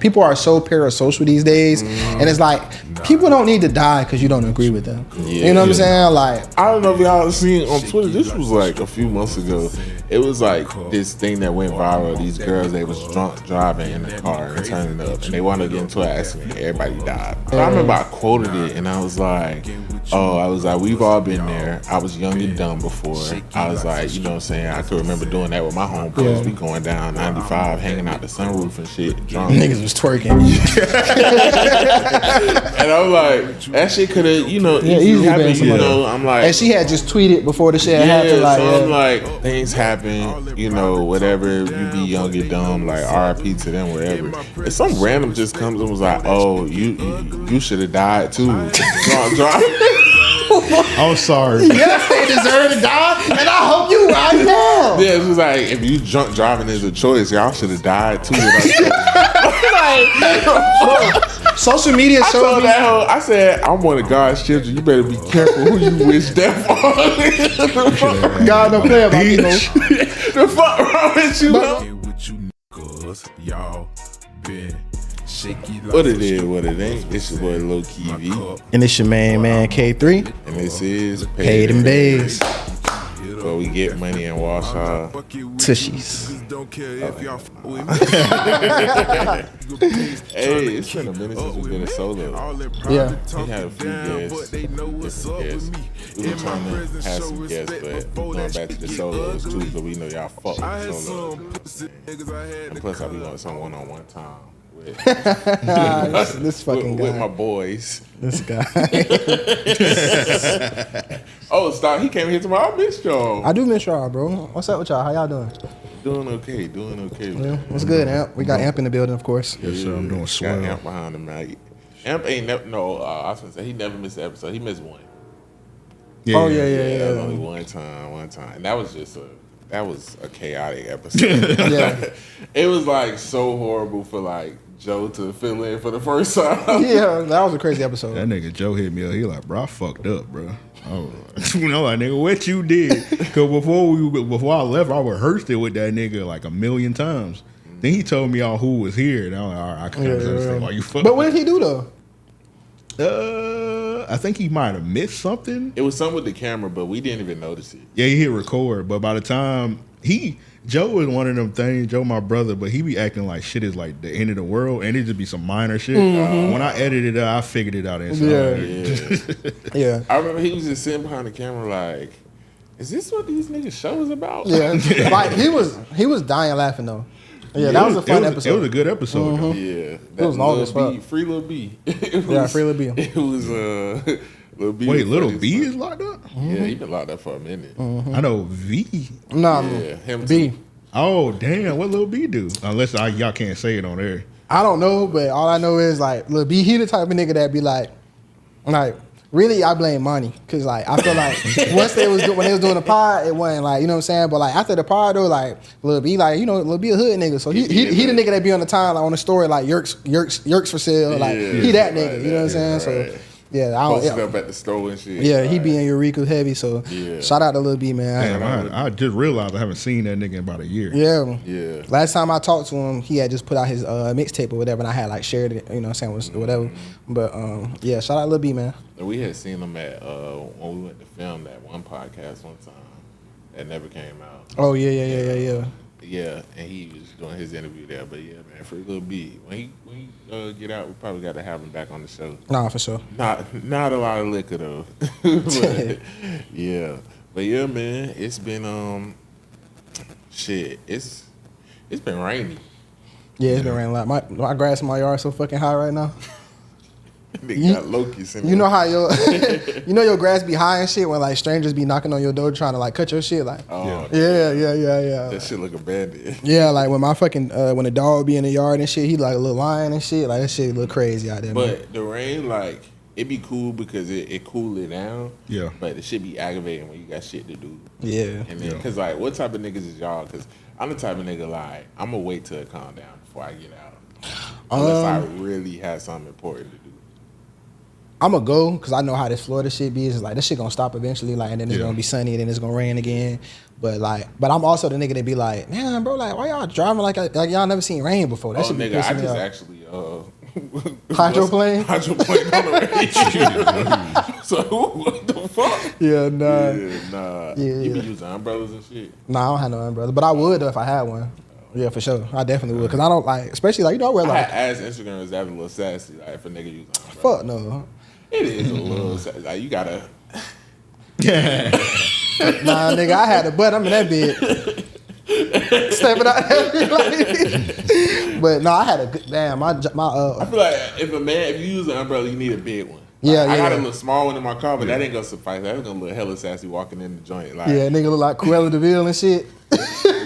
people are so parasocial these days, and it's like people don't need to die because you don't agree with them. You know what I'm saying? Like, I don't know if y'all seen on Twitter. This was like a few months ago. It was like this thing that went viral. These girls, they was drunk driving in the car and turning up, and they wanted to get into an accident. Everybody died. So I remember I quoted it, and I was like, we've all been there. I was young and dumb before. I was like, you know what I'm saying? I could remember doing that with my homeboys. We going down 95, hanging out the sunroof and shit, drunk. niggas was twerking. And I was like, that shit could have, easily happened. I'm like, and she had just tweeted before the shit happened. Like, so I'm like, things happen. Whatever. You be young and dumb. Like, R.I.P. to them, whatever. If some random just comes and was like, oh, you should have died too. Drunk. I'm sorry. Yes, they deserve to die, and I hope you right now. Yeah, it was like, if you drunk driving is a choice, y'all should have died too. Social media showed me. I said, I'm one of God's children. You better be careful who you wish death on. God don't play about me, though. The fuck wrong with you? What it is, what it ain't. It's your boy Low Key V. And it's your man K3. And this is Paid N Bazed. Where we get money and wash our tushies. Hey, it's been a minute since we've been a solo. Yeah. We had a few guests, different guests. We were trying to have some guests, but going back to the solos too, because we know y'all fuck with solos. And plus, I be on some one-on-one time. This fucking guy. With my boys. This guy. Oh, stop. He came here tomorrow. I missed y'all. I do miss y'all, bro. What's up with y'all? How y'all doing? Doing okay. Yeah, what's good, Amp? We got Amp in the building, of course. Yes, sir. I'm doing swell. Got Amp behind the mic. Amp ain't never, I was going to say, he never missed an episode. He missed one. Yeah. Oh, yeah. That was only one time. And that was just a chaotic episode. Yeah. It was like so horrible for like Joe to fill in for the first time. Yeah, that was a crazy episode. That nigga Joe hit me up. He like, bro, I fucked up, bro. Oh, like, nigga, what you did? Because before I left, I rehearsed it with that nigga like a million times. Then he told me all who was here, and I was like, all right, I kind of understand why you fucked. But what did he do though? I think he might have missed something. It was something with the camera, but we didn't even notice it. Yeah, he hit record, but by the time Joe is one of them things, Joe my brother, but he be acting like shit is like the end of the world, and it just be some minor shit. When I edited it, I figured it out inside. Yeah. I remember he was just sitting behind the camera like, is this what these niggas show is about? Yeah. Like he was dying laughing though. Yeah, that was a fun episode. It was a good episode. Mm-hmm. Yeah. It was long as fuck. Free Lil B. Free Lil B. It was Lil B. Wait, Lil B is locked up? Yeah, he been locked up for a minute. I know V. Nah, yeah, him B. Too. Oh damn, what Lil B do? Unless y'all can't say it on there. I don't know, but all I know is like Lil B, he the type of nigga that be like really I blame money, cause like I feel like once when they was doing the pod, it wasn't like, you know what I'm saying, but like after the pod though, like Lil B, like, you know, Lil B a hood nigga, so he the nigga that be on the time like on the story like Yerks for sale, like he that nigga, you know what I'm saying? Right. So yeah, I don't. Posted up at the store and shit. Yeah, he be in Eureka heavy, so shout out to Lil B, man. Damn, I just realized I haven't seen that nigga in about a year. Yeah. Last time I talked to him, he had just put out his mixtape or whatever, and I had like shared it, you know what I'm saying, whatever. But yeah, shout out Lil B, man. We had seen him at when we went to film that one podcast one time that never came out. Oh yeah. Yeah, and he was doing his interview there. But yeah, man, for Lil B, when he get out, we probably got to have him back on the show. Nah, for sure. Not a lot of liquor though. But, yeah, but yeah, man, it's been shit. It's been rainy. Yeah, it's been raining a lot. My grass in my yard is so fucking high right now. Nigga got locusts in You know how your grass be high and shit when like strangers be knocking on your door trying to like cut your shit, like yeah. That shit look abandoned. Yeah, like when my fucking when the dog be in the yard and shit, he like a little lion and shit, like that shit look crazy out there. But man. the rain, like, it be cool because it cool it down. Yeah. But it should be aggravating when you got shit to do. Yeah. And then, cause like, what type of niggas is y'all? Cause I'm the type of nigga like I'm gonna wait till it calm down before I get out, unless I really have something important to do. I'm gonna go because I know how this Florida shit be. It's like this shit gonna stop eventually, like, and then it's gonna be sunny, and then it's gonna rain again. But I'm also the nigga that be like, man, bro, like, why y'all driving like y'all never seen rain before? That should be nigga, I pissing me just off. actually Hydroplane on the range. So what the fuck? Yeah, nah. Yeah. You be using umbrellas and shit. Nah, I don't have no umbrella, but I would though if I had one. Yeah, for sure. I definitely would, cause I don't like, especially like, you know, I wear I like. had asked Instagram is that a little sassy, like if a nigga using umbrella. Fuck no. It is a little sassy. Like you gotta. Nah, nigga, I had a butt. I'm in that bed. Stepping out like, but no, I had a good damn. I feel like if you use an umbrella, you need a big one. Yeah, I got a yeah. little small one in my car, but that ain't gonna suffice. That's gonna look hella sassy walking in the joint. Like, Yeah, nigga look like Cruella DeVille and shit.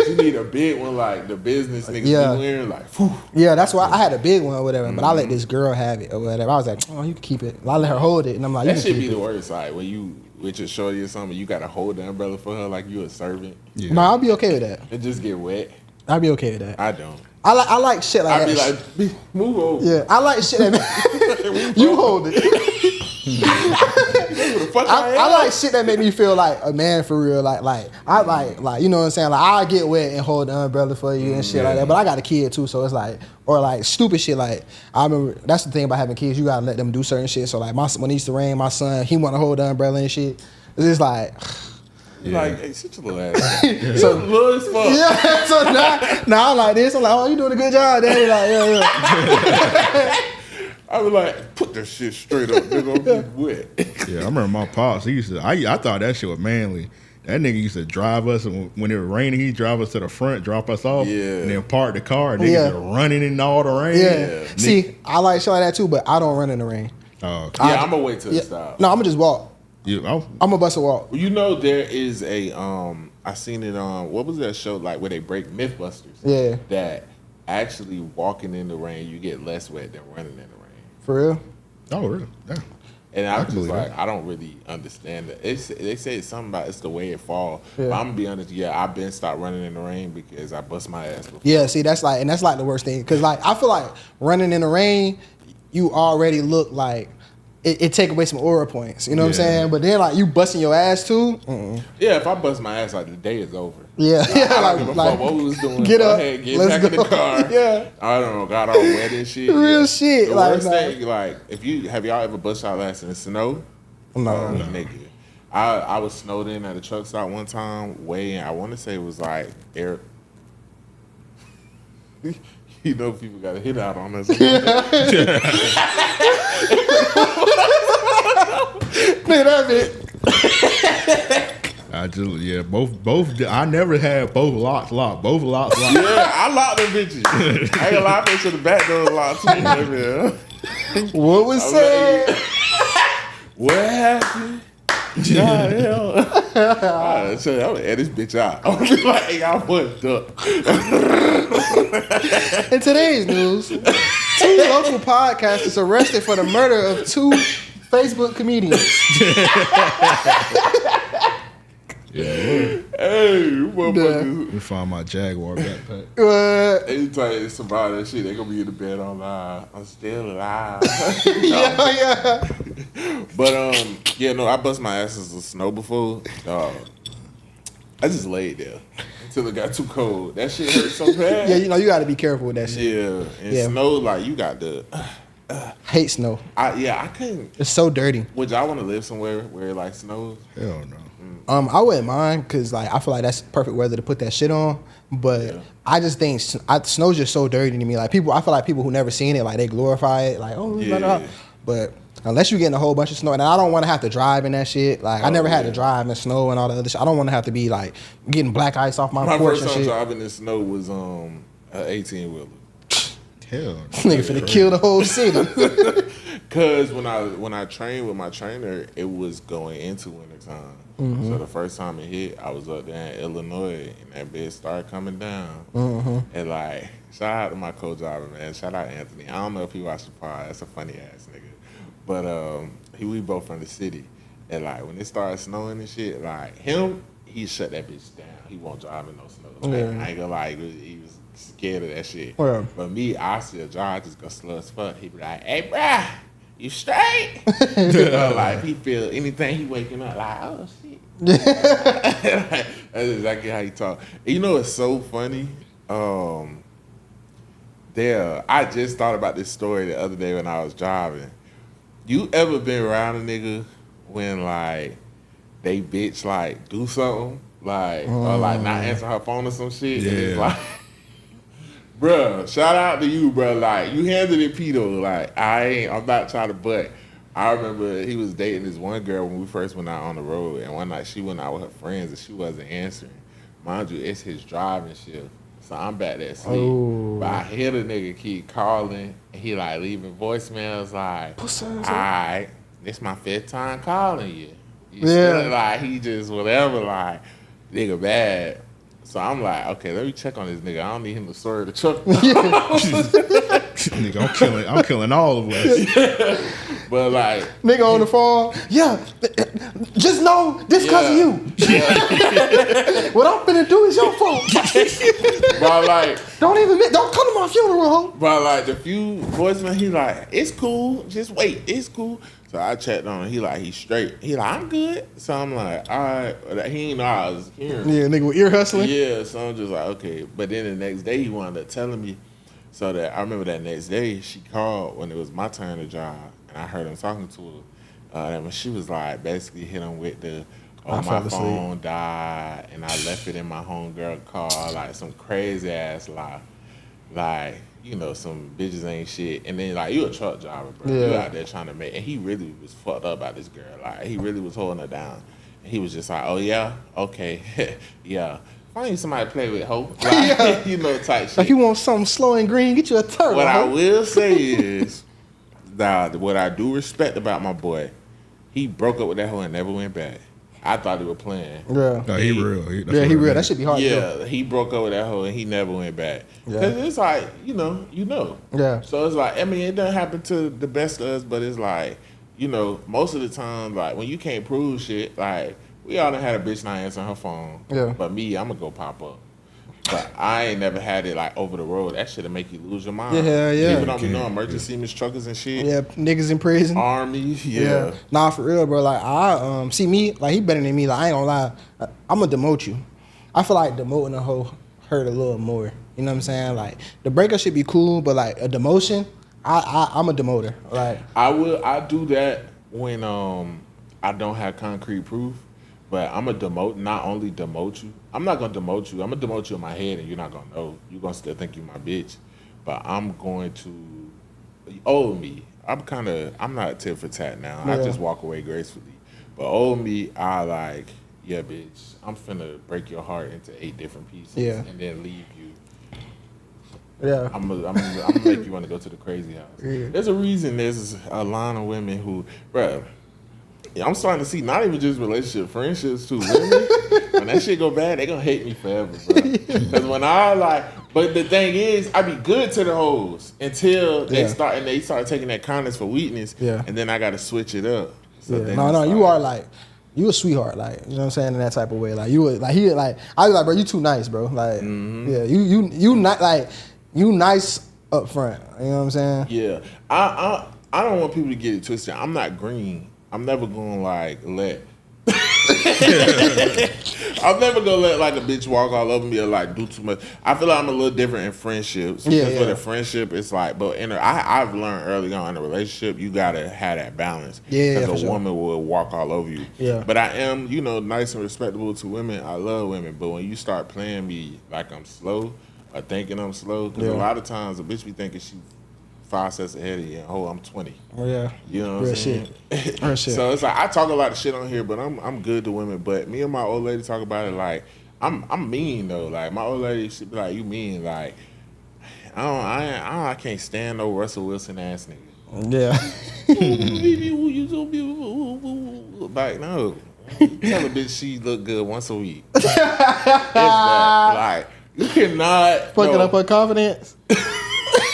you need a big one, like the business niggas be wearing. Like, whew. Yeah, that's why I had a big one or whatever. But I let this girl have it or whatever. I was like, oh, you can keep it. I let her hold it, and I'm like, That you should can be keep the it. worst. Like when you with your shorty or something, you gotta hold the umbrella for her like you a servant. Yeah. No, I'll be okay with that. It just get wet. I'll be okay with that. I don't. I like shit like I'd that. be like, move over. Yeah, I like shit that you hold it. Who the fuck I like shit that make me feel like a man for real. Like I like you know what I'm saying. Like I get wet and hold the umbrella for you and shit like that. But I got a kid too, so it's like or like stupid shit. Like I remember that's the thing about having kids. You gotta let them do certain shit. So like when it used to rain, my son he want to hold the umbrella and shit. It's just like. Like, hey, sit your little ass. So little as fuck. yeah. So now I'm like this. I'm like, oh, you doing a good job, daddy. Like yeah. I was like, put that shit straight up, nigga. I'm wet. Yeah, I remember my pops. He used to. I thought that shit was manly. That nigga used to drive us, and when it was raining, he'd drive us to the front, drop us off, and then park the car. And niggas are running in all the rain. Yeah. See, I like shit like that too, but I don't run in the rain. Oh, okay. Yeah, I'm gonna wait till it stops. No, I'm gonna just walk. I'm gonna bust a walk. You know, there is a I seen it on what was that show like where they break Mythbusters? Yeah. That actually walking in the rain, you get less wet than running in the rain. For real? Oh, really? Yeah. And I was just believe like, that. I don't really understand it. They say it's something about it's the way it fall. Yeah. But I'm gonna be honest, I've been stopped running in the rain because I bust my ass before. Yeah, see, that's like the worst thing. Cause like I feel like running in the rain, you already look like it take away some aura points. You know what I'm saying? But then like you busting your ass too. Yeah, if I bust my ass, like the day is over. Yeah, I don't give a fuck what we was doing. Get Go up, ahead, get let's back in go. the car. Yeah. I don't know, got all wet and shit. Real shit, The like, worst nah. thing, like, if you have y'all ever bust y'all ass in the snow? No. Nigga. I was snowed in at a truck stop one time, way in, I want to say it was like air. You know, people got a hit out on us. Man, that bit. I just both. I never had both locks locked. Both locks locked. Yeah, I locked them bitches. I ain't gonna lie, I made sure the back door was locked too. Man. What was said? What happened? God, hell. I'm gonna edit this bitch out. I'm gonna be like, hey, I fucked up. In today's news, 2 local podcasters arrested for the murder of 2 Facebook comedians. Hey, motherfuckers. We found my Jaguar backpack. Anytime somebody that shit, they gonna be in the bed all live. I'm still alive. Yeah. But I bust my ass in the snow before. I just laid there until it got too cold. That shit hurt so bad. Yeah, you know you got to be careful with that shit. Yeah, and snow like you got the. Hate snow. I couldn't. It's so dirty. Would y'all want to live somewhere where it like snows? Hell no. I wouldn't mind because like I feel like that's perfect weather to put that shit on. But I just think snow's just so dirty to me. Like I feel like people who never seen it, like they glorify it, like blah, blah. But unless you're getting a whole bunch of snow, and I don't want to have to drive in that shit. Like I never had to drive in snow and all the other shit. I don't want to have to be like getting black ice off my porch first and time shit. driving in snow was an 18-wheeler. Hell no. Nigga finna kill the whole city. Cause when I trained with my trainer, it was going into wintertime. So the first time it hit, I was up there in Illinois, and that bitch started coming down. And like, shout out to my co-driver, man. Shout out Anthony. I don't know if he watched the pod. That's a funny ass nigga. But we both from the city, and like when it started snowing and shit, like he shut that bitch down. He won't drive in no snow. Like, I ain't gonna lie, he was scared of that shit. But me, I still drive, just go slow as fuck. He be like, hey, bruh. you straight? Like he feel anything he waking up like, oh shit. That's exactly how he talk. You know, it's so funny. I just thought about this story the other day when I was driving. You ever been around a nigga when like they bitch like do something like or like not answer her phone or some shit? Yeah. And it's like, bruh, shout out to you, bruh. Like you handled it, Pito. Like I'm not trying to butt. I remember he was dating this one girl when we first went out on the road, and one night she went out with her friends and she wasn't answering. Mind you, it's his driving shift. So I'm back there asleep. Oh. But I hear the nigga keep calling and he like leaving voicemails like, alright, this my 5th time calling you. You still, like he just whatever, like nigga bad. So I'm like, okay, let me check on this nigga. I don't need him to swerve the truck. Nigga, I'm killing all of us. But like nigga on the phone, just know this cause of you. Yeah. What I'm finna do is your fault. But like don't come to my funeral, ho. But like the few voicemail, he like, it's cool, just wait, it's cool. So I checked on him, he's straight. He like, I'm good. So I'm like, all right. He ain't know I was hearing. Yeah, nigga with ear hustling. Yeah, so I'm just like, okay. But then the next day he wound up telling me. So that I remember that next day she called when it was my turn to drive, and I heard him talking to her. And when she was like, basically hit him with the, my phone died, and I left it in my homegirl car, like some crazy ass lie. Like, you know, some bitches ain't shit. And then, like, you a truck driver, bro. Yeah. You out there trying to make, and he really was fucked up about this girl. Like, he really was holding her down. And he was just like, oh, yeah? Okay. Yeah. Find somebody to play with, ho. Like, you know, type shit. Like, you want something slow and green, get you a turtle. What I will say is, that what I do respect about my boy, he broke up with that hoe and never went back. I thought he was playing. Yeah. No, he real. He real. That should be hard to do. Yeah, he broke up with that hoe and he never went back. Because it's like, you know. Yeah. So it's like, I mean, it doesn't happen to the best of us, but it's like, you know, most of the time, like, when you can't prove shit, like, we all done had a bitch not answering her phone. Yeah. But me, I'm going to go pop up. But I ain't never had it like over the road. That shit'll make you lose your mind. Yeah. Even though we know emergency truckers and shit. Yeah, niggas in prison. Armies, yeah. Nah, for real, bro. Like I see me, like he better than me. Like I ain't gonna lie, I'm gonna demote you. I feel like demoting a hoe hurt a little more. You know what I'm saying? Like the breakup should be cool, but like a demotion, I'm a demoter. Like I do that when I don't have concrete proof. But I'm going to not only demote you. I'm not going to demote you. I'm going to demote you in my head and you're not going to know. You're going to still think you're my bitch. But I'm going to owe me. I'm not tit for tat now. I just walk away gracefully. But owe me, I like, yeah, bitch, I'm finna break your heart into 8 different pieces and then leave you. Yeah. I'm gonna make you want to go to the crazy house. Yeah. There's a reason there's a line of women who, bruh, I'm starting to see not even just relationship, friendships too. Women, when that shit go bad, they gonna hate me forever, bro. Because when but the thing is, I be good to the hoes until they start taking that kindness for weakness. Yeah. And then I gotta switch it up. So No, you are like, you a sweetheart, like, you know what I'm saying, in that type of way. Like you would, like he like, I was like, bro, you too nice, bro. Like, yeah, you not like, you nice up front. You know what I'm saying? Yeah, I don't want people to get it twisted. I'm not green. I'm never gonna like let. I'm never gonna let like a bitch walk all over me or like do too much. I feel like I'm a little different in friendships. Because with a friendship, it's like, but I've learned early on in a relationship, you gotta have that balance. Yeah, because a woman will walk all over you. Yeah. But I am, nice and respectable to women. I love women. But when you start playing me like I'm slow or thinking I'm slow, because a lot of times a bitch be thinking she 5 steps ahead of you, and I'm 20. Oh yeah, you know what I'm saying? Real shit. So it's like I talk a lot of shit on here, but I'm good to women. But me and my old lady talk about it like I'm mean though. Like my old lady, she be like, "You mean?" Like I can't stand no Russell Wilson ass nigga. Yeah. You so beautiful. Like no, tell a bitch she look good once a week. If that, like you cannot fucking up her confidence.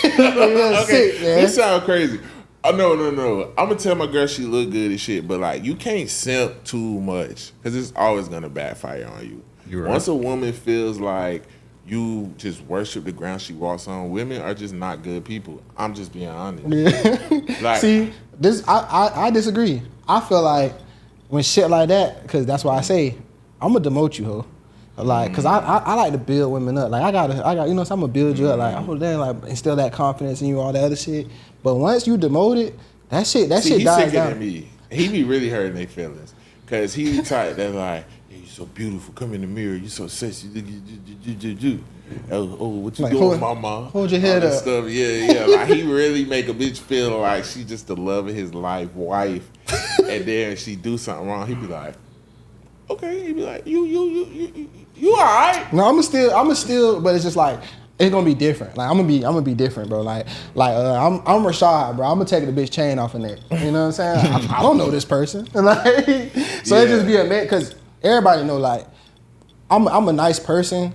Okay, sick, this sound crazy. Oh, no. I'm gonna tell my girl she look good and shit, but like you can't simp too much because it's always gonna backfire on you. You're right. Once a woman feels like you just worship the ground she walks on. Women are just not good people. I'm just being honest. Yeah. Like, see, this I disagree. I feel like when shit like that, because that's why I say I'm gonna demote you, ho. Like, cause I like to build women up. Like I got you know, so I'm gonna build you up. Like I'm gonna then like instill that confidence in you, all that other shit. But once you demoted, that shit he's dies sicker down. than me. He be really hurting their feelings. Cause he the type that's like, hey, you so beautiful. Come in the mirror. You so sexy. Oh, what you Like, doing, mama? Hold your head All that up. Stuff. Yeah. Like he really make a bitch feel like she just the love of his life, wife. And then she do something wrong, he be like, okay. He be like, you all right? No, I'm still, but it's just like it's gonna be different. Like I'm gonna be different, bro. Like I'm Rashad, bro. I'm gonna take the bitch chain off her neck. You know what I'm saying? I don't know this person. Like, so it just be a man, cause everybody know like I'm a nice person.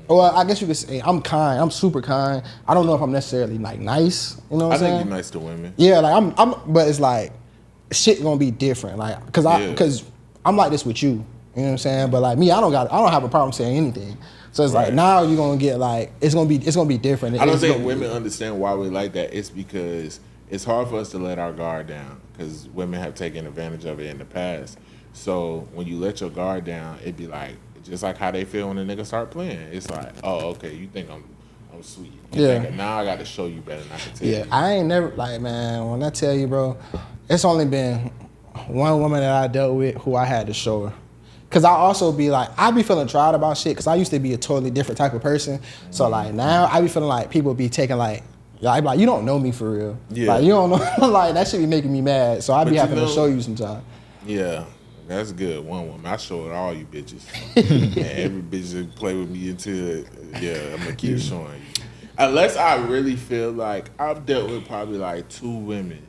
Or I guess you could say I'm kind. I'm super kind. I don't know if I'm necessarily like nice. You know what I'm saying? I think you're nice to women. Yeah, like I'm, but it's like shit gonna be different. Like, cause I'm like this with you. You know what I'm saying? But like me, I don't have a problem saying anything. So it's like now you're gonna get like it's gonna be different. I don't think women understand why we like that. It's because it's hard for us to let our guard down because women have taken advantage of it in the past. So when you let your guard down, it'd be like just like how they feel when a nigga start playing. It's like, oh, okay, you think I'm sweet. Now I got to show you better than I can tell you. Yeah, I ain't never like, man. When I tell you, bro, it's only been one woman that I dealt with who I had to show her. Cause I also be like, I be feeling tried about shit. Cause I used to be a totally different type of person. So like now I be feeling like people be taking like I be like, you don't know me for real. Yeah. Like you don't know, like that shit be making me mad. So I be having to show you sometimes. Yeah. That's good. One woman. I show it all you bitches. And every bitch that play with me until I'm gonna keep showing you. Unless I really feel like I've dealt with probably like 2 women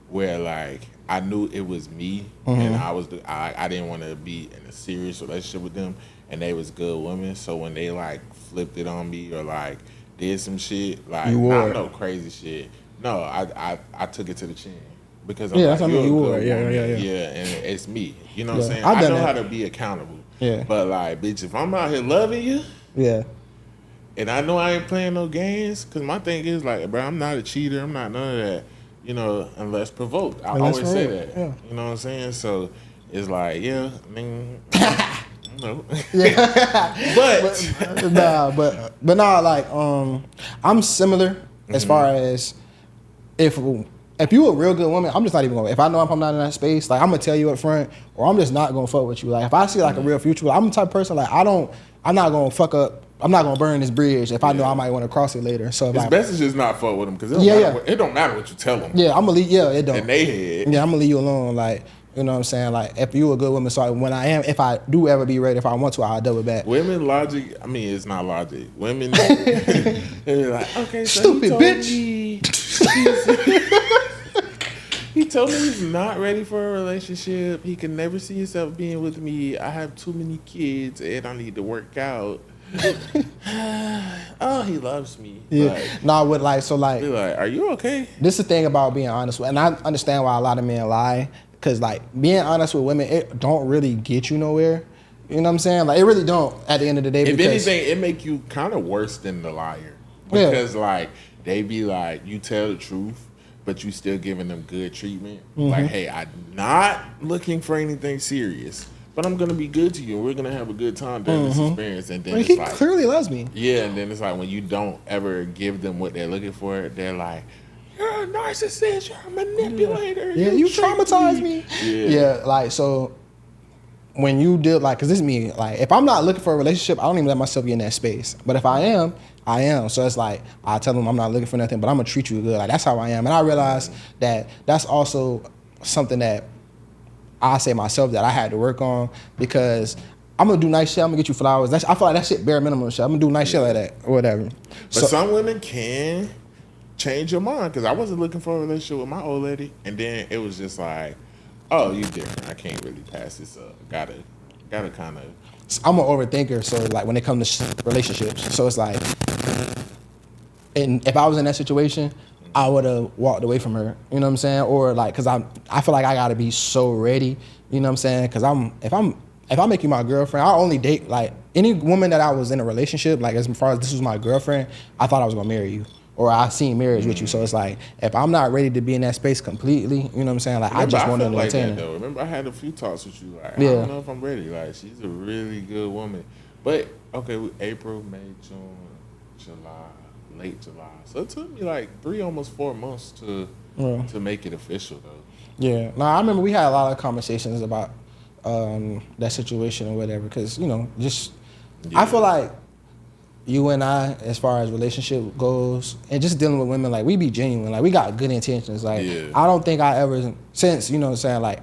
where like I knew it was me and I didn't want to be in a serious relationship with them and they was good women. So when they like flipped it on me or like did some shit, like not no crazy shit. No, I took it to the chin. Because I'm like, you're a good woman. Yeah, and it's me. You know what I'm saying? I know how to be accountable. Yeah. But like, bitch, if I'm out here loving you, and I know I ain't playing no games, because my thing is like, bro, I'm not a cheater. I'm not none of that. You know, unless provoked. I always say that. Yeah. You know what I'm saying? So it's like, I mean, no. but nah, like I'm similar as far as if you a real good woman, I'm just not even gonna. If I know if I'm not in that space, like I'm gonna tell you up front, or I'm just not gonna fuck with you. Like if I see like a real future, I'm the type of person like I'm not gonna fuck up. I'm not gonna burn this bridge if I know I might want to cross it later. So it's best to just not fuck with them because it don't matter what you tell them. Yeah, I'm gonna leave. Yeah, it don't. In they head. Yeah, I'm gonna leave you alone. Like you know what I'm saying. Like if you a good woman, so if I do ever be ready, if I want to, I'll double back. Women logic. I mean, it's not logic. Women. They're like, okay, so stupid bitch. He told me he's not ready for a relationship. He can never see himself being with me. I have too many kids and I need to work out. Oh, he loves me. Yeah. Like, they're like, are you okay? This is the thing about being honest with, and I understand why a lot of men lie. Cause like being honest with women, it don't really get you nowhere. You know what I'm saying? Like it really don't at the end of the day. If anything, it make you kind of worse than the liar. Because like they be like, you tell the truth, but you still giving them good treatment. Like, hey, I'm not looking for anything serious, but I'm gonna be good to you. And we're gonna have a good time during this experience. And then he clearly loves me. Yeah, and then it's like when you don't ever give them what they're looking for, they're like, you're a narcissist, you're a manipulator. Yeah, you traumatized me. Yeah, like so. When you deal like, cause this is me. Like, if I'm not looking for a relationship, I don't even let myself get in that space. But if I am, I am. So it's like I tell them I'm not looking for nothing, but I'm gonna treat you good. Like that's how I am. And I realize that that's also something that I say myself that I had to work on because I'm gonna do nice shit. I'm gonna get you flowers. I feel like that shit bare minimum shit. I'm gonna do nice shit like that or whatever. But some women can change your mind because I wasn't looking for a relationship with my old lady, and then it was just like, oh, you different. I can't really pass this up. Gotta kind of. I'm an overthinker, so like when it comes to relationships, so it's like, and if I was in that situation, I would have walked away from her. You know what I'm saying? Or like, cause I feel like I gotta be so ready. You know what I'm saying? Cause if I make you my girlfriend, I only date like any woman that I was in a relationship, like as far as this was my girlfriend, I thought I was gonna marry you. Or I seen marriage with you, so it's like if I'm not ready to be in that space completely, you know what I'm saying? Like Remember, I just want to like entertain that, her. though. Remember, I had a few talks with you. Like, Yeah. I don't know if I'm ready. Like, she's a really good woman. But okay, April, May, June, July, late July. So it took me like 3, almost 4 months to make it official, though. Yeah. No, I remember we had a lot of conversations about that situation or whatever, because just I feel like you and I, as far as relationship goes, and just dealing with women, like we be genuine, like we got good intentions. Like I don't think I ever, since you know what I'm saying, like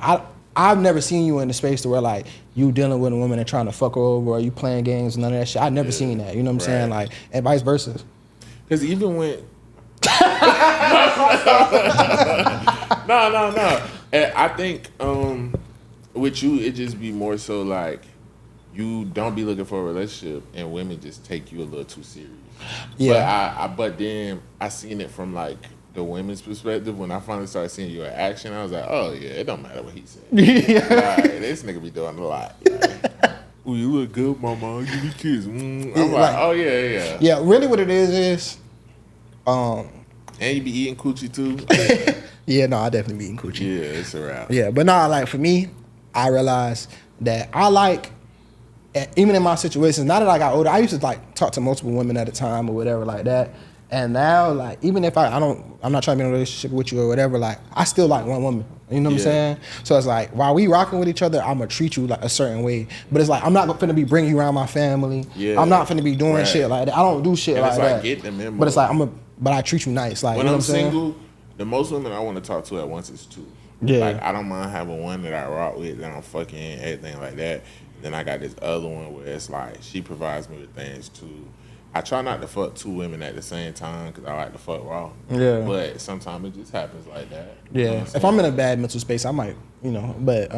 I've never seen you in the space to where like you dealing with a woman and trying to fuck her over, or you playing games, none of that shit. I've never seen that. You know what I'm saying, like, and vice versa. Because even when no, and I think with you it just be more so like you don't be looking for a relationship, and women just take you a little too serious. Yeah. But then I seen it from like the women's perspective. When I finally started seeing you in action, I was like, oh yeah, it don't matter what he said. Like, this nigga be doing a lot. Like, ooh, you look good, mama. Give me kiss. I'm like, oh yeah. Yeah, really, what it is. And you be eating coochie too. Yeah, no, I definitely be eating coochie. Yeah, it's a wrap. Yeah, but nah, like for me, I realized that I like. Even in my situations, now that I got older, I used to like talk to multiple women at a time or whatever like that. And now, like, even if I'm not trying to be in a relationship with you or whatever, like, I still like one woman. You know what I'm saying? So it's like, while we rocking with each other, I'm gonna treat you like a certain way. But it's like, I'm not gonna be bringing you around my family. Yeah. I'm not finna be doing shit like that. I don't do shit like that. Get them in, but it's like, but I treat you nice. Like, when you know I'm what I'm single, saying? the most women I want to talk to at once is 2. Yeah. Like, I don't mind having one that I rock with, that I'm fucking, everything like that. Then I got this other one where it's like she provides me with things too. I try not to fuck 2 women at the same time because I like to fuck raw. Yeah. But sometimes it just happens like that. Yeah. You know if I'm in a bad mental space, I might, but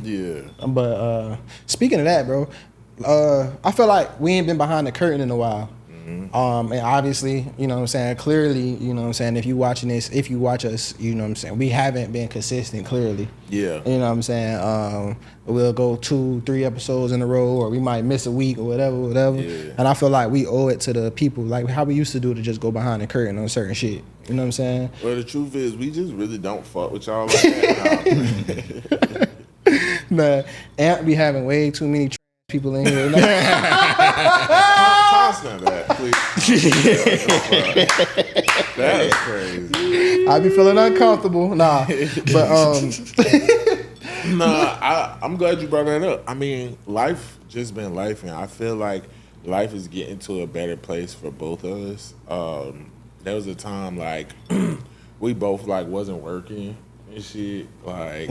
yeah. But speaking of that, bro, I feel like we ain't been behind the curtain in a while. And obviously, you know what I'm saying, clearly, you know what I'm saying, if you watching this, if you watch us, you know what I'm saying, we haven't been consistent, clearly. Yeah. You know what I'm saying? We'll go 2-3 episodes in a row, or we might miss a week or whatever. Yeah. And I feel like we owe it to the people, like how we used to do, to just go behind the curtain on certain shit. You know what I'm saying? Well, the truth is, we just really don't fuck with y'all like that. Nah, Ant be having way too many people in here. Toss none of that, please. That is crazy. I be feeling uncomfortable. Nah, but I'm glad you brought that up. I mean, life just been life, and I feel like life is getting to a better place for both of us. There was a time like we both like wasn't working and shit. Like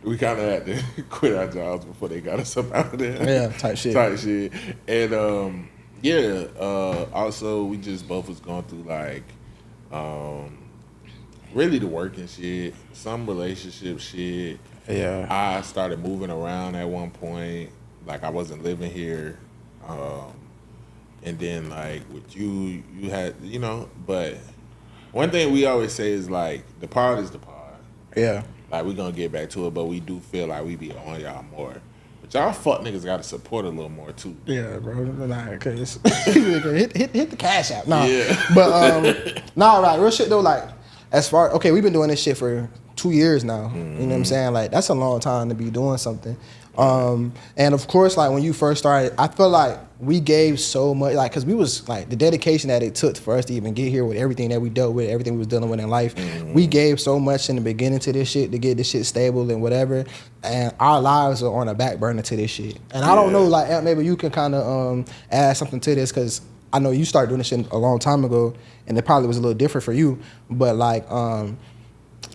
we kind of had to quit our jobs before they got us up out of there. Yeah, type shit. And also we just both was going through like really the working shit, some relationship shit. Yeah. I started moving around at one point. Like I wasn't living here. And then like with you had, but one thing we always say is like the pod is the pod. Yeah. Like we're gonna get back to it, but we do feel like we be on y'all more. But y'all fuck niggas gotta support a little more too. Yeah, bro. Nah, cause hit the cash app. Nah. Yeah. But right, real shit though, like we've been doing this shit for 2 years now. Mm-hmm. You know what I'm saying? Like that's a long time to be doing something. And of course, like when you first started, I feel like we gave so much, like, cause we was like the dedication that it took for us to even get here with everything that we dealt with, everything we was dealing with in life. Mm-hmm. We gave so much in the beginning to this shit to get this shit stable and whatever. And our lives are on a back burner to this shit. And I don't know, like maybe you can kind of add something to this, cause I know you started doing this shit a long time ago, and it probably was a little different for you. But like,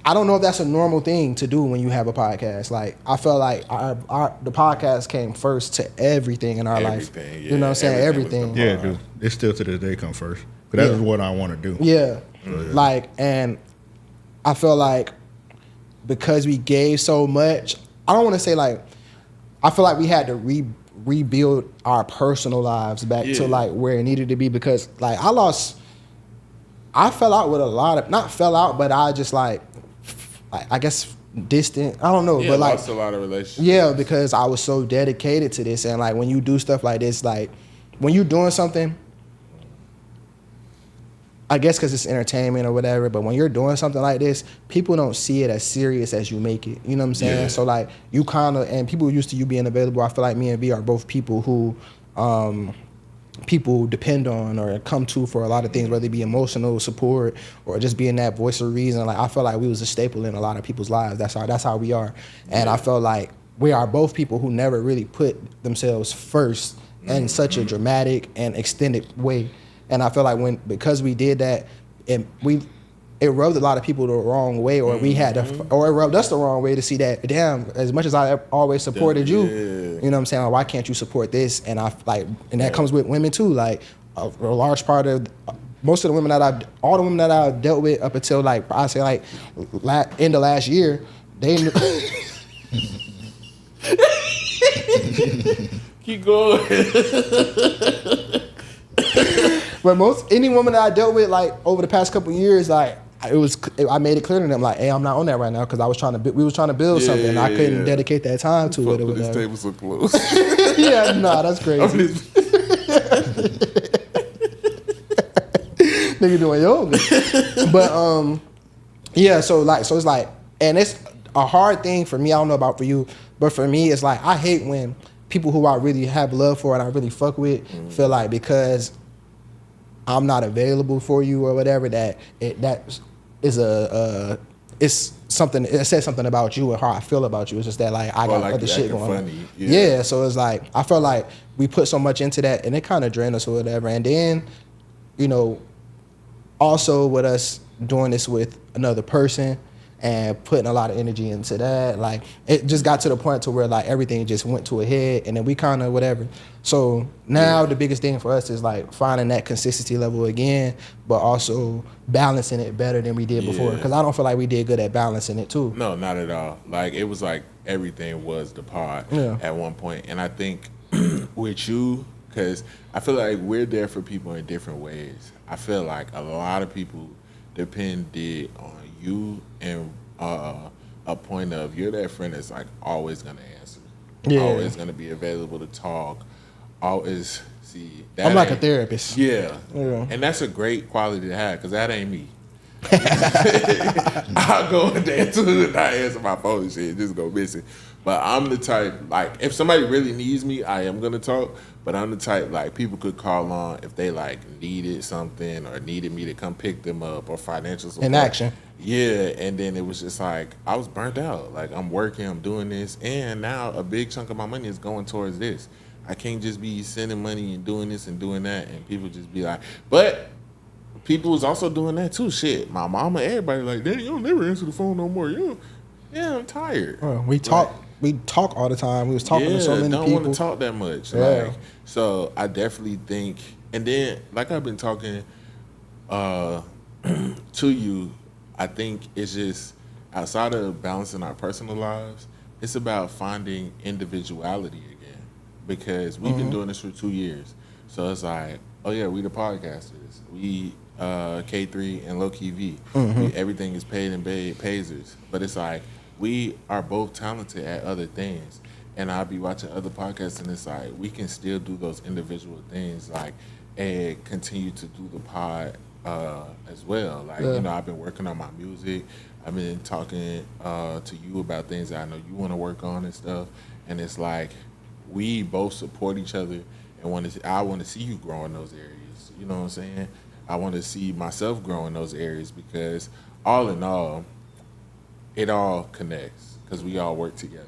I don't know if that's a normal thing to do when you have a podcast. Like, I felt like the podcast came first to everything in our life. Yeah, you know what I'm saying? Everything. Yeah, dude. It still to this day come first. But that is what I want to do. Yeah. Mm-hmm. Like, and I feel like because we gave so much, I don't want to say like, I feel like we had to rebuild our personal lives back to like where it needed to be, because like I fell out with a lot of, not fell out, but I just like I guess distant. I don't know, Yeah, but like lost a lot of relationships. yeah, because I was so dedicated to this, and like when you do stuff like this, like when you're doing something, I guess because it's entertainment or whatever, but when you're doing something like this, people don't see it as serious as you make it. You know what I'm saying? Yeah. So like you kind of, and people used to you being available. I feel like me and V are both people who people depend on or come to for a lot of things, whether it be emotional support or just being that voice of reason. Like I felt like we was a staple in a lot of people's lives. That's how we are. And I felt like we are both people who never really put themselves first in such a dramatic and extended way. And I feel like because we did that, it rubbed a lot of people the wrong way, or we had to, or it rubbed us the wrong way to see that, damn, as much as I always supported you, you know what I'm saying? Like, why can't you support this? And and that comes with women too. Like a large part of most of the women all the women that I dealt with up until like I say like end of last year, they knew. Keep going. But any woman that I dealt with like over the past couple of years, like I made it clear to them like, hey, I'm not on that right now because we was trying to build something. And I couldn't dedicate that time to it or This whatever. table so close. Yeah, nah, that's crazy. Nigga doing yoga. But yeah, so it's like, and it's a hard thing for me. I don't know about for you, but for me, it's like I hate when people who I really have love for and I really fuck with feel like because I'm not available for you or whatever that is it's something. It says something about you and how I feel about you. It's just that like I got other shit going on. Yeah, so it's like I felt like we put so much into that and it kind of drained us or whatever. And then, you know, also with us doing this with another person and putting a lot of energy into that, like it just got to the point to where like everything just went to a head and then we kind of whatever. So now the biggest thing for us is like finding that consistency level again, but also balancing it better than we did before. Because I don't feel like we did good at balancing it too. No, not at all. Like it was like everything was the pod at one point. And I think with you, because I feel like we're there for people in different ways. I feel like a lot of people depended on you and a point of you're that friend that's like always gonna answer, always gonna be available to talk, always see. I'm like a therapist. Yeah, and that's a great quality to have because that ain't me. I'll go in there too and not answer my phone and shit, just go missing. But I'm the type, like, if somebody really needs me, I am gonna talk. But I'm the type, like, people could call on if they like needed something or needed me to come pick them up or financial support. In action. Yeah, and then it was just like I was burnt out. Like I'm working, I'm doing this, and now a big chunk of my money is going towards this. I can't just be sending money and doing this and doing that, and people just be like, but people was also doing that too. Shit, my mama, everybody like, damn, you don't never answer the phone no more. Yeah, I'm tired. We talk all the time. We was talking to so many people. don't want to talk that much. Yeah. Like, so I definitely think, and then like I've been talking to you, I think it's just outside of balancing our personal lives, it's about finding individuality again. Because we've been doing this for 2 years. So it's like, oh yeah, we the podcasters. We K3 and Low Key V. Everything is Paid N Bazed. But it's like we are both talented at other things. And I'll be watching other podcasts and it's like we can still do those individual things like and continue to do the pod as well. Like, you know, I've been working on my music. I've been talking to you about things that I know you want to work on and stuff. And it's like we both support each other and I want to see you grow in those areas. You know what I'm saying? I want to see myself grow in those areas because all in all, it all connects because we all work together.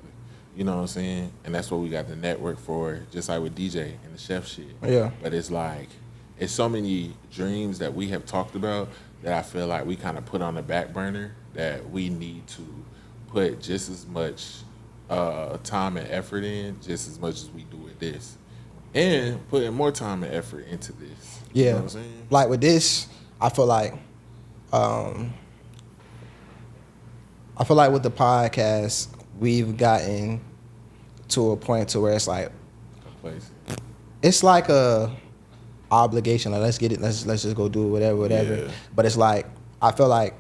You know what I'm saying? And that's what we got the network for, just like with DJ and the chef shit. Yeah. But it's like, it's so many dreams that we have talked about that I feel like we kind of put on the back burner that we need to put just as much time and effort in, just as much as we do with this. And putting more time and effort into this. Yeah. You know what I'm saying? Like with this, I feel like with the podcast, we've gotten to a point to where it's like it's like a obligation. Like let's get it, let's just go do it, whatever. Yeah. But it's like I feel like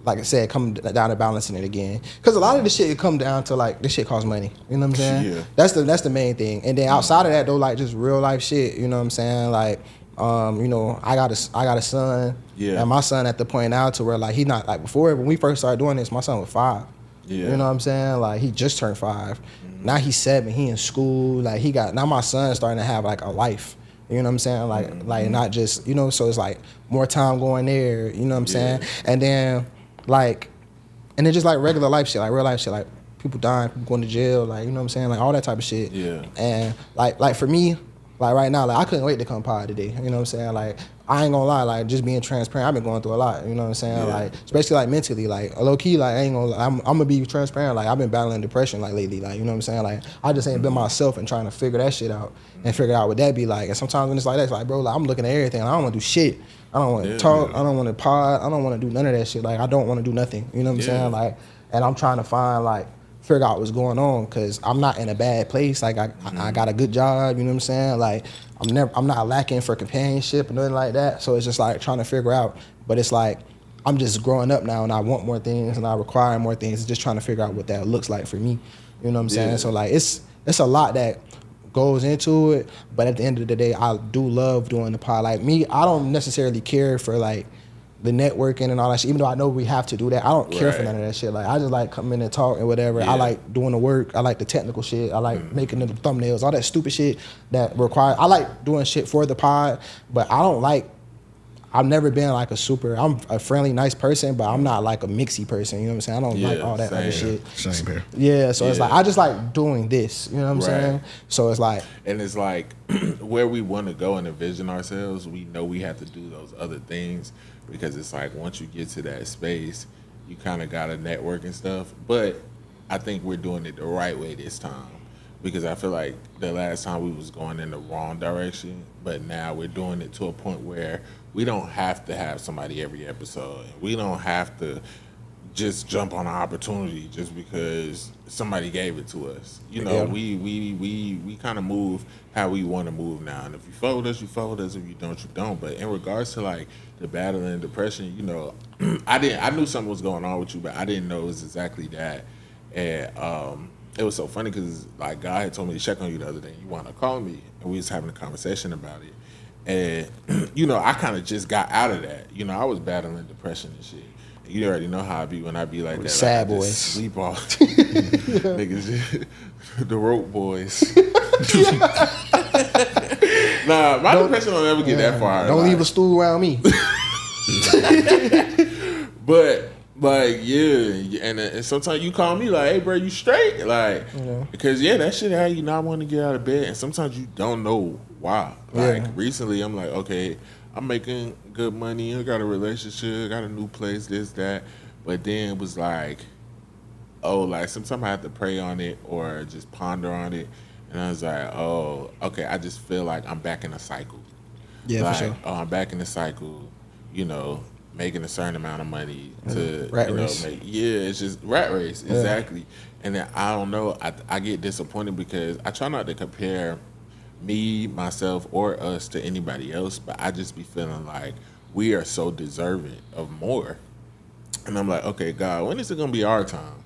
like I said, come down to balancing it again. Because a lot of this shit come down to like this shit costs money. You know what I'm saying? Yeah. That's the main thing. And then outside of that though, like just real life shit. You know what I'm saying? Like, you know, I got a son. Yeah. And my son at the point now to where like he not like before when we first started doing this, my son was 5. Yeah. You know what I'm saying? Like he just turned 5. Now he's 7. He in school. Like now my son's starting to have like a life. You know what I'm saying? Like not just, you know, so it's like more time going there, you know what I'm saying? And then just like regular life shit, like real life shit, like people dying, people going to jail, like, you know what I'm saying? Like all that type of shit. Yeah. And like for me, like right now, like I couldn't wait to come pod today. You know what I'm saying? Like I ain't gonna lie, like just being transparent, I've been going through a lot. You know what I'm saying? Yeah. Like especially like mentally, like low key, like I ain't gonna. I'm gonna be transparent. Like I've been battling depression like lately. Like you know what I'm saying? Like I just ain't been myself and trying to figure that shit out and figure out what that be like. And sometimes when it's like that, it's like bro, like I'm looking at everything. I don't want to do shit. I don't want to talk. I don't want to pod. I don't want to do none of that shit. Like I don't want to do nothing. You know what I'm saying? Like, and I'm trying to find like. Figure out what's going on because I'm not in a bad place. Like I got a good job, you know what I'm saying? Like I'm not lacking for companionship or nothing like that. So it's just like trying to figure out. But it's like I'm just growing up now and I want more things and I require more things. It's just trying to figure out what that looks like for me. You know what I'm saying? So like it's a lot that goes into it. But at the end of the day, I do love doing the pod. Like me, I don't necessarily care for like the networking and all that shit, even though I know we have to do that. I don't care for none of that shit. Like I just like coming in and talk and whatever. I like doing the work. I like the technical shit. I like making the thumbnails, all that stupid shit that require. I like doing shit for the pod, but I don't like. I've never been like I'm a friendly, nice person, but I'm not like a mixy person. You know what I'm saying? I don't like all that other shit. Same here. Yeah, so it's like I just like doing this. You know what I'm saying? So it's like, and it's like where we want to go and envision ourselves. We know we have to do those other things. Because it's like once you get to that space, you kind of got to network and stuff. But I think we're doing it the right way this time. Because I feel like the last time we was going in the wrong direction. But now we're doing it to a point where we don't have to have somebody every episode. We don't have to just jump on an opportunity just because somebody gave it to us. You know, we kind of move how we want to move now. And if you follow us, you follow us. If you don't, you don't. But in regards to like the battle and depression, you know, I knew something was going on with you, but I didn't know it was exactly that. And it was so funny because like God had told me to check on you the other day. You want to call me, and we was having a conversation about it. And you know, I kind of just got out of that. You know, I was battling depression and shit. You already know how I be when I be like that. Sad like, boys. Sleep off. Niggas, the rope boys. Nah, my depression don't ever get that far. Don't leave a stool around me. But like, and sometimes you call me like, hey bro, you straight? Like, because that shit how you not want to get out of bed. And sometimes you don't know why. Like recently I'm like, okay, I'm making good money, I got a relationship, got a new place, this, that. But then it was like, oh, like sometimes I have to pray on it or just ponder on it. And I was like, oh, okay, I just feel like I'm back in a cycle. Yeah, like, for sure. Oh, I'm back in the cycle, you know, making a certain amount of money to, rat you know, race. it's just rat race, exactly. And then I don't know, I get disappointed because I try not to compare me, myself, or us to anybody else, but I just be feeling like we are so deserving of more. And I'm like, okay, God, when is it gonna be our time?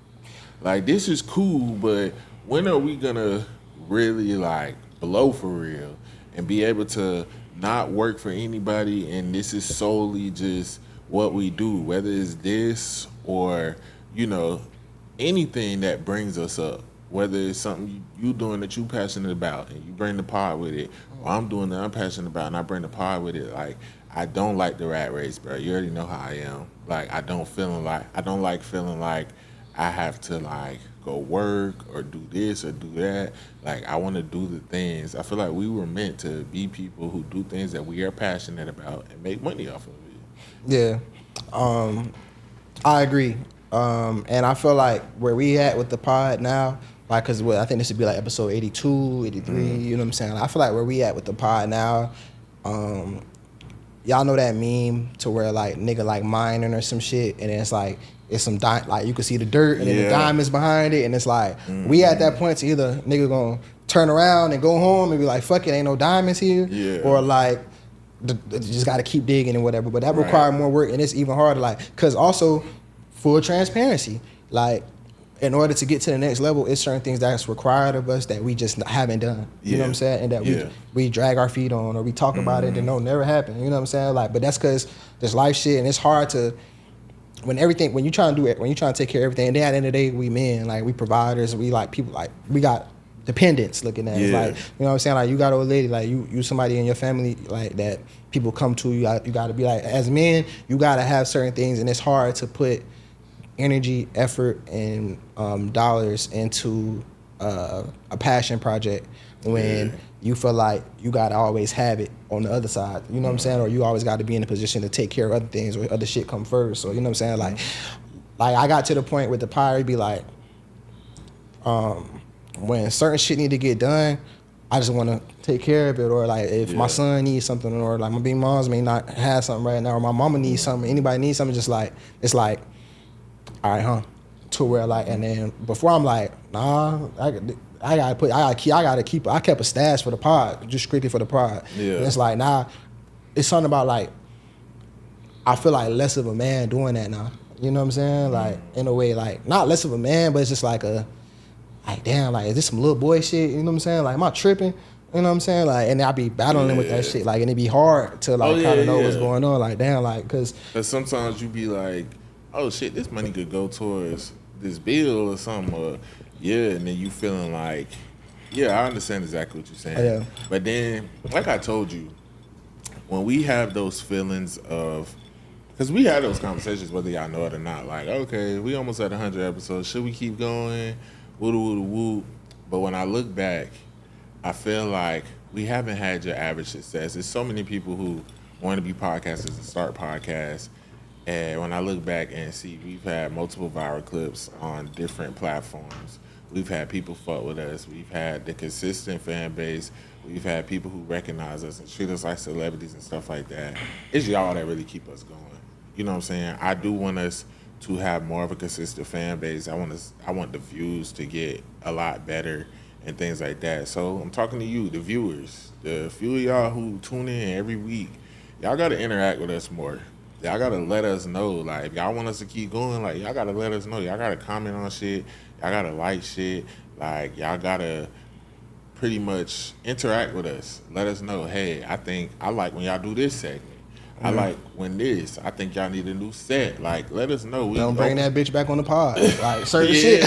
Like, this is cool, but when are we gonna really like blow for real and be able to not work for anybody and this is solely just what we do, whether it's this or, you know, anything that brings us up. Whether it's something you doing that you passionate about and you bring the pod with it, or I'm doing that I'm passionate about and I bring the pod with it. Like, I don't like the rat race, bro. You already know how I am. Like, I don't like feeling like I have to like go work or do this or do that. Like, I want to do the things. I feel like we were meant to be people who do things that we are passionate about and make money off of it. Yeah, I agree. And I feel like where we at with the pod now, like, cause I think this would be like episode 82, 83, you know what I'm saying? I feel like where we at with the pod now, y'all know that meme to where like nigga like mining or some shit, and it's like, it's some like you can see the dirt and then the diamonds behind it, and it's like, we at that point to either nigga gonna turn around and go home and be like, fuck it, ain't no diamonds here, or like, just gotta keep digging and whatever, but that require more work, and it's even harder, like, cause also, full transparency. Like, in order to get to the next level, it's certain things that's required of us that we just haven't done. You know what I'm saying? And that we drag our feet on, or we talk about it and no, never happened. You know what I'm saying? Like, but that's because there's life shit, and it's hard to when you trying to do it, when you trying to take care of everything. And then at the end of the day, we men, like, we providers, we like people, like, we got dependents looking at us. Like, you know what I'm saying? Like, you got an old lady, like, you somebody in your family, like, that people come to. You got to be like, as men, you got to have certain things, and it's hard to put energy, effort, and dollars into a passion project when you feel like you gotta always have it on the other side. You know what I'm saying? Or you always got to be in a position to take care of other things, or other shit come first. Or, you know what I'm saying? Like I got to the point with the pie, it'd be like, when certain shit need to get done, I just want to take care of it. Or like if my son needs something, or like my big moms may not have something right now, or my mama needs something, anybody needs something, just like, it's like, all right, huh? To where, like, and then before I'm like, nah, I kept a stash for the pod, just strictly for the pod. Yeah. And it's like, nah, it's something about, like, I feel like less of a man doing that now. You know what I'm saying? Like, in a way, like, not less of a man, but it's just like damn, like, is this some little boy shit? You know what I'm saying? Like, am I tripping? You know what I'm saying? Like, and I be battling with that shit. Like, and it be hard to, like, kind of know what's going on. Like, damn, like, cause sometimes you be like, oh shit, this money could go towards this bill or something, or and then you feeling like, I understand exactly what you're saying. But then, like I told you, when we have those feelings of, because we had those conversations whether y'all know it or not, like, okay, we almost at 100 episodes, should we keep going, woo. But when I look back, I feel like we haven't had your average success. There's so many people who want to be podcasters and start podcasts. And when I look back and see, we've had multiple viral clips on different platforms. We've had people fuck with us. We've had the consistent fan base. We've had people who recognize us and treat us like celebrities and stuff like that. It's y'all that really keep us going. You know what I'm saying? I do want us to have more of a consistent fan base. I want the views to get a lot better and things like that. So I'm talking to you, the viewers, the few of y'all who tune in every week. Y'all got to interact with us more. Y'all gotta let us know, like, if y'all want us to keep going, like, y'all gotta let us know. Y'all gotta comment on shit. Y'all gotta like shit. Like, y'all gotta pretty much interact with us. Let us know, hey, I like when y'all do this segment. I like when I think y'all need a new set. Like, let us know. Don't bring that bitch back on the pod. Like, certain shit.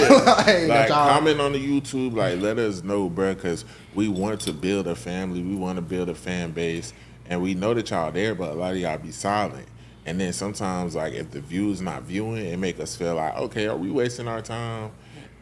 like comment on the YouTube. Like, let us know, bro, because we want to build a family. We want to build a fan base. And we know that y'all there, but a lot of y'all be silent. And then sometimes, like, if the view's not viewing, it make us feel like, okay, are we wasting our time?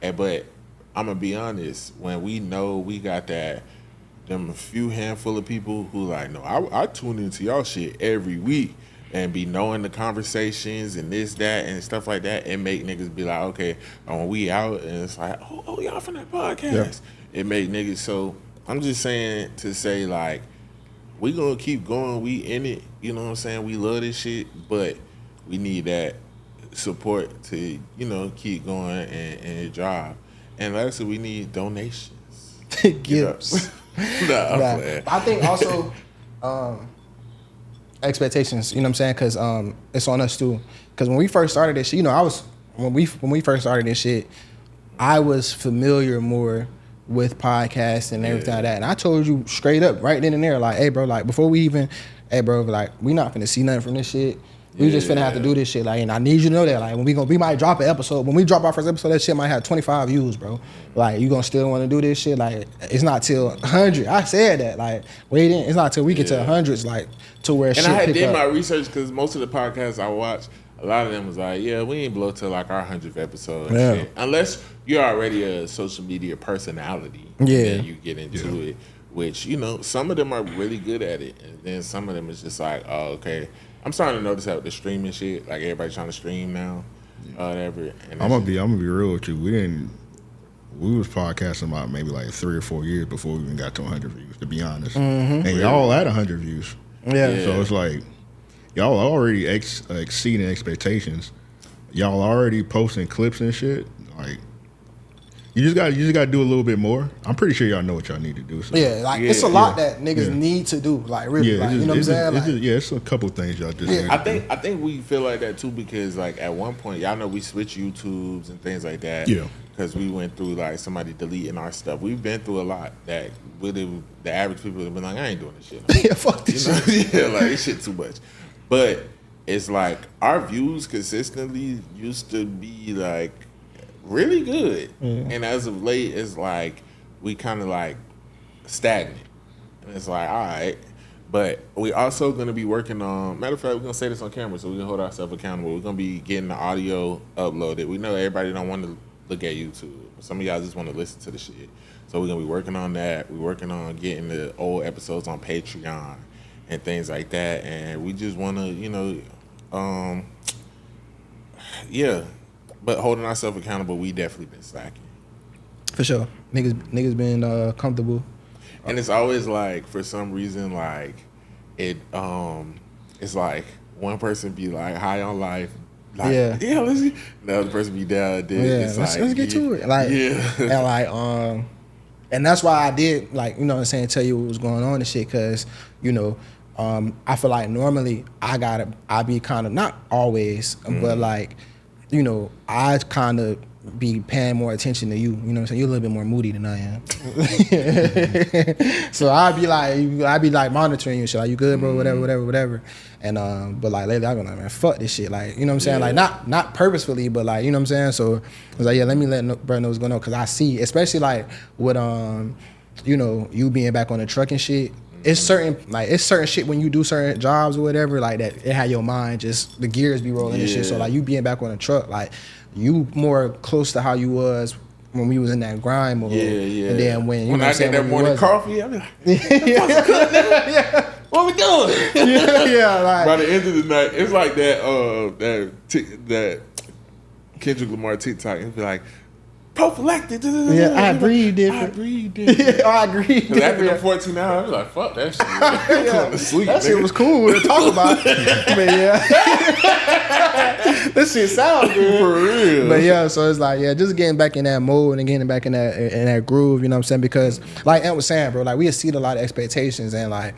But I'm going to be honest, when we know we got them few handful of people who like, no, I tune into y'all shit every week and be knowing the conversations and this, that, and stuff like that, it make niggas be like, okay, when we out, and it's like, oh y'all from that podcast. Yeah. It make niggas, so I'm just saying to say, like, we gonna keep going. We in it. You know what I'm saying? We love this shit, but we need that support to, you know, keep going and drive. And lastly, we need donations. Gifts. I think also expectations. You know what I'm saying? Because it's on us too. Because when we first started this shit, you know, when we first started this shit, I was familiar more with podcasts and everything like that. And I told you straight up right then and there, like, hey, bro, like, before we even, hey, bro, like, we not finna see nothing from this shit. We just finna have to do this shit. Like, and I need you to know that. Like, when we might drop an episode. When we drop our first episode, that shit might have 25 views, bro. Like, you gonna still wanna do this shit? Like, it's not till 100. I said that. Like, wait in. It's not till we get to hundreds, like, to where shit pick up. And I did my research, because most of the podcasts I watch, a lot of them was like, yeah, we ain't blow till like our 100th episode and shit. Unless you're already a social media personality. And then you get into it, which, you know, some of them are really good at it. And then some of them is just like, oh, okay. I'm starting to notice how the streaming shit, like, everybody trying to stream now, whatever. And I'm gonna be real with you. We was podcasting about maybe like 3 or 4 years before we even got to 100 views, to be honest. Mm-hmm. And y'all at 100 views. Yeah. So it's like, y'all already exceeding expectations. Y'all already posting clips and shit. Like, You just got to do a little bit more. I'm pretty sure y'all know what y'all need to do. So. Yeah, like it's a lot that niggas need to do. Like really, like, you know what I'm saying? It's a couple things y'all just. I think we feel like that too because like at one point y'all know we switched YouTubes and things like that. Yeah. Because we went through like somebody deleting our stuff. We've been through a lot that the average people have been like, I ain't doing this shit. Yeah, fuck this shit. Yeah, like this shit too much. But it's like our views consistently used to be like really good, and as of late, it's like we kind of like stagnant, and it's like all right. But we also gonna be working on. Matter of fact, we're gonna say this on camera, so we can hold ourselves accountable. We're gonna be getting the audio uploaded. We know everybody don't want to look at YouTube. Some of y'all just want to listen to the shit. So we're gonna be working on that. We're working on getting the old episodes on Patreon and things like that. And we just wanna, yeah. But holding ourselves accountable, we definitely been slacking. For sure. Niggas been comfortable. And it's always like for some reason like it's like one person be like high on life. Like, yeah, let's get the other person be down. Let's get to it. Like, and like, and that's why I did like, you know what I'm saying, tell you what was going on and shit, cause I feel like normally I be kind of not always, but like, I kind of be paying more attention to you. You know what I'm saying? You're a little bit more moody than I am. So I'd be like monitoring you, shit. Like, you good, bro? Whatever. And but like lately I've been like, man, fuck this shit. Like, you know what I'm saying? Like not purposefully, but like, you know what I'm saying? So I was like, yeah, let me let bro know what's going on, because I see, especially like with you being back on the truck and shit. It's certain shit when you do certain jobs or whatever, like that it had your mind just the gears be rolling and shit. So like you being back on the truck, like you more close to how you was when we was in that grind mode. Yeah. And then when I get that morning coffee, I be like, what we doing? Yeah. Like by the end of the night, it's like that Kendrick Lamar TikTok. It'd be like, prophylactic. Yeah, I breathe different. I agree. Because after the 14 hours, I was like, fuck that shit. I'm going to sleep. That shit was cool to talk about. But yeah. This shit sounds good. For real. But yeah, so it's like, just getting back in that mode and getting back in that groove, you know what I'm saying? Because like Ant was saying, bro, like we exceed a lot of expectations, and like,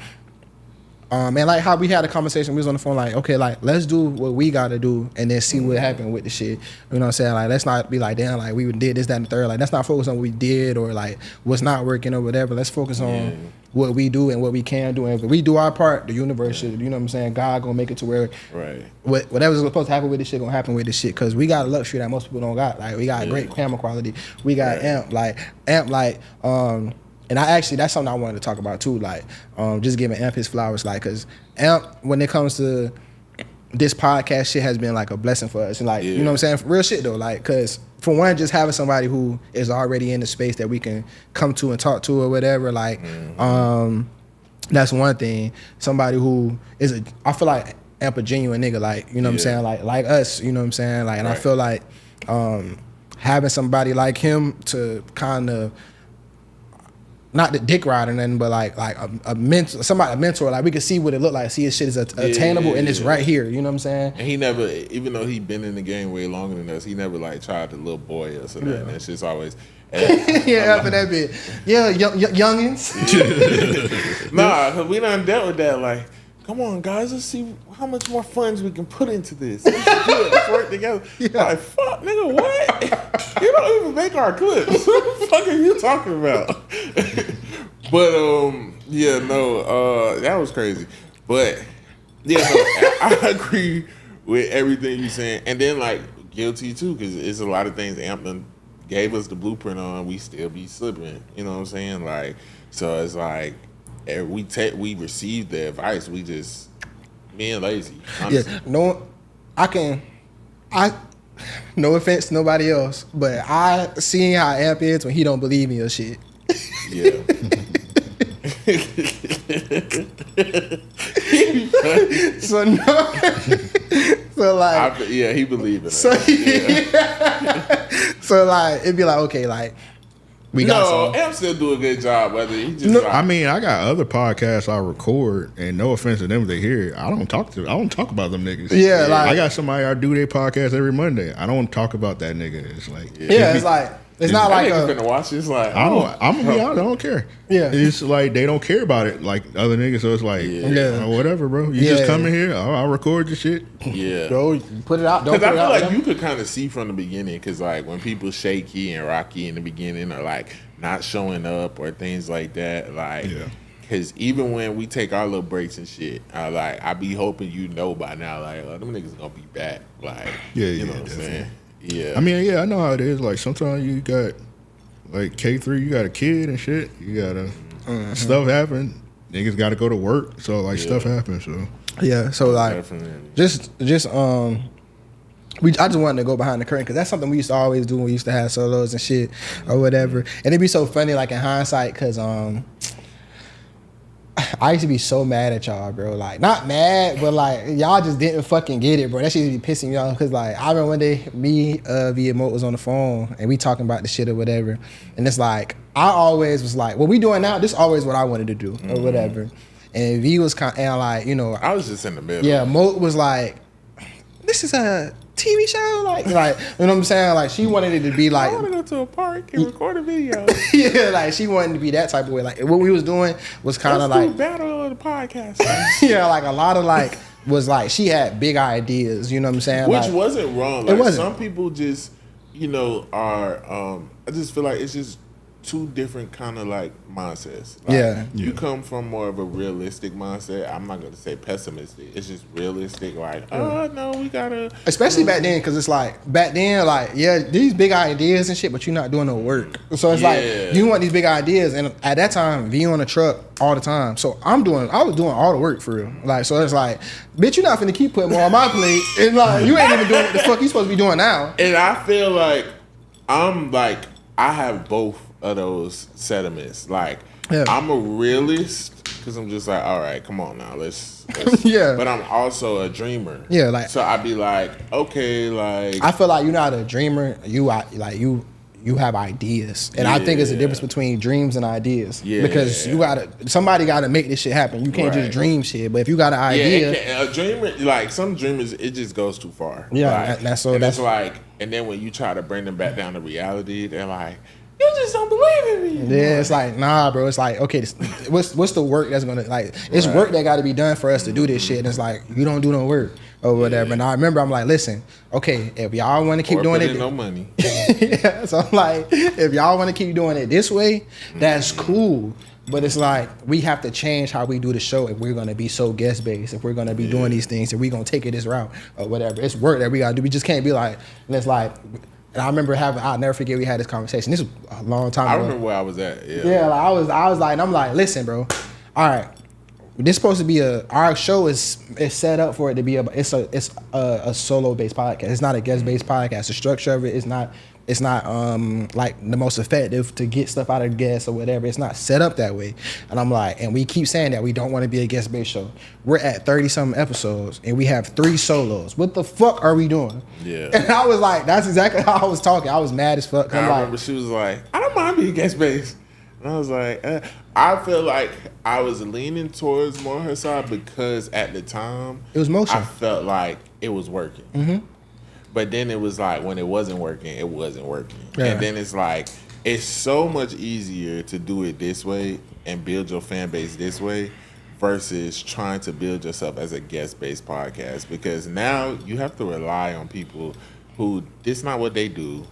and like how we had a conversation, we was on the phone like, okay, like let's do what we gotta do and then see what happened with the shit. You know what I'm saying? Like let's not be like, damn, like we did this, that, and the third. Like let's not focus on what we did or like what's not working or whatever. Let's focus on what we do and what we can do. And if we do our part, the universe should, you know what I'm saying? God gonna make it to where whatever's supposed to happen with this shit gonna happen with this shit. Cause we got a luxury that most people don't got. Like we got great camera quality. We got Amp, and that's something I wanted to talk about too, like just giving Amp his flowers, like, cause Amp, when it comes to this podcast shit, has been like a blessing for us, and like, you know what I'm saying, for real shit though, like, cause for one, just having somebody who is already in the space that we can come to and talk to or whatever, like, that's one thing. Somebody who is I feel like Amp a genuine nigga, like, you know what I'm saying, like us, you know what I'm saying, like, and I feel like having somebody like him to kind of, not the dick ride or nothing, but like a mentor, like we can see what it look like, see his shit is attainable, and it's right here, you know what I'm saying? And he never, even though he been in the game way longer than us, he never like tried to little boy us or that. And it's just always after that bit, youngins. Nah, cause we done dealt with that. Like, come on, guys, let's see how much more funds we can put into this. We should do it. Let's work together. Like, fuck, nigga, what? You don't even make our clips. What the fuck are you talking about? But that was crazy. But yeah, no, I agree with everything you're saying. And then like guilty too, because it's a lot of things Ampton gave us the blueprint on. We still be slipping. You know what I'm saying? Like, so it's like we received the advice. We just being lazy. Honestly. Yeah, no offense to nobody else, but I seen how Amp is when he don't believe me or shit. Yeah. He believed in it. So like it'd be like, okay, like we got Amp still do a good job. Whether he just I mean, I got other podcasts I record, and no offense to them if they hear it, I don't talk about them niggas. Yeah, like I got somebody I do their podcast every Monday. I don't talk about that nigga. It's like it's like It's not like I'm finna watch this. Like, I'm gonna be honest, I don't care. Yeah. It's like they don't care about it like other niggas. So it's like, whatever, bro. You just come in here. I'll record your shit. Yeah. Bro, put it out. Don't Because put I it feel out. like you could kind of see from the beginning. Because like when people shaky and rocky in the beginning, or like not showing up or things like that, like. Yeah. Cause even when we take our little breaks and shit, I be hoping by now, like, oh, them niggas gonna be back, like, you know what I'm saying? Yeah. I mean, I know how it is. Like sometimes you got like K3, you got a kid and shit. You gotta stuff happen. Niggas gotta go to work, so like stuff happens. So Yeah. So like, definitely. I just wanted to go behind the curtain because that's something we used to always do when we used to have solos and shit or whatever. And it'd be so funny, like in hindsight, because I used to be so mad at y'all, bro. Like, not mad, but like, y'all just didn't fucking get it, bro. That shit used to be pissing me off. Cause like, I remember one day, me, via Moat was on the phone and we talking about the shit or whatever. And it's like, I always was like, what we doing now, this is always what I wanted to do or whatever. And V was kind of like, you know. I was just in the middle. Yeah, Moat was like, this is a TV show? Like, you know what I'm saying? Like, she wanted it to be like. I want to go to a park and record a video. Yeah, like, she wanted to be that type of way. Like, what we was doing was kind of like. battle of the podcast. Yeah, like, a lot of like, was like, she had big ideas, you know what I'm saying? Which like, wasn't wrong. Like, it wasn't. Some people just, are, I just feel like it's just two different kind of like mindsets. Like, you come from more of a realistic mindset. I'm not gonna say pessimistic. It's just realistic. Like, oh no, we gotta. Especially back then, because it's like back then, like these big ideas and shit, but you're not doing no work. So it's like you want these big ideas, and at that time, V on the truck all the time. So I was doing all the work for real. Like, so it's like, bitch, you're not finna keep putting more on my plate, and like you ain't even doing what the fuck you supposed to be doing now. And I feel like I have both of those sentiments. Like, I'm a realist because I'm just like, all right, come on now, let's yeah. But I'm also a dreamer. Yeah, like, so I'd be like, okay, like, I feel like you're not a dreamer. You have ideas, and I think there's a difference between dreams and ideas. Yeah, because somebody gotta make this shit happen. You can't just dream shit. But if you got an idea, a dreamer, like some dreamers, it just goes too far. Yeah, like, that's like, and then when you try to bring them back down to reality, they're like, you just don't believe in me. Yeah, it's like, nah, bro. It's like, okay, what's the work that's gonna, like, it's work that got to be done for us to do this shit. And it's like, you don't do no work or whatever. And I remember, I'm like, listen, okay, if y'all want to keep doing it, no money. Yeah, so I'm like, if y'all want to keep doing it this way, that's cool. But it's like, we have to change how we do the show if we're going to be so guest based, if we're going to be doing these things, if we're going to take it this route or whatever. It's work that we got to do. We just can't be like, and it's like. And I remember I'll never forget we had this conversation. This was a long time ago. I remember where I was at. Yeah, like I was like, and I'm like, listen, bro. All right, this supposed to be our show is set up for it to be it's a solo based podcast. It's not a guest based podcast. The structure of it is not. It's not like the most effective to get stuff out of guests or whatever. It's not set up that way. And I'm like, and we keep saying that we don't want to be a guest based show. We're at 30-something episodes and we have 3 solos. What the fuck are we doing? Yeah. And I was like, that's exactly how I was talking. I was mad as fuck. I remember she was like, I don't mind being guest based. And I was like, I feel like I was leaning towards more her side because at the time it was motion. I felt like it was working. Mm-hmm. But then it was like when it wasn't working, it wasn't working. Yeah. And then it's like, it's so much easier to do it this way and build your fan base this way versus trying to build yourself as a guest-based podcast. Because now you have to rely on people who, this is not what they do.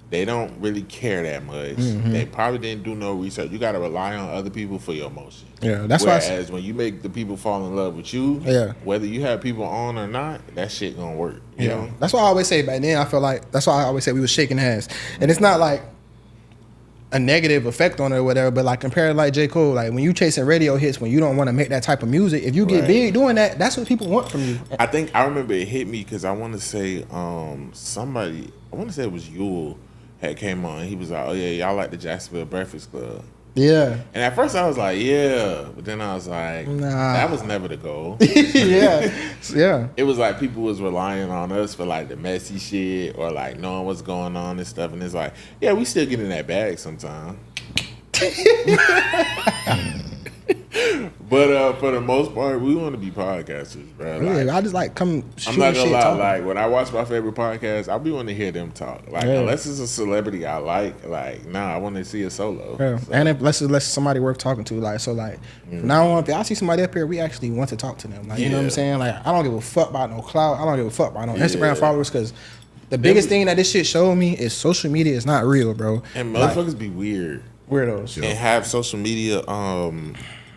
They don't really care that much. Mm-hmm. They probably didn't do no research. You got to rely on other people for your emotion. Yeah, that's Whereas when you make the people fall in love with you, whether you have people on or not, that shit gonna work. You know? That's why I always say back then, I feel like, that's why I always say we was shaking hands. And it's not like a negative effect on it or whatever, but like compared to like J. Cole, like when you chasing radio hits, when you don't want to make that type of music, if you get big doing that, that's what people want from you. I remember it hit me because I want to say it was Yule had came on. He was like, oh yeah, y'all like the Jacksonville Breakfast Club. Yeah. And at first I was like, yeah. But then I was like, nah. That was never the goal. Yeah. It was like people was relying on us for like the messy shit or like knowing what's going on and stuff. And it's like, yeah, we still get in that bag sometimes. But for the most part, we want to be podcasters, bro. Like, Yeah, I just like come. I'm not gonna lie. Talking. Like when I watch my favorite podcast, I be want to hear them talk. Like unless it's a celebrity I like nah, I want to see a solo. Yeah. So. And unless it's somebody worth talking to, like so, like now on, if I see somebody up here, we actually want to talk to them. Like you know what I'm saying? Like I don't give a fuck about no clout. I don't give a fuck about no Instagram followers because the biggest thing that this shit showed me is social media is not real, bro. And motherfuckers be weird, weirdos, and have social media.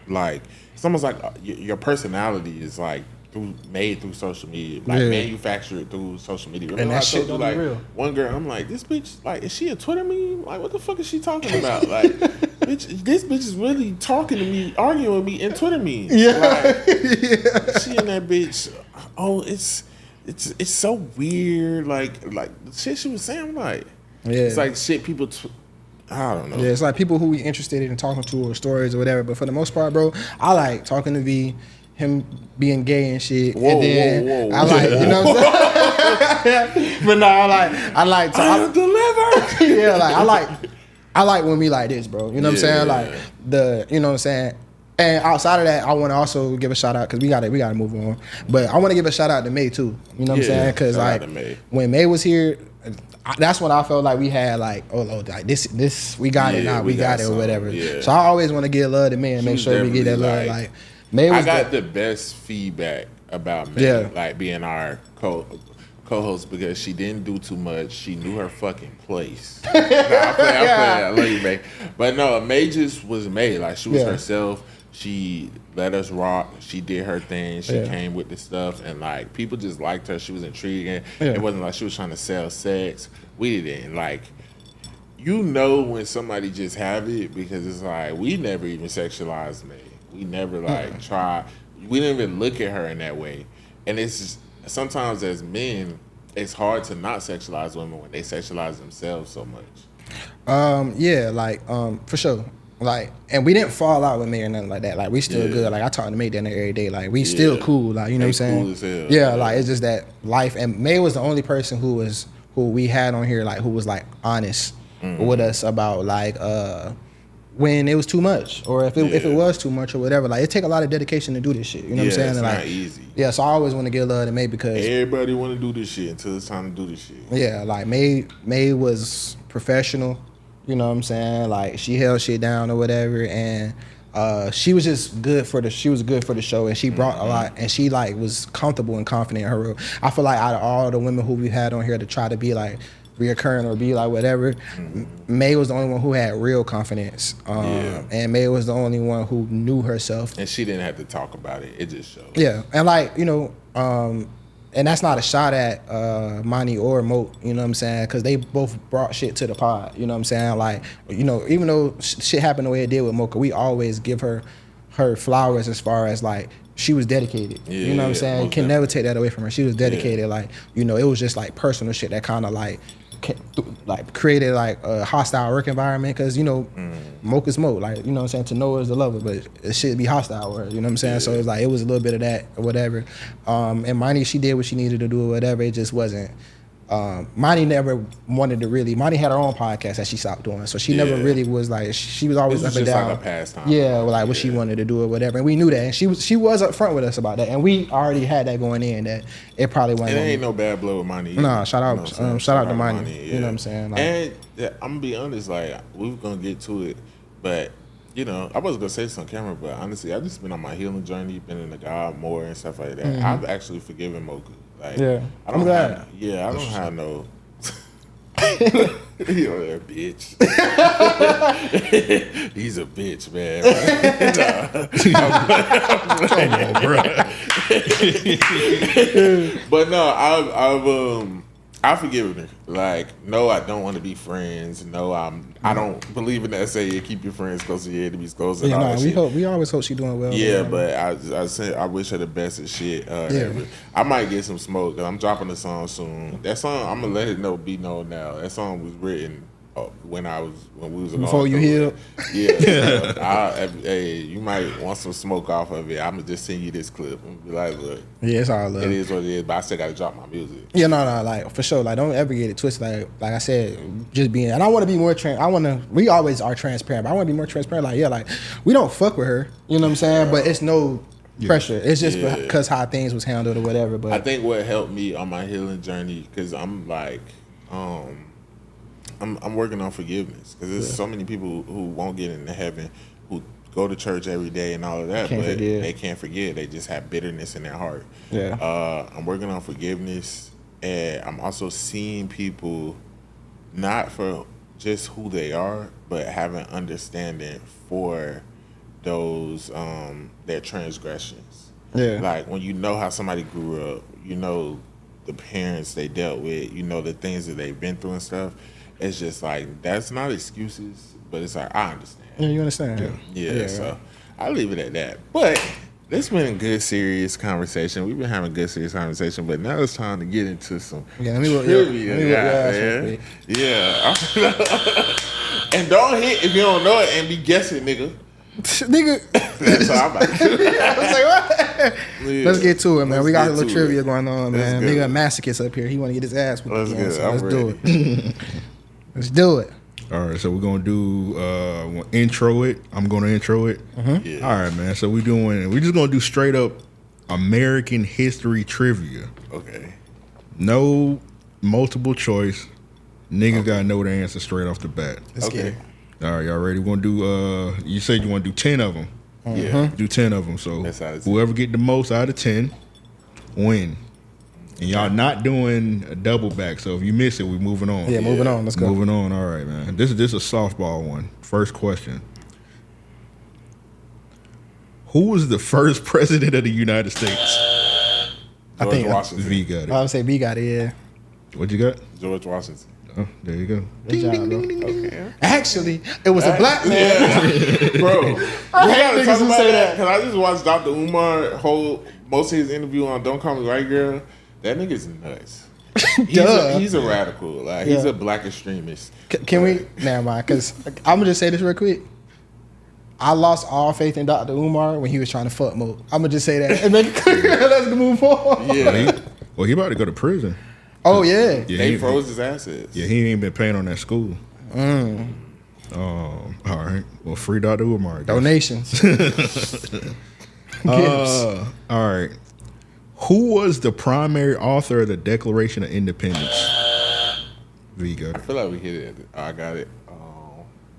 Like it's almost like your personality is like made through social media, like manufactured through social media. Remember and that I shit told you, don't like be real. One girl, I'm like, this bitch, like, is she a Twitter meme? Like, what the fuck is she talking about? Like, bitch, this bitch is really talking to me, arguing with me in Twitter memes. Yeah, like, she and that bitch. Oh, it's so weird. Like the shit she was saying. I'm like, it's like shit people. I don't know. Yeah, it's like people who we interested in talking to or stories or whatever. But for the most part, bro, I like talking to him being gay and shit. Whoa, and then whoa. I like, you know what I'm saying? But no, I like I deliver. Yeah, like I like when we like this, bro. You know what I'm saying? Like you know what I'm saying? And outside of that, I want to also give a shout out because we gotta move on. But I want to give a shout out to May too. You know what I'm saying? Because like when May was here, that's when I felt like we had like like this we got it now, we got it or whatever. Yeah. So I always want to give love to May and make sure we get that love. Like May was I got the best feedback about May, like being our co-host because she didn't do too much. She knew her fucking place. I play. I love you, May. But no, May just was May. Like she was herself. She let us rock. She did her thing. She came with the stuff, and like people just liked her. She was intriguing. It wasn't like she was trying to sell sex. We didn't like. You know when somebody just have it because it's like we never even sexualized May. We never like try. We didn't even look at her in that way. And it's just, sometimes as men, it's hard to not sexualize women when they sexualize themselves so much. For sure. Like, and we didn't fall out with May or nothing like that. Like, we still good. Like, I talk to May down there every day. Like, we still cool. Like, you know what I'm saying? Cool as hell. Yeah, like, it's just that life. And May was the only person who we had on here, like, who was, like, honest with us about, like, when it was too much or if it was too much or whatever. Like, it take a lot of dedication to do this shit. You know what I'm saying? It's and not like, easy. Yeah, so I always want to give love to May because everybody want to do this shit until it's time to do this shit. Yeah, like, May was professional. You know what I'm saying? Like she held shit down or whatever, and she was just good for the show, and she brought a lot, and she like was comfortable and confident in her role. I feel like out of all the women who we had on here to try to be like reoccurring or be like whatever, May was the only one who had real confidence, and May was the only one who knew herself, and she didn't have to talk about it. It just showed. Yeah, and like you know. And that's not a shot at Monty or Moat, you know what I'm saying? Because they both brought shit to the pod, you know what I'm saying? Like, you know, even though shit happened the way it did with Mocha, we always give her flowers as far as, like, she was dedicated. You know what I'm saying? You can never take that away from her. She was dedicated. Like, you know, it was just, like, personal shit that kind of, like created, like, a hostile work environment. Because, you know, Mocha's Moat. Like, you know what I'm saying? To know her is to love her, but it should be hostile with her. You know what I'm saying? So it's like, it was a little bit of that or whatever. And Monty, she did what she needed to do or whatever. It just wasn't. Monty never wanted to really. Monty had her own podcast that she stopped doing, so she never really was like. She was always up and down. Like a pastime. Yeah, like what she wanted to do or whatever, and we knew that, and she was upfront with us about that, and we already had that going in that it probably wasn't. It ain't no bad blood with Monty. No, shout out to Monty. You know what I'm saying? Like, and I'm gonna be honest, like we were gonna get to it, but you know, I wasn't gonna say this on camera, but honestly, I've just been on my healing journey, been in the God more and stuff like that. I've actually forgiven Mocha. Like, I'm glad. I don't have no. You're a bitch. He's a bitch, man. Come on, bro. But no, I've forgiven her. Like, no, I don't want to be friends. No, I don't believe in that saying, keep your friends close to your enemies close. We always hope she's doing well. Yeah, but I said I wish her the best of shit. I might get some smoke. I'm dropping a song soon. That song, I'm gonna let it be known now. That song was written When we was Before you healed? Yeah. Hey, you might want some smoke off of it. I'm gonna just send you this clip and be like, look. Yeah, it's all love. It is what it is, but I still gotta drop my music. Yeah, no, like for sure. Like, don't ever get it twisted. Like I said, just being. And I want to be more. We always are transparent, but I want to be more transparent. Like, yeah, like we don't fuck with her. You know what I'm saying? But it's no pressure. It's just because how things was handled or whatever. But I think what helped me on my healing journey, because I'm like, I'm working on forgiveness, because there's so many people who won't get into heaven, who go to church every day and all of that, but they can't forget. They just have bitterness in their heart. Yeah. I'm working on forgiveness, and I'm also seeing people not for just who they are, but having understanding for those their transgressions. Yeah. Like when you know how somebody grew up, you know the parents they dealt with, you know the things that they've been through and stuff. It's just like, that's not excuses, but it's like, I understand. Yeah, you understand. Yeah, so I'll leave it at that. But it's been a good, serious conversation. We've been having a good, serious conversation, but now it's time to get into some trivia. Yeah. And don't hit if you don't know it and be guessing, nigga. Nigga. That's all I'm about to do. I was like, what? Yeah. Let's get to it, man. We got a little trivia going on, man. Nigga, masochist up here. He want to get his ass with Let's do it. Let's do it. All right, so we're gonna do intro it. I'm gonna intro it. Yeah. All right, man. So we're just gonna do straight up American history trivia. Okay. No multiple choice. Niggas gotta know the answer straight off the bat. Let's get it. All right, y'all ready? We're gonna do. You said you want to do 10 of them. Yeah. Do 10 of them. So whoever get the most out of 10, win. And y'all not doing a double back, so if you miss it, we're moving on. Yeah, moving on. Let's go. Moving on. All right, man. This is a softball one. First question. Who was the first president of the United States? I think Washington. V got it. I would say V got it, yeah. What you got? George Washington. Oh, there you go. Good job, bro. Okay. Actually, it was a black man. Yeah. Bro, we gotta talk about that, because I just watched Dr. Umar most of his interview on Don't Call Me White Girl. That nigga's nuts. He's a radical. Like, he's a black extremist. Can we? Never mind, because I'm going to just say this real quick. I lost all faith in Dr. Umar when he was trying to fuck Mo. I'm going to just say that. And then let's move forward. Yeah. He about to go to prison. Oh, yeah. They froze his assets. Yeah, he ain't been paying on that school. All right. Well, free Dr. Umar. Donations. All right. Who was the primary author of the Declaration of Independence? Vigo. I feel like we hit it. I got it.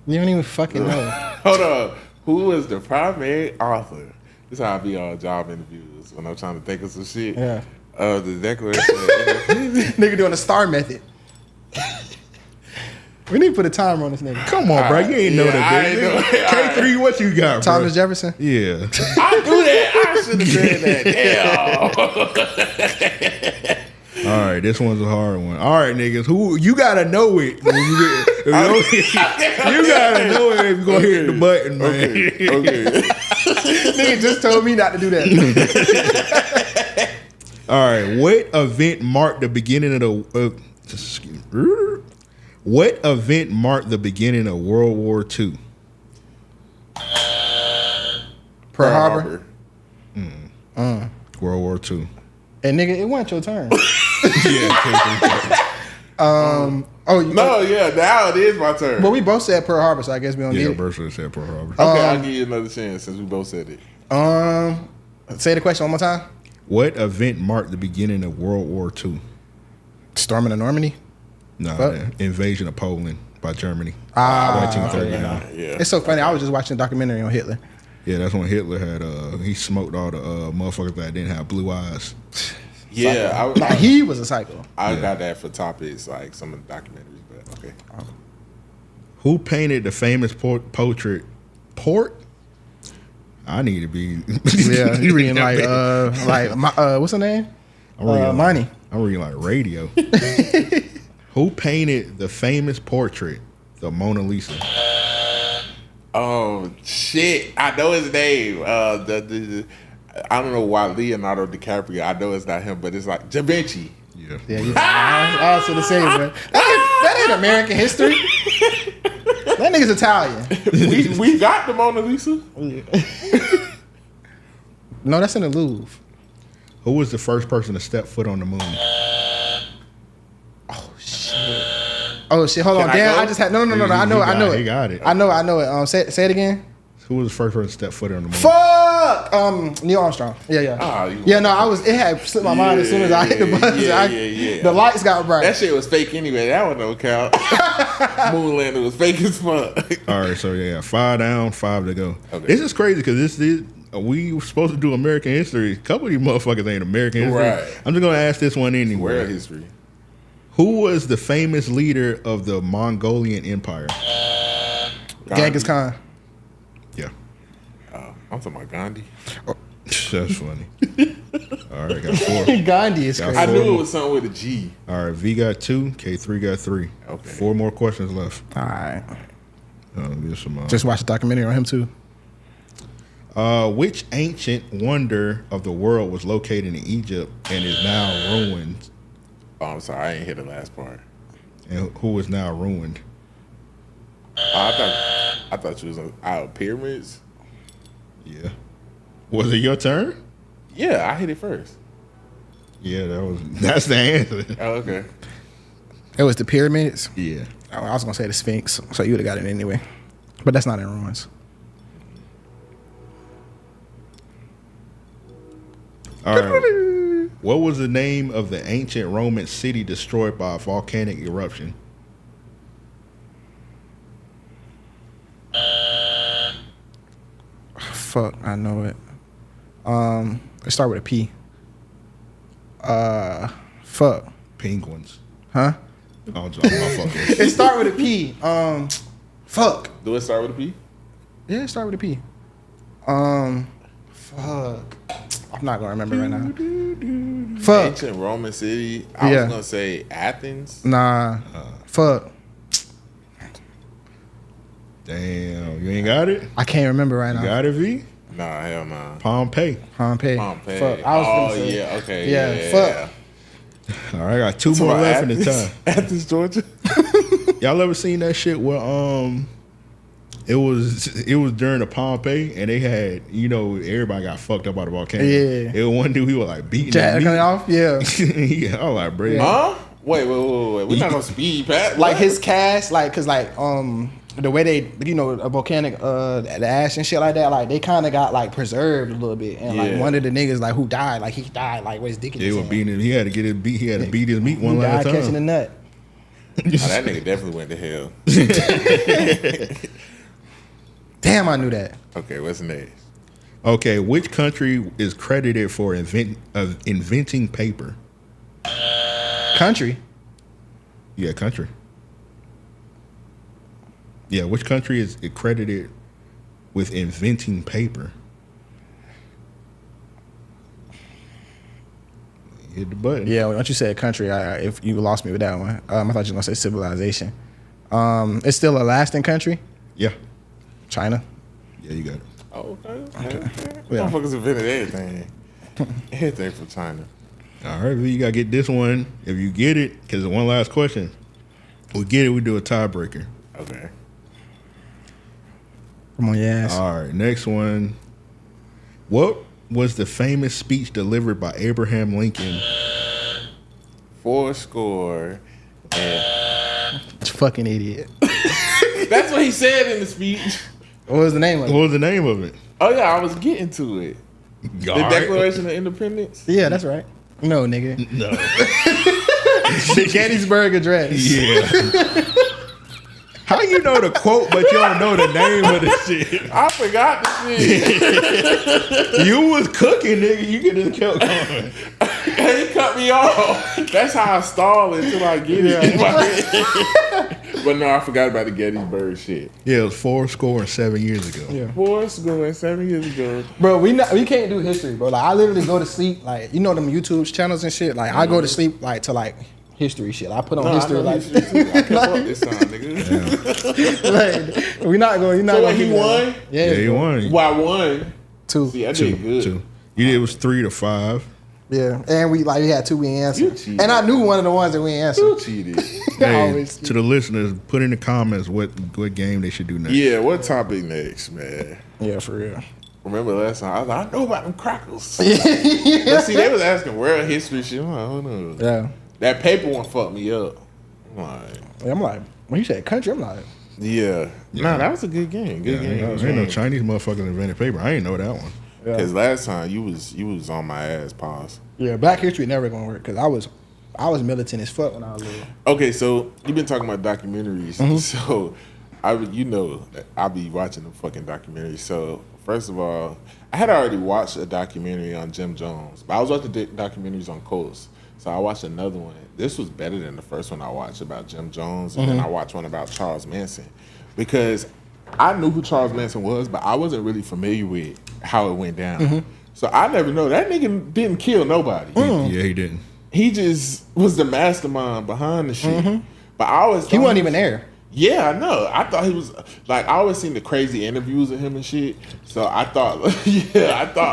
You don't even fucking know. Hold on. Who was the primary author? This is how I be on job interviews when I'm trying to think of some shit. Yeah. The Declaration of Independence. Nigga doing the star method. We need to put a timer on this nigga. Come on, bro. You ain't know that, bitch. K3, what you got, bro? Thomas Jefferson? Yeah. I do that. I should have said that. Damn. All right, this one's a hard one. All right, niggas. Who you gotta know it. When you gotta know it if you're gonna hit the button, man. Okay. Nigga just told me not to do that. All right, what event marked the beginning of the What event marked the beginning of World War II? Pearl Harbor. World War II. Hey, nigga, it wasn't your turn. Now it is my turn. But we both said Pearl Harbor, so I guess we don't get it. Yeah, both said Pearl Harbor. Okay, I'll give you another chance since we both said it. Say the question one more time. What event marked the beginning of World War II? Storming of Normandy? No, the invasion of Poland by Germany. 1939. Yeah. It's so funny. I was just watching a documentary on Hitler. Yeah, that's when Hitler had he smoked all the motherfuckers that didn't have blue eyes. Yeah, he was a psycho. I got that for topics like some of the documentaries, but okay. Who painted the famous portrait? I need to be. Yeah, you reading what's her name? Money. I'm reading like radio. Who painted the famous portrait, the Mona Lisa? Oh shit! I know his name. I don't know why Leonardo DiCaprio. I know it's not him, but it's like Da Vinci. Yeah. Yeah, I was going to say, man. That said American history. That nigga's Italian. we got the Mona Lisa. No, that's in the Louvre. Who was the first person to step foot on the moon? Oh shit! Hold on, Can I damn! go? I just had no. I know it. He got it. I know it. Say it again. Who was the first person to step foot on the moon? Fuck! Neil Armstrong. Yeah. Ah, It had slipped my mind as soon as I hit the buzzer. Yeah. The lights got bright. That shit was fake anyway. That one don't count. Moon landing was fake as fuck. All right, so yeah, 5 down, 5 to go. Okay. This is crazy because we were supposed to do American history. A couple of these motherfuckers ain't American history. Right. I'm just gonna ask this one anyway. World history. Who was the famous leader of the Mongolian Empire? Genghis Khan. Yeah, I'm talking about Gandhi. that's funny. All right, got 4. Gandhi is Got crazy. I four. knew it was something with a G. All right, V got 2, K3 got 3. Okay. 4 more questions left. All right. Get some. Just watched a documentary on him too. Which ancient wonder of the world was located in Egypt and is now ruined? Oh, I'm sorry, I ain't hear the last part. And who is now ruined? I thought you was out pyramids. Yeah. Was it your turn? Yeah, I hit it first. Yeah, that's the answer. Oh, okay. It was the pyramids. Yeah. Oh, I was gonna say the Sphinx, so you would have got it anyway. But that's not in ruins. All right. What was the name of the ancient Roman city destroyed by a volcanic eruption? Fuck, I know it. It start with a P. Fuck. Penguins. Huh? Oh, my fucking. It start with a P. Fuck. Do it start with a P? Yeah, it start with a P. Fuck. I'm not gonna remember right now. Fuck. Ancient Roman city. I Yeah. was gonna say Athens. Nah. Fuck. Damn, you ain't got it? I can't remember right You now. got it, V? Nah, hell nah. Pompeii. Pompeii. Pompeii. Fuck. I was Oh finna say- yeah, okay. Yeah, fuck. All right, I got 2 So more left in the Athens, time. Athens, Georgia. Y'all ever seen that shit where it was during the Pompeii and they had, everybody got fucked up by the volcano. Yeah. It was one dude, he was like beating Jack the coming meat. off? Yeah. Yeah, I was like, bro. Huh? Wait. We're not gonna speed, Pat. Like What? his cast, like, cause like the way they, a volcanic the ash and shit like that, like they kind of got like preserved a little bit, and like Yeah. one of the niggas like who died, like he died like with his dick in They his were hand. beating him. He had to get his beat. He had to beat his meat one He last died catching the time. nut. Oh, that nigga definitely went to hell. Damn, I knew that. Okay, what's next? Okay, which country is credited for inventing paper? Country. Yeah, country. Yeah, which country is credited with inventing paper? Hit the button. Yeah, once you said country, if you lost me with that one, I thought you were gonna say civilization. It's still a lasting country. Yeah. China. Yeah, you got it. Oh, okay. Yeah. Motherfuckers invented everything. Everything from China. All right, V, you got to get this one. If you get it, because one last question. We get it, we do a tiebreaker. Okay. Come on, yes. All right, next one. What was the famous speech delivered by Abraham Lincoln? 4 and Fucking idiot. that's what he said in the speech. What was the name of What it? was the name of it? Oh yeah, I was getting to it. The All right. Declaration of Independence. Yeah, that's right. No, nigga. No. The Gettysburg Address. Yeah. How you know the quote, but you don't know the name of the shit? I forgot the shit. You was cooking, nigga. You could have kept going. He cut me off. That's how I stall until I get it. in my head. But no, I forgot about the Gettysburg shit. Yeah, it was 4 years ago. Yeah. 7 years ago. Bro, we can't do history, bro. Like I literally go to sleep, like them YouTube channels and shit. Like I go to sleep like to like history shit. I put on history I know like, history too. I kept up this time, nigga. like we're not going. You're not So going. he won? Yeah, Yeah, you won. Well, I won. two. See, I did good. Two. You did, it was 3-5. Yeah, and we had 2 we You answered, cheated. and I knew one of the ones that we answered. You cheated. Hey, Always. to the listeners, put in the comments what game they should do next. Yeah, what topic next, man? Yeah, for real. Remember last time I was like, I know about them crackers. But see, they was asking world history shit. I'm like, I don't know. Yeah. That paper one fucked me up. I'm like, when you said country, I'm like, Yeah. Nah, that was a good game. Good game. Ain't no Chinese motherfuckers invented paper. I ain't know that one. Because last time you was on my ass, pause. yeah, Black History never gonna work because I was militant as fuck when I was little. Okay, so you've been talking about documentaries. Mm-hmm. So I'll be watching the fucking documentaries. So first of all, I had already watched a documentary on Jim Jones, but I was watching documentaries on Coast. So I watched another one. This was better than the first one I watched about Jim Jones, and then I watched one about Charles Manson, because I knew who Charles Manson was, but I wasn't really familiar with how it went down. So I never know that nigga didn't kill nobody. Yeah, he didn't. He just was the mastermind behind the shit. But I always He wasn't even there. Yeah, I know. I thought he was like, I always seen the crazy interviews of him and shit. So I thought,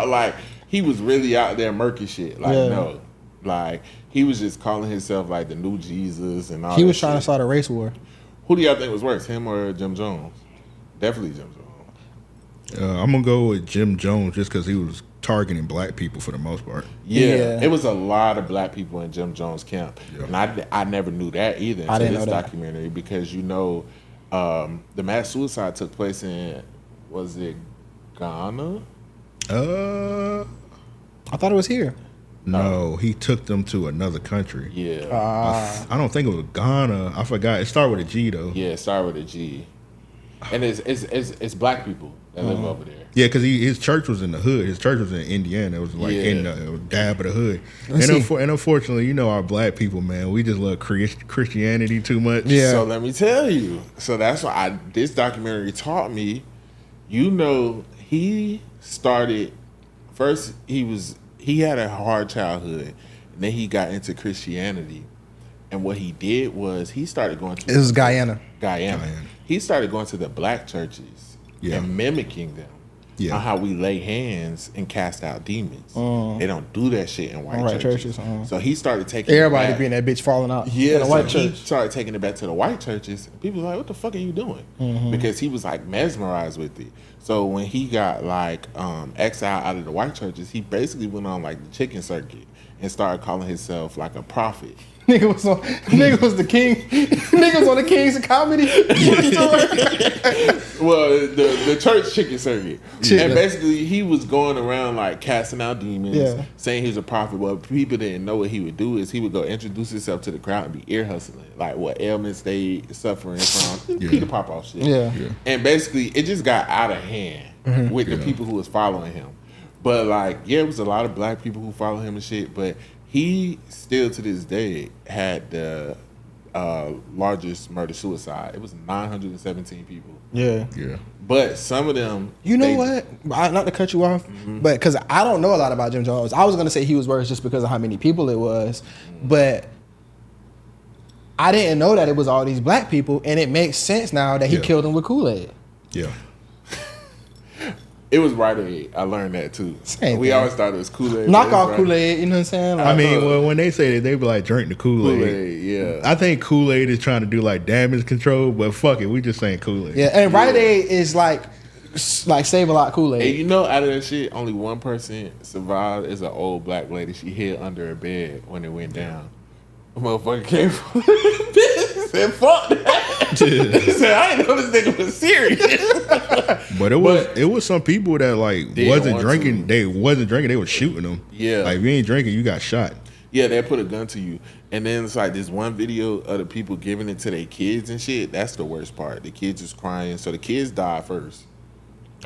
like he was really out there murky shit. Like no, like he was just calling himself like the new Jesus and all. He that was trying to shit. start a race war. Who do y'all think was worse, him or Jim Jones? Definitely Jim Jones. I'm gonna go with Jim Jones just because he was targeting black people for the most part. Yeah, it was a lot of black people in Jim Jones' camp, and I never knew that either I until didn't this know that. documentary, because the mass suicide took place in, was it Ghana? I thought it was here. No, he took them to another country. Yeah, I don't think it was Ghana. I forgot. It started with a G though. yeah, it started with a G, and it's black people that live over there. Yeah, because his church was in the hood. His church was in Indiana. It was like in the dab of the hood. And unfortunately, you know, our black people, man, we just love Christianity too much. Yeah. So let me tell you. So that's why this documentary taught me. You know, he started first. He had a hard childhood, and then he got into Christianity. And what he did was he started going to. It was Guyana. He started going to the black churches and mimicking them. On how we lay hands and cast out demons. They don't do that shit in white churches. So he started taking Everybody being that bitch falling out. Yeah, in the white he church. started taking it back to the white churches. People were like, what the fuck are you doing? Because he was like mesmerized with it. So when he got like exiled out of the white churches, he basically went on like the chicken circuit and started calling himself like a prophet. Nigga was the king. Nigga was on the Kings of Comedy. Well, the church chicken circuit. And basically he was going around like casting out demons, saying he was a prophet. What people didn't know what he would do is he would go introduce himself to the crowd and be ear hustling, like what ailments they suffering from. Peter Pop-Off shit. And basically it just got out of hand with the people who was following him. But like, it was a lot of black people who follow him and shit, but he still to this day had the largest murder-suicide. It was 917 people. Yeah. But some of them... You know what? Not to cut you off, but because I don't know a lot about Jim Jones. I was going to say he was worse just because of how many people it was. But I didn't know that it was all these black people, and it makes sense now that he killed them with Kool-Aid. Yeah. It was Rite Aid. I learned that too. We always thought it was Kool-Aid. Knock off Kool-Aid, you know what I'm saying? Like, I mean, well, when they say that, they be like, drink the Kool-Aid. Kool-Aid, yeah. I think Kool-Aid is trying to do like damage control, but fuck it, we just saying Kool-Aid. Yeah, and Rite Aid is like Save a Lot Kool-Aid. And you know, out of that shit, only one person survived. Is an old black lady. She hid under a bed when it went down. A motherfucker came from the said, fuck that. He said, I didn't know this nigga was serious. But it was some people that like wasn't drinking. They wasn't drinking. They were shooting them. Yeah. Like if you ain't drinking, you got shot. Yeah, they put a gun to you. And then it's like this one video of the people giving it to their kids and shit. That's the worst part. The kids is crying. So the kids died first.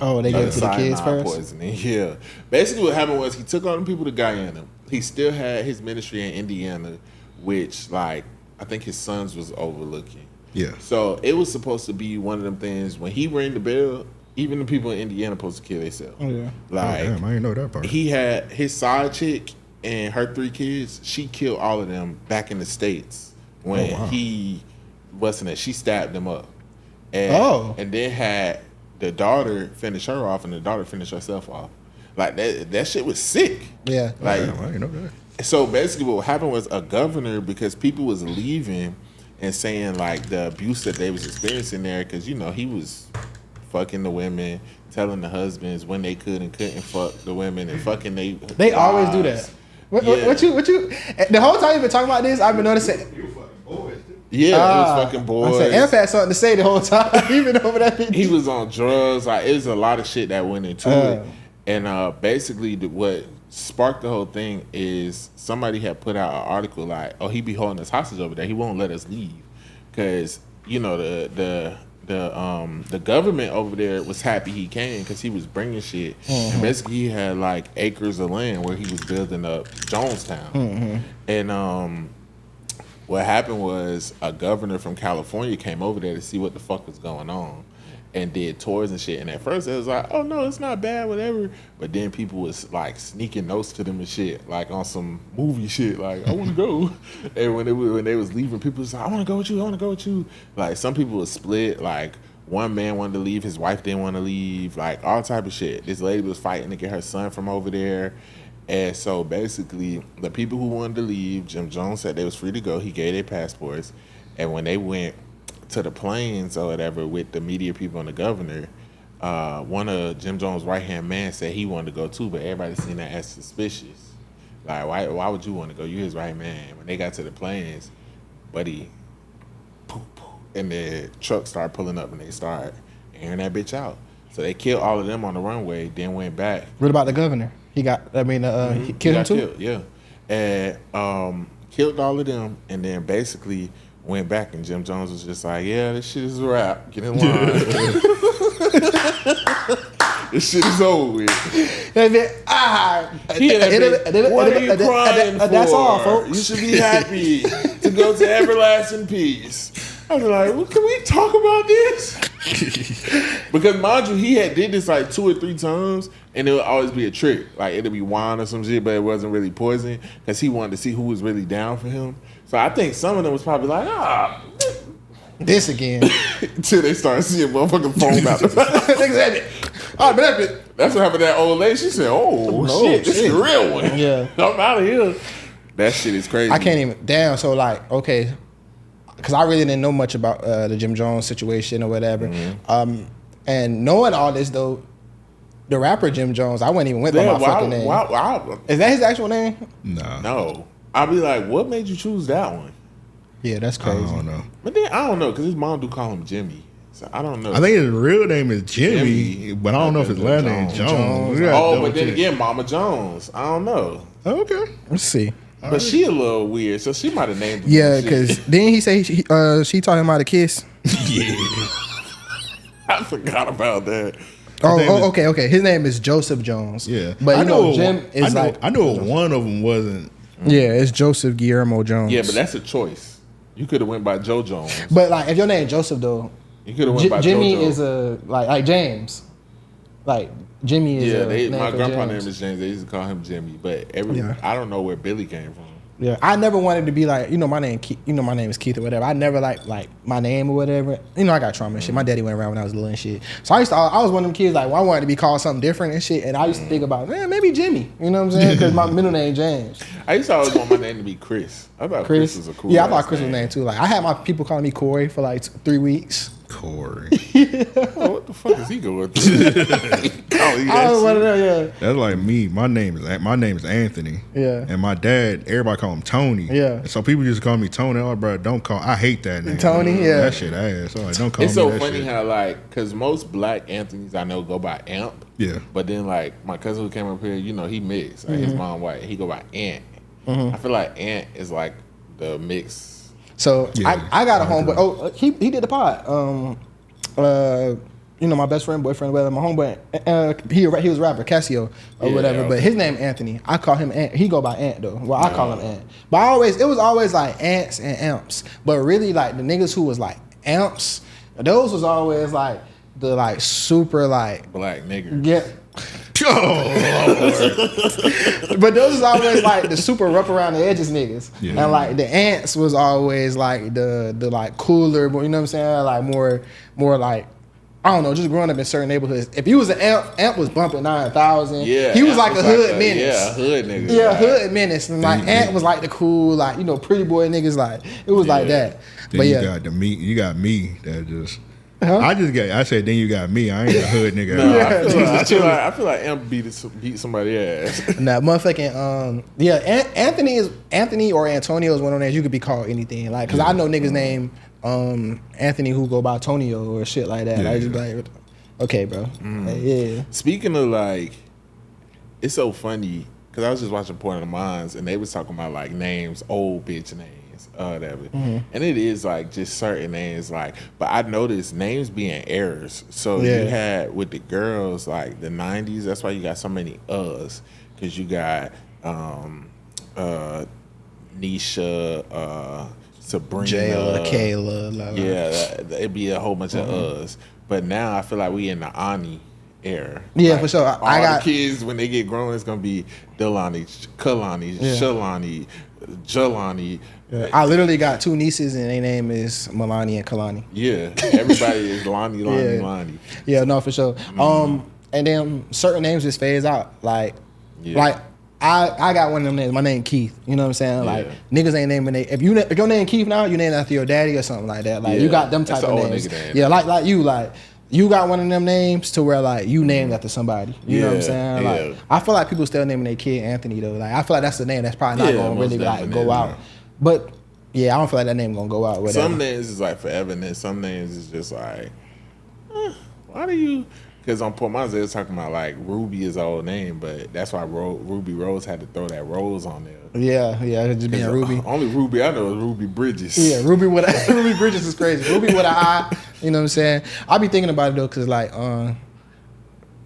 Oh, they gave it to the kids Cyanide first? Poisoning. Yeah. Basically what happened was he took all them people to Guyana. He still had his ministry in Indiana, which like I think his sons was overlooking. Yeah. So it was supposed to be one of them things when he rang the bell, even the people in Indiana supposed to kill themselves. Oh, yeah. Like damn, I didn't know that part. He had his side chick and her 3 kids, she killed all of them back in the States when he wasn't it. She stabbed them up. And then had the daughter finish her off and the daughter finish herself off. Like that shit was sick. Yeah. Like, I didn't know that. so basically what happened was a governor, because people was leaving and saying like the abuse that they was experiencing there, because, you know, he was fucking the women, telling the husbands when they could and couldn't fuck the women, and fucking They always do that. What you? The whole time you've been talking about this, I've been noticing. You fucking boys, dude. Yeah, it was fucking boys. I said, Amp had something to say the whole time, even over that. He was on drugs. Like, it was a lot of shit that went into it. And basically, what sparked the whole thing is somebody had put out an article like, "Oh, he be holding us hostage over there. He won't let us leave because, you know, the government over there was happy he came because he was bringing shit. And basically, he had like acres of land where he was building up Jonestown. And what happened was a governor from California came over there to see what the fuck was going on and did tours and shit. And at first it was like, oh no, it's not bad, whatever. But then people was like sneaking notes to them and shit, like on some movie shit, like, I want to go. And when they was leaving, people was like, I want to go with you, I want to go with you. Like, some people was split, like one man wanted to leave, his wife didn't want to leave, like all type of shit. This lady was fighting to get her son from over there. And so basically, the people who wanted to leave, Jim Jones said they was free to go. He gave their passports. And when they went to the planes or whatever with the media people and the governor, one of Jim Jones' right-hand man said he wanted to go too, but everybody seen that as suspicious. Like, why would you want to go? You his right man. When they got to the planes, buddy, poof, poof, and the truck started pulling up and they started airing that bitch out. So they killed all of them on the runway, then went back. What about the governor? He got, he killed him too? Killed, yeah. And killed all of them, and then basically went back, and Jim Jones was just like, yeah, this shit is a wrap. Get in line. This shit is over with. What are you crying for? That's all, folks. You should be happy to go to everlasting peace. I was like, well, can we talk about this? Because mind you, he had did this like 2 or 3 times, and it would always be a trick. Like, it'd be wine or some shit, but it wasn't really poison, because he wanted to see who was really down for him. So I think some of them was probably like, this again. Until they started seeing motherfucking foam out. That's what happened to that old lady. She said, shit, this is a real one. Yeah. I'm out of here. That shit is crazy. I can't even, damn, so like, okay, because I really didn't know much about the Jim Jones situation or whatever. And knowing all this, though, the rapper Jim Jones, I wouldn't even went by my fucking name. Is that his actual name? No. I'll be like, what made you choose that one? Yeah, that's crazy. I don't know. But then, I don't know, because his mom do call him Jimmy. So I don't know. I think his real name is Jimmy, but I don't know if his last name is Jones. But then again, Mama Jones. I don't know. Okay. Let's see. But she a little weird, so she might have named him. Yeah, because didn't he say she taught him how to kiss? Yeah. I forgot about that. Okay. His name is Joseph Jones. Yeah. But Jim is I know one of them wasn't. Yeah, it's Joseph Guillermo Jones. Yeah, but that's a choice. You could have went by Joe Jones. But like, if your name Joseph though, you could have went by Jimmy JoJo. is a like James. Like Jimmy is my grandpa's name is James. They used to call him Jimmy, but I don't know where Billy came from. Yeah, I never wanted to be like, my name is Keith or whatever. I never like my name or whatever. I got trauma and shit. My daddy went around when I was little and shit. So I was one of them kids like, I wanted to be called something different and shit. And I used to think about, maybe Jimmy. You know what I'm saying? Because my middle name James. I used to always want my name to be Chris. I thought Chris was a cool. Yeah, I thought Chris was a name too. Like, I had my people calling me Corey for like 3 weeks. Corey. What the fuck is he going through? That's like me. My name is Anthony. Yeah. And my dad, everybody call him Tony. Yeah. And so people just call me Tony. Oh, bro, don't call. I hate that name. Tony. Yeah. That shit ass. So like, don't call it's me so that funny shit. how like, because most black Anthonys I know go by Amp. Yeah. But then like my cousin who came up here, he mixed. Like, his mom white. He go by Ant. I feel like Ant is like the mix. So yeah, I got a homeboy. He did the pod. My best friend, boyfriend, whatever. My homeboy, he was a rapper, Casio or whatever. Okay. But his name Anthony. I call him Ant. He go by Ant though. Well, I call him Ant. But it was always like ants and amps. But really, like the niggas who was like amps, those was always like the like super like black niggas. Yeah. But those was always like the super rough around the edges niggas. Yeah. And like the ants was always like the like cooler, but you know what I'm saying? Like more like, I don't know, just growing up in certain neighborhoods. If you was an Amp was bumping 9,000. Yeah, he was Amp like a hood like menace. Yeah, hood niggas. Yeah, like, hood menace. And like Ant was like the cool, like, you know, pretty boy niggas. Like it was like that. Then But you yeah, got you got me that just. Huh? I said then you got me. I ain't a hood nigga. No, Yeah, I feel like Amp beat somebody ass. nah, motherfucking Anthony or Antonio is one of those names you could be called anything. Like, cause I know niggas named Anthony who go by Tonio or shit like that. Like, just like, okay, bro. Like, yeah. Speaking of like, it's so funny because I was just watching Point of the Minds and they was talking about like names, old bitch names. Whatever. And it is like just certain names, like, but I noticed names being errors. So you had with the girls like the 90s, that's why you got so many us, because you got Nisha, Sabrina, Jayla, Kayla, yeah, it'd be a whole bunch of us. But now I feel like we in the Ani era. Yeah, like, for sure. I got the kids when they get grown, it's gonna be Delani, Kalani, Shalani, Jelani. Yeah. I literally got 2 nieces and their name is Milani and Kalani. Yeah, everybody is Lonnie. Yeah, no, for sure. And then certain names just phase out. Like I got one of them names. My name Keith. You know what I'm saying? Like niggas ain't naming it. If your name Keith now, you name after your daddy or something like that. Like you got them type of names. Yeah, like you got one of them names to where like you named after somebody. You know what I'm saying? Like I feel like people still naming their kid Anthony though. Like I feel like that's the name that's probably not gonna really like go out. But yeah, I don't feel like that name gonna go out. Whatever. Some names is like forever, and then some names is just like, why do you? Because on Port Monte, they was talking about like Ruby is our old name, but that's why Ruby Rose had to throw that Rose on there. Yeah, it just being Ruby. Only Ruby I know is Ruby Bridges. Yeah, Ruby Bridges is crazy. Ruby with an I. You know what I'm saying? I be thinking about it though, cause like,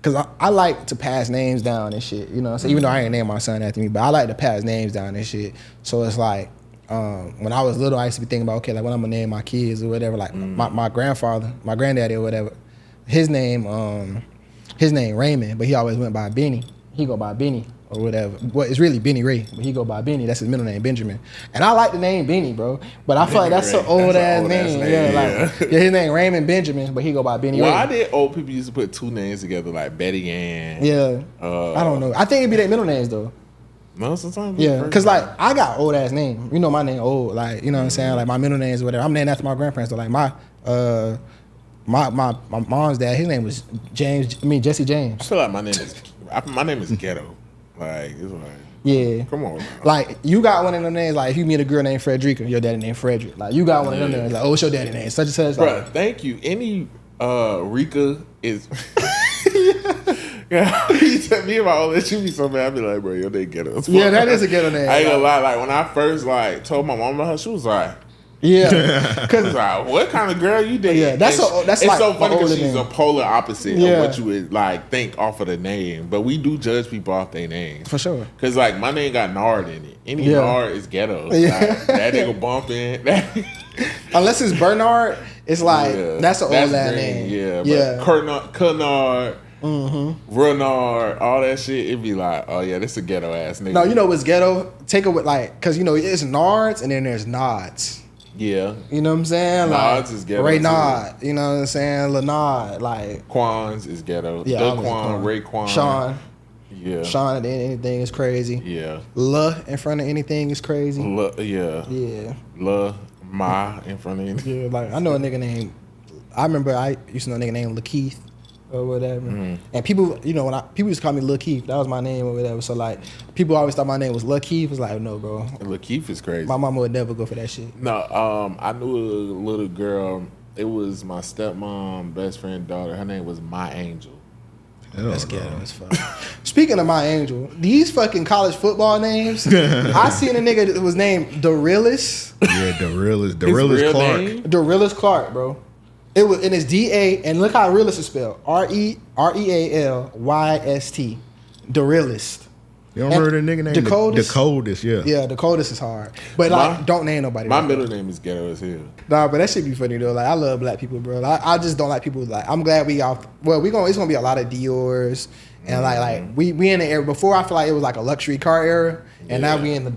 cause I like to pass names down and shit. You know what I'm saying? Even though I ain't name my son after me, but I like to pass names down and shit. So it's like. When I was little, I used to be thinking about, okay, like what I'm gonna name my kids or whatever. Like my grandfather, my granddaddy or whatever, his name Raymond, but he always went by Benny. He go by Benny or whatever. Well, it's really Benny Ray, but he go by Benny. That's his middle name, Benjamin. And I like the name Benny, bro. But I feel like that's an old ass name. His name Raymond Benjamin, but he go by Benny Ray. Why did old people used to put 2 names together like Betty Ann? Yeah, I don't know. I think it'd be their middle names though. No, sometimes. Yeah, because like I got old ass name. You know my name old. Like you know what I'm saying. Like my middle name is whatever. I'm named after my grandparents. So like my mom's dad. His name was Jesse James. I feel like my name is Ghetto. Like it's like. Yeah. Come on. Bro. Like you got one of them names. Like if you meet a girl named Frederica, your daddy named Frederick. Like you got one of them names. Like what's your daddy name? Such and such. Bro, thank you. Any Rika is. Yeah, he said me and my old lady, you be so mad. I be like, bro, your name Ghetto. Yeah, that is a ghetto name. I ain't gonna lie. Like when I first like told my mom about her, she was like, yeah, because like, what kind of girl you dating? Yeah, that's it's like so funny because she's name. a polar opposite of what you would like think off of the name. But we do judge people off their names for sure. Because like my name got Nard in it. Any Nard is Ghetto. Yeah. Like, that nigga bumping. Unless it's Bernard, it's like that's an old ass name. Yeah, but Kernard. Renard, all that shit, it'd be like, oh yeah, this a ghetto ass nigga. No, you know what's ghetto? Take it with like, cause you know it's Nards and then there's Nods. Yeah, you know what I'm saying? Nods like, is ghetto. Ray Nod, you know what I'm saying? Lenard, like Quans is ghetto. Yeah, Daquan, Ray Quan, Sean. Yeah, Sean at the end of anything is crazy. Yeah, La in front of anything is crazy. Yeah. La Ma in front of anything. Yeah, like I know a nigga named. I remember I used to know a nigga named Lakeith. Or whatever, and people, you know, people used to call me Lil Keith. That was my name or whatever. So like, people always thought my name was Lil Keith. It was like, no, bro. Lil Keith is crazy. My mama would never go for that shit. No, I knew a little girl. It was my stepmom, best friend, daughter. Her name was My Angel. That's ghetto as fuck. Speaking of My Angel, these fucking college football names. I seen a nigga that was named Dorillis. Yeah, Dorillis Clark. Dorillis Clark, bro. It was, and it's D-A, and look how realist is spelled. R-E-A-L-Y-S-T. Dorilist. You don't heard a nigga named Dakotas? Yeah. Yeah, Dakotas is hard. But like, don't name nobody. My middle name is Ghetto as hell. Nah, but that shit be funny though. Like, I love black people, bro. I just don't like people like, I'm glad we off. Well, it's gonna be a lot of Dior's. And like we in the era, before I feel like it was like a luxury car era. And now we in the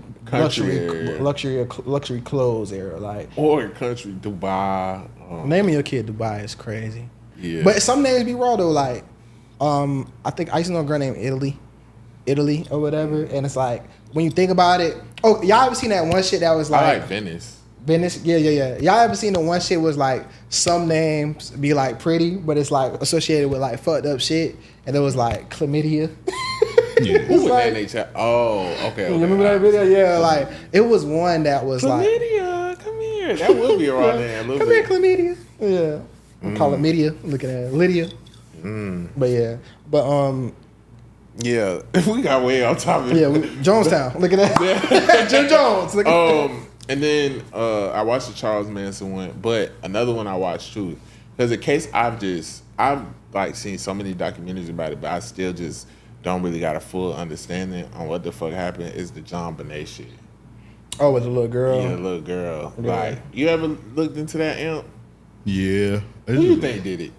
luxury clothes era. Like, or country, Dubai. Naming your kid Dubai is crazy. Yeah. But some names be raw though. Like, I think I used to know a girl named Italy or whatever, and it's like when you think about it. Oh, y'all ever seen that one shit that was I like like Venice. Venice? Yeah. Y'all ever seen the one shit was like some names be like pretty, but it's like associated with like fucked up shit, and it was like chlamydia. Yeah. Who would like- name that? Oh, okay. You remember that video? Yeah, like it was one that was like, Chlamydia, come here. That would be a raw name. come here, chlamydia. Yeah, we call it media. Looking at Lydia. But yeah, but Yeah, we got way off topic. yeah, Jonestown. Look at that, Jim Jones. Look at that. And then I watched the Charles Manson one, but another one I watched too, because the case I've like seen so many documentaries about it, but I still just don't really got a full understanding on what the fuck happened. Is the John Bonet shit? Oh, with the little girl. Yeah, the little girl. Yeah. Like, you ever looked into that, Amp? Yeah. Who you think did it?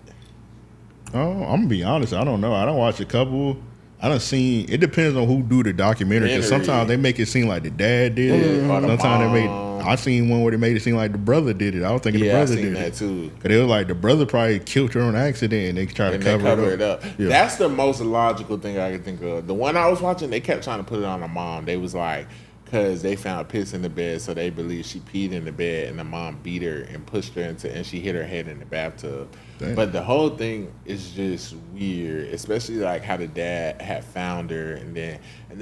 Oh, I'm gonna be honest. I don't know. I don't watch a couple. I done seen. It depends on who do the documentary. Because sometimes they make it seem like the dad did it. Or the Sometimes they made. mom. I seen one where they made it seem like the brother did it. I was thinking the Yeah, I brother seen did that it too. Cause it was like the brother probably killed her on accident, and they try to And they cover it up. Yeah. That's the most logical thing I could think of. The one I was watching, they kept trying to put it on the mom. They was like, because they found piss in the bed, so they believe she peed in the bed, and the mom beat her and pushed her and she hit her head in the bathtub. Damn. But the whole thing is just weird, especially like how the dad had found her, and then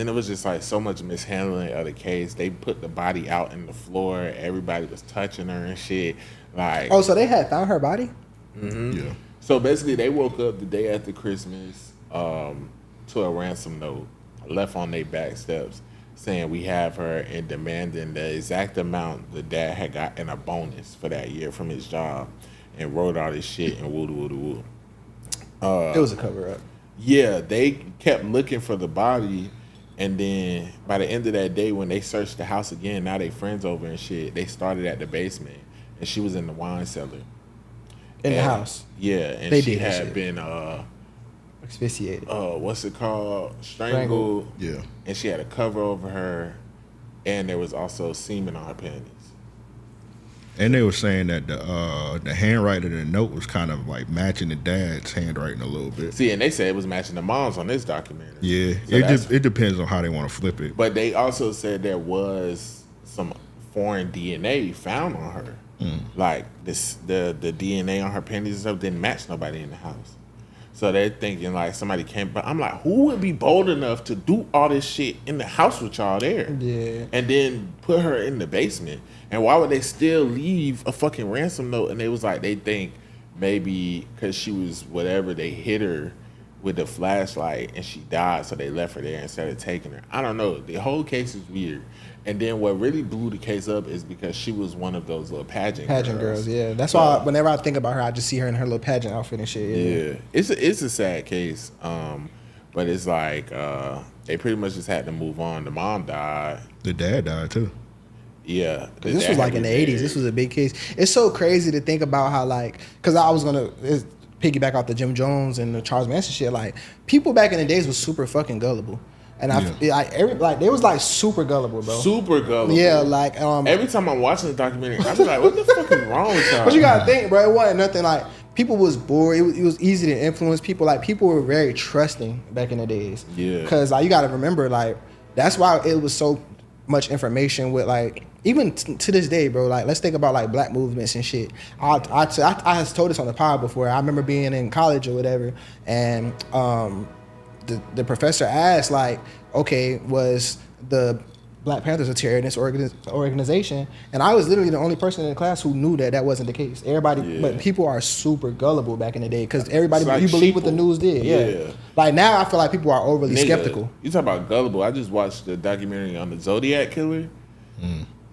it was just like so much mishandling of the case. They put the body out in the floor. Everybody was touching her and shit. Like, Oh, so they had found her body? Yeah. so basically, they woke up the day after Christmas to a ransom note left on their back steps saying we have her and demanding the exact amount the dad had got in a bonus for that year from his job, and wrote all this shit and woo. It was a cover up. Yeah, they kept looking for the body, and then by the end of that day, when they searched the house again, now they friends over and shit, they started at the basement, and she was in the wine cellar. In the And- house. Yeah, and They she did that had shit. been Asphyxiated. what's it called? Strangled. Yeah. And she had a cover over her, and there was also semen on her panties. And they were saying that the handwriting of the note was kind of like matching the dad's handwriting a little bit. See, and they said it was matching the mom's on this documentary. Yeah, So it depends on how they want to flip it. But they also said there was some foreign DNA found on her. Like the DNA on her panties and stuff didn't match nobody in the house. So they're thinking like somebody came, but I'm like, who would be bold enough to do all this shit in the house with y'all there? Yeah. And then put her in the basement. And why would they still leave a fucking ransom note? And they was like, they think maybe because she was whatever, they hit her with the flashlight and she died, so they left her there instead of taking her. I don't know. The whole case is weird. And then what really blew the case up is because she was one of those little pageant Girls, yeah. That's why whenever I think about her, I just see her in her little pageant outfit and shit. Yeah, it's a sad case, but it's like they pretty much just had to move on. The mom died. The dad died too. Yeah, the This dad was like had in the been 80s. dead. This was a big case. It's so crazy to think about how, like, because I was going to piggyback off the Jim Jones and the Charles Manson shit. Like, people back in the days was super fucking gullible. And they was like super gullible, bro. Super gullible. Yeah, like every time I'm watching the documentary, I be like, "What the fuck is wrong with y'all?" But you gotta think, bro. It wasn't nothing like people was bored. It was easy to influence people. Like people were very trusting back in the days. Yeah. Because like you gotta remember, like that's why it was so much information with like even to this day, bro. Like let's think about like black movements and shit. I has told this on the pod before. I remember being in college or whatever, and the professor asked like, okay, was the Black Panthers a terrorist organization? And I was literally the only person in the class who knew that wasn't the case. Everybody, but people are super gullible back in the day because everybody, Like you believe what the sheeple. news did. Yeah. Like now I feel like people are overly Nigga, skeptical. You talk about gullible. I just watched the documentary on the Zodiac killer.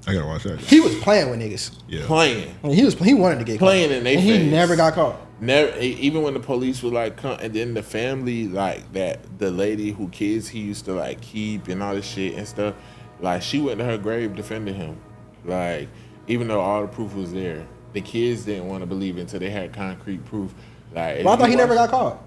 I gotta watch that. He was playing with niggas. Yeah. Playing. I mean, he wanted to get Playing caught. in they and he face. never got caught. Never, even when the police would like come, and then the family, like that, the lady who kids he used to like keep and all this shit and stuff, like she went to her grave defending him, like even though all the proof was there, the kids didn't want to believe it until they had concrete proof. Like, Well, I thought he never got caught.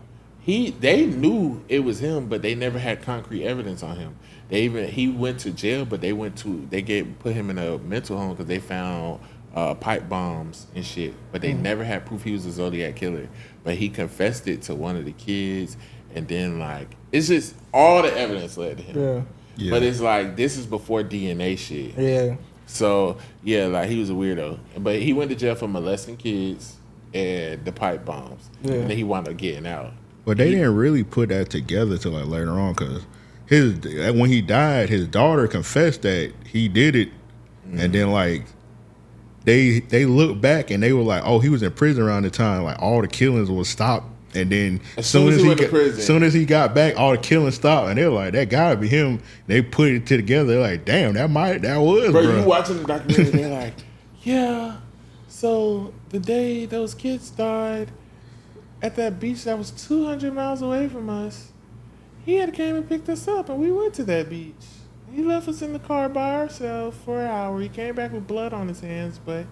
They knew it was him, but they never had concrete evidence on him. He went to jail, but they put him in a mental home because they found pipe bombs and shit, but they never had proof he was a Zodiac killer. But he confessed it to one of the kids, and then like it's just all the evidence led to him. Yeah. But it's like this is before DNA shit. Yeah. So yeah, like he was a weirdo, but he went to jail for molesting kids and the pipe bombs, and then he wound up getting out. But they didn't really put that together till like later on, because when he died, his daughter confessed that he did it, and then like they looked back and they were like, oh, he was in prison around the time like all the killings was stopped, and then as soon as he got back, all the killing stopped, and they were like, that gotta be him. They put it together. They're like, damn, that was, bro. You watching the documentary? They're like, yeah. So the day those kids died at that beach that was 200 miles away from us, he had came and picked us up, and we went to that beach. He left us in the car by ourselves for an hour. He came back with blood on his hands, but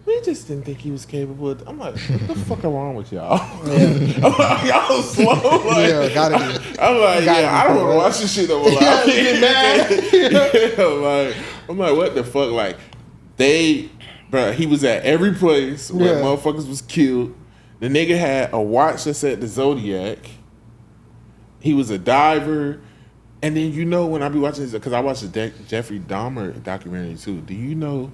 we just didn't think he was capable. I'm like, what the fuck are wrong with y'all? I'm like, y'all slow. Like, Yeah, gotta be. I'm like, I don't want to watch this shit no more. Like, I get mad. I'm like, what the fuck? Like, bro, he was at every place where motherfuckers was killed. The nigga had a watch that said the Zodiac. He was a diver. And then when I be watching this, because I watched the Jeffrey Dahmer documentary too. Do you know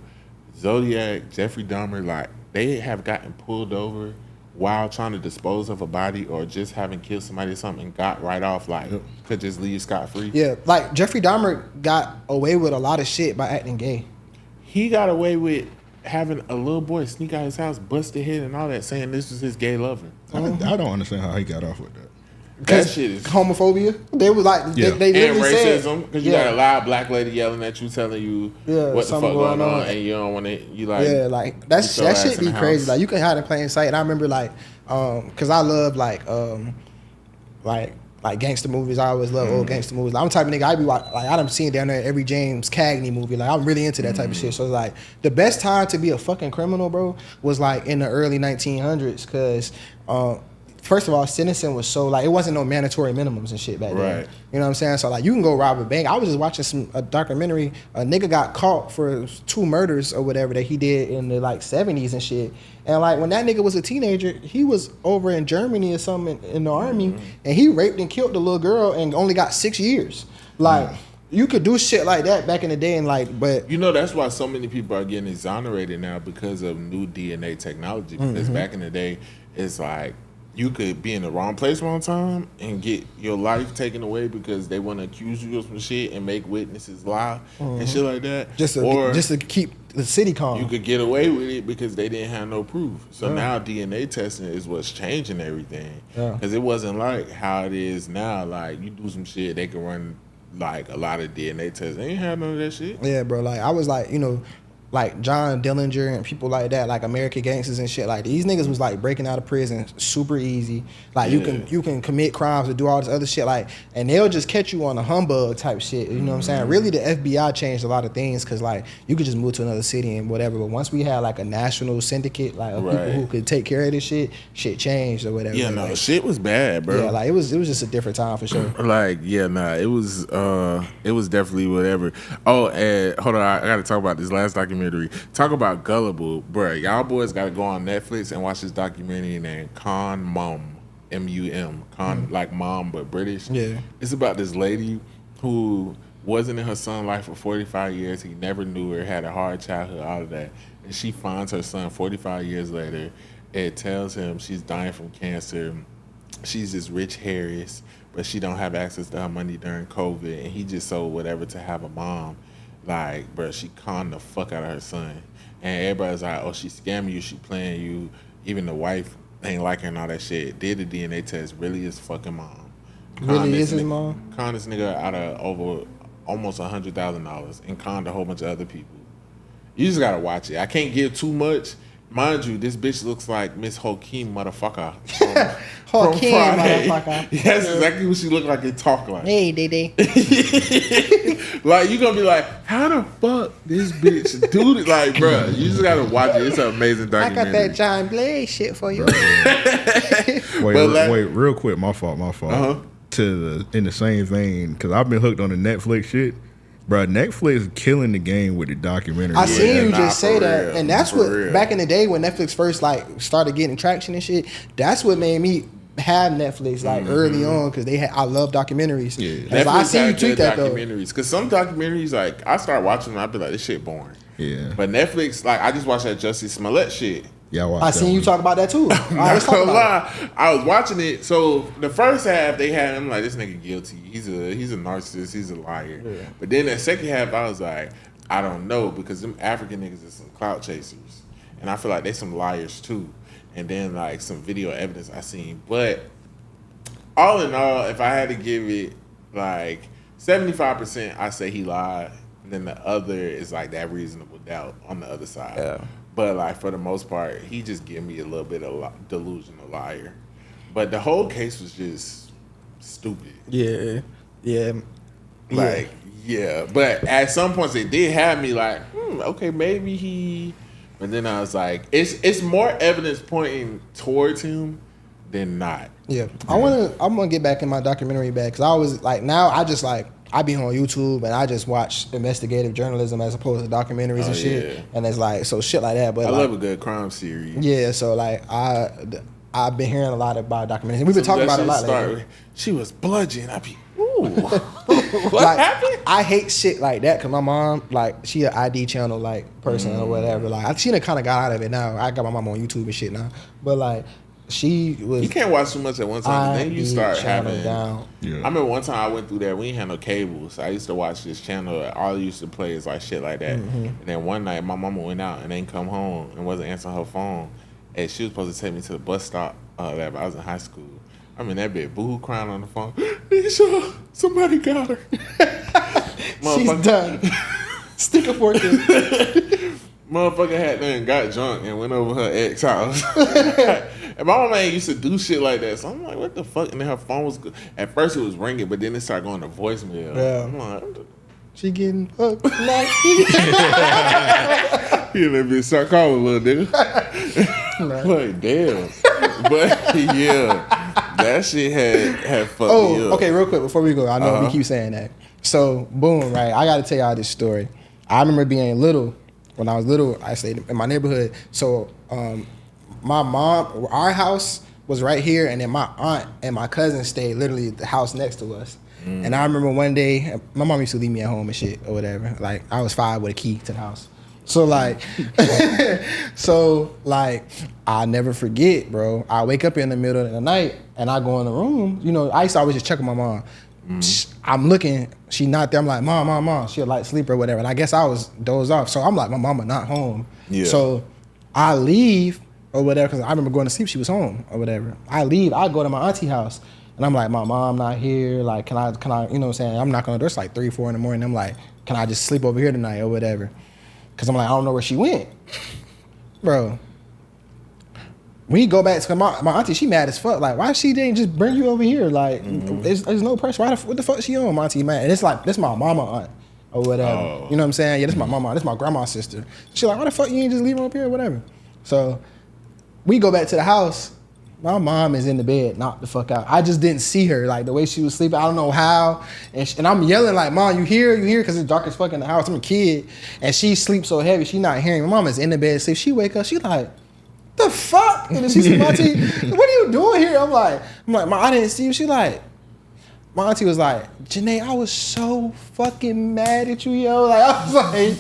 Zodiac, Jeffrey Dahmer, like they have gotten pulled over while trying to dispose of a body or just having killed somebody or something and got right off, like could just leave scot-free? Yeah, like Jeffrey Dahmer got away with a lot of shit by acting gay. He got away with having a little boy sneak out his house, bust his head and all that, saying this was his gay lover. I don't understand how he got off with that. That shit is homophobia. They was like they and literally racism, because you got a loud black lady yelling at you, telling you what the fuck going on, and you don't want to. You like like that shit be crazy. Like you can hide in plain sight. And I remember like because I love like gangster movies. I always love old gangster movies. Like, I'm the type of nigga I be like I done seen down there every James Cagney movie. Like I'm really into that type of shit. So it's like the best time to be a fucking criminal, bro, was like in the early 1900s, because first of all, sentencing was so like it wasn't no mandatory minimums and shit back then. You know what I'm saying? So like you can go rob a bank. I was just watching a documentary. A nigga got caught for 2 murders or whatever that he did in the like 70s and shit. And like when that nigga was a teenager, he was over in Germany or something in the army, and he raped and killed the little girl and only got 6 years. Like you could do shit like that back in the day, and like, but that's why so many people are getting exonerated now because of new DNA technology. Because back in the day, it's like you could be in the wrong place wrong time and get your life taken away because they want to accuse you of some shit and make witnesses lie and shit like that. Just to keep the city calm. You could get away with it because they didn't have no proof. So now DNA testing is what's changing everything. Because it wasn't like how it is now. Like you do some shit, they can run like a lot of DNA tests. They ain't have none of that shit. Yeah, bro. Like I was like, like John Dillinger and people like that, like American Gangsters and shit. Like these niggas was like breaking out of prison super easy. Like you can commit crimes and do all this other shit. Like, and they'll just catch you on a humbug type shit. You know what I'm saying? Really, the FBI changed a lot of things because like you could just move to another city and whatever. But once we had like a national syndicate, like of people who could take care of this shit changed or whatever. Yeah, like, no, shit was bad, bro. Yeah, like it was just a different time for sure. Like, it was definitely whatever. Oh, and hold on, I gotta talk about this last documentary. Talk about Gullible, bro. Y'all boys gotta go on Netflix and watch this documentary named Con Mum, M-U-M. Con, like mom, but British. Yeah. It's about this lady who wasn't in her son's life for 45 years. He never knew her, had a hard childhood, all of that. And she finds her son 45 years later. It tells him she's dying from cancer. She's this rich heiress, but she don't have access to her money during COVID. And he just sold whatever to have a mom. Like, bro, she conned the fuck out of her son. And everybody's like, oh, she's scamming you, she playing you. Even the wife ain't like her and all that shit. Did the DNA test, really is fucking mom. Really is his mom? Conned this nigga out of over almost $100,000 and conned a whole bunch of other people. You just gotta watch it. I can't give too much. Mind you, this bitch looks like Miss Hakeem motherfucker. Hakeem motherfucker. That's exactly what she look like and talk like. Hey, Dede. Like, you gonna be like, how the fuck this bitch do this? Like, bro, you just gotta watch it. It's an amazing documentary. I got that John Blaze shit for you. Wait, real quick, my fault. In the same vein, because I've been hooked on the Netflix shit. Bro, Netflix killing the game with the documentary. I seen you nah, just say for that, real, and that's for what real. back in the day when Netflix first like started getting traction and shit. That's what made me have Netflix like early on because I love documentaries. Yeah. That's why I Netflix seen you had tweet good that though. documentaries. Because some documentaries, like, I start watching them, I be like, this shit boring. Yeah. But Netflix, like, I just watched that Jussie Smollett shit. Yeah, watched I that seen you one. talk about that too. All right, Not let's talk gonna about it. lie, I was watching it. So the first half, they had him like, this nigga guilty. He's a narcissist. He's a liar. Yeah. But then that second half, I was like, I don't know, because them African niggas are some clout chasers, and I feel like they some liars too. And then like some video evidence I seen, but all in all, if I had to give it like 75%, I say he lied. And then the other is like that reasonable doubt on the other side. Yeah. But like for the most part, he just gave me a little bit of delusional liar. But the whole case was just stupid. Yeah. Like, yeah. But at some points, it did have me like, okay, maybe he. But then I was like, it's more evidence pointing towards him than not. Yeah, I'm gonna get back in my documentary bag because I always like now I be on YouTube and I just watch investigative journalism as opposed to documentaries and shit, yeah. and it's like so shit like that. But I like, love a good crime series. yeah, so like I've been hearing a lot about documentaries. And we've been talking about it a lot lately. She was bludgeoned. I be, ooh, what Like, happened? I hate shit like that because my mom, like, she an ID channel like person or whatever. Like, she done kind of got out of it now. I got my mom on YouTube and shit now, but like. She was. You can't watch too much at one time. Then you start having. down. Yeah. I remember one time I went through there. We ain't had no cable, so I used to watch this channel. All I used to play is like shit like that. And then one night, my mama went out and ain't come home and wasn't answering her phone. And she was supposed to take me to the bus stop. That I was in high school. I mean that bitch boo crying on the phone. Nisha, somebody got her. She's done. Stick a fork in. Motherfucker had done got drunk and went over her ex house. And my mama ain't used to do shit like that. So I'm like, what the fuck? And then her phone was good. At first it was ringing, but then it started going to voicemail. Yeah. I'm like, She getting fucked like he let me start calling little nigga. Like, damn. But yeah, that shit had fucked me up. okay, real quick before we go, I know we keep saying that. So boom, right? I gotta tell y'all this story. I remember being little. When I was little, I stayed in my neighborhood. So my mom, our house was right here, and then my aunt and my cousin stayed literally at the house next to us. And I remember one day, my mom used to leave me at home and shit or whatever. Like I was 5 with a key to the house. So like, I'll never forget, bro. I wake up in the middle of the night and I go in the room. You know, I used to always just check on my mom. I'm looking, she not there. I'm like, mom. She'll like sleep or whatever. And I guess I was dozed off. So I'm like, my mama not home. Yeah. So I leave or whatever because I remember going to sleep. She was home or whatever. I leave. I go to my auntie house. And I'm like, my mom not here. Like, can I, you know what I'm saying? I'm knocking on the door. It's like 3, 4 in the morning. I'm like, can I just sleep over here tonight or whatever? Because I'm like, I don't know where she went. Bro. When you go back to my auntie, she mad as fuck. Like, why she didn't just bring you over here? Like, there's no pressure. What the fuck she on, my auntie, man? And it's like, this my mama aunt or whatever. Oh. You know what I'm saying? Yeah, this my mama. This my grandma's sister. She like, why the fuck you ain't just leave her up here or whatever? So we go back to the house. My mom is in the bed, knocked the fuck out. I just didn't see her, like the way she was sleeping. I don't know how. And I'm yelling like, Mom, you here? You here? Because it's dark as fuck in the house. I'm a kid. And she sleeps so heavy, she not hearing. My mom is in the bed asleep. She wake up, she like, the fuck? And then she see my auntie, what are you doing here? I'm like, I didn't see you. She like, my auntie was like, Janae, I was so fucking mad at you, yo. Like, I was like,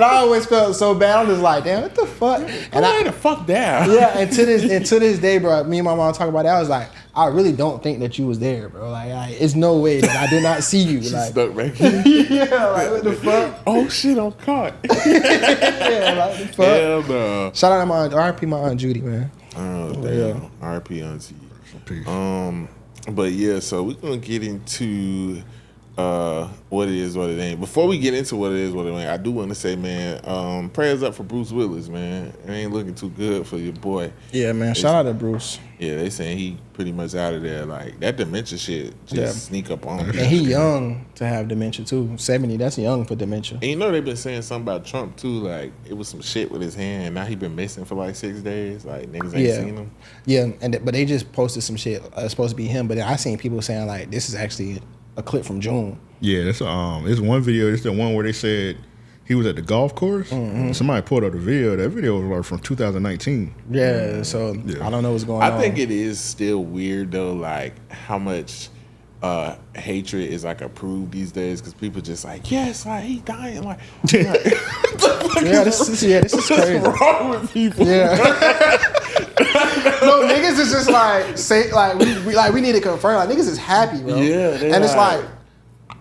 I always felt so bad. I'm just like, damn, what the fuck? And I the fuck down. Yeah, and to this day, bro, me and my mom talk about that. I was like, I really don't think that you was there, bro. Like it's no way that I did not see you. She like, stuck back here. yeah, like what the fuck? Oh shit, I'm caught. Yeah, like the fuck. Hell no. Shout out to my RP, my aunt Judy, man. Oh damn. Yeah. R.P. auntie. Peace. But yeah, so we're gonna get into what it is, what it ain't. Before we get into what it is, what it ain't, I do want to say, man, prayers up for Bruce Willis, man. It ain't looking too good for your boy. Yeah, man. Shout out to Bruce. Yeah, they saying he pretty much out of there. Like that dementia shit just sneak up on him. And he young to have dementia too. 70, that's young for dementia. And you know they've been saying something about Trump too. Like it was some shit with his hand. Now he been missing for like 6 days. Like niggas ain't seen him. Yeah, but they just posted some shit. It's supposed to be him, but I seen people saying like this is actually a clip from June. Yeah, that's it's one video. It's the one where they said he was at the golf course. Mm-hmm. Somebody pulled up the video. That video was like from 2019. Yeah, so I don't know what's going on. I think it is still weird though, like how much hatred is like approved these days because people just like, yes, like he dying, like this is crazy. What's wrong with people? Yeah. No, niggas is just like say like we need to confirm, like niggas is happy, bro. Yeah, and it's like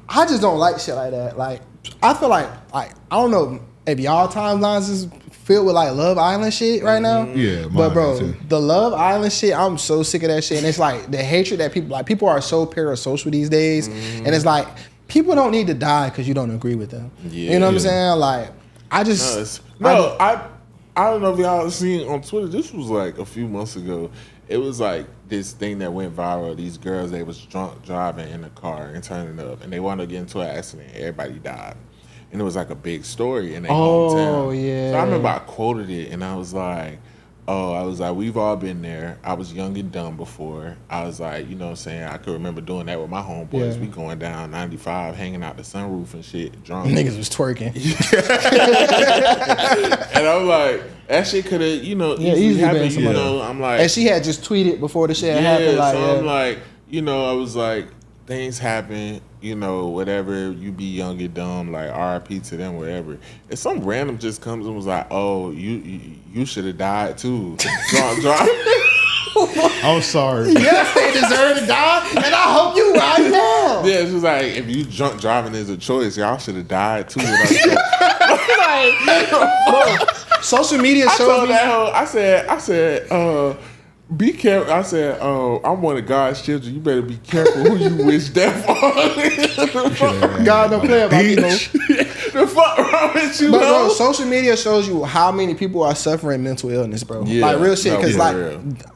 I just don't like shit like that. Like I feel like I don't know if y'all timelines is filled with like Love Island shit right now. Yeah, but bro, the Love Island shit, I'm so sick of that shit. And it's like the hatred that people are so parasocial these days, and it's like people don't need to die because you don't agree with them. Yeah, you know what I'm saying? Like I just I don't know if y'all seen on Twitter. This was like a few months ago. It was like this thing that went viral. These girls, they was drunk driving in a car and turning up, and they wanted to get into an accident. Everybody died. And it was like a big story in their hometown. Oh, yeah. So I remember I quoted it, and I was like, we've all been there. I was young and dumb before. I was like, you know what I'm saying? I could remember doing that with my homeboys. Yeah. We going down 95, hanging out the sunroof and shit, drunk. Niggas was twerking. And I'm like, that shit could have, easily happened. You know, I'm like. And she had just tweeted before the shit happened. Like, so I'm like, I was like, things happen, whatever, you be young and dumb, like RIP to them, whatever. If some random just comes and was like, oh, you should have died too. I'm sorry. Yes, they deserve to die, and I hope you right now. Yeah, it's just like, if you drunk driving is a choice, y'all should have died too. Social media shows me. I said, be careful. I said, I'm one of God's children. You better be careful who you wish death on. God don't play about you, bro. The fuck wrong with you, bro? Social media shows you how many people are suffering mental illness, bro. Yeah, like real shit. Because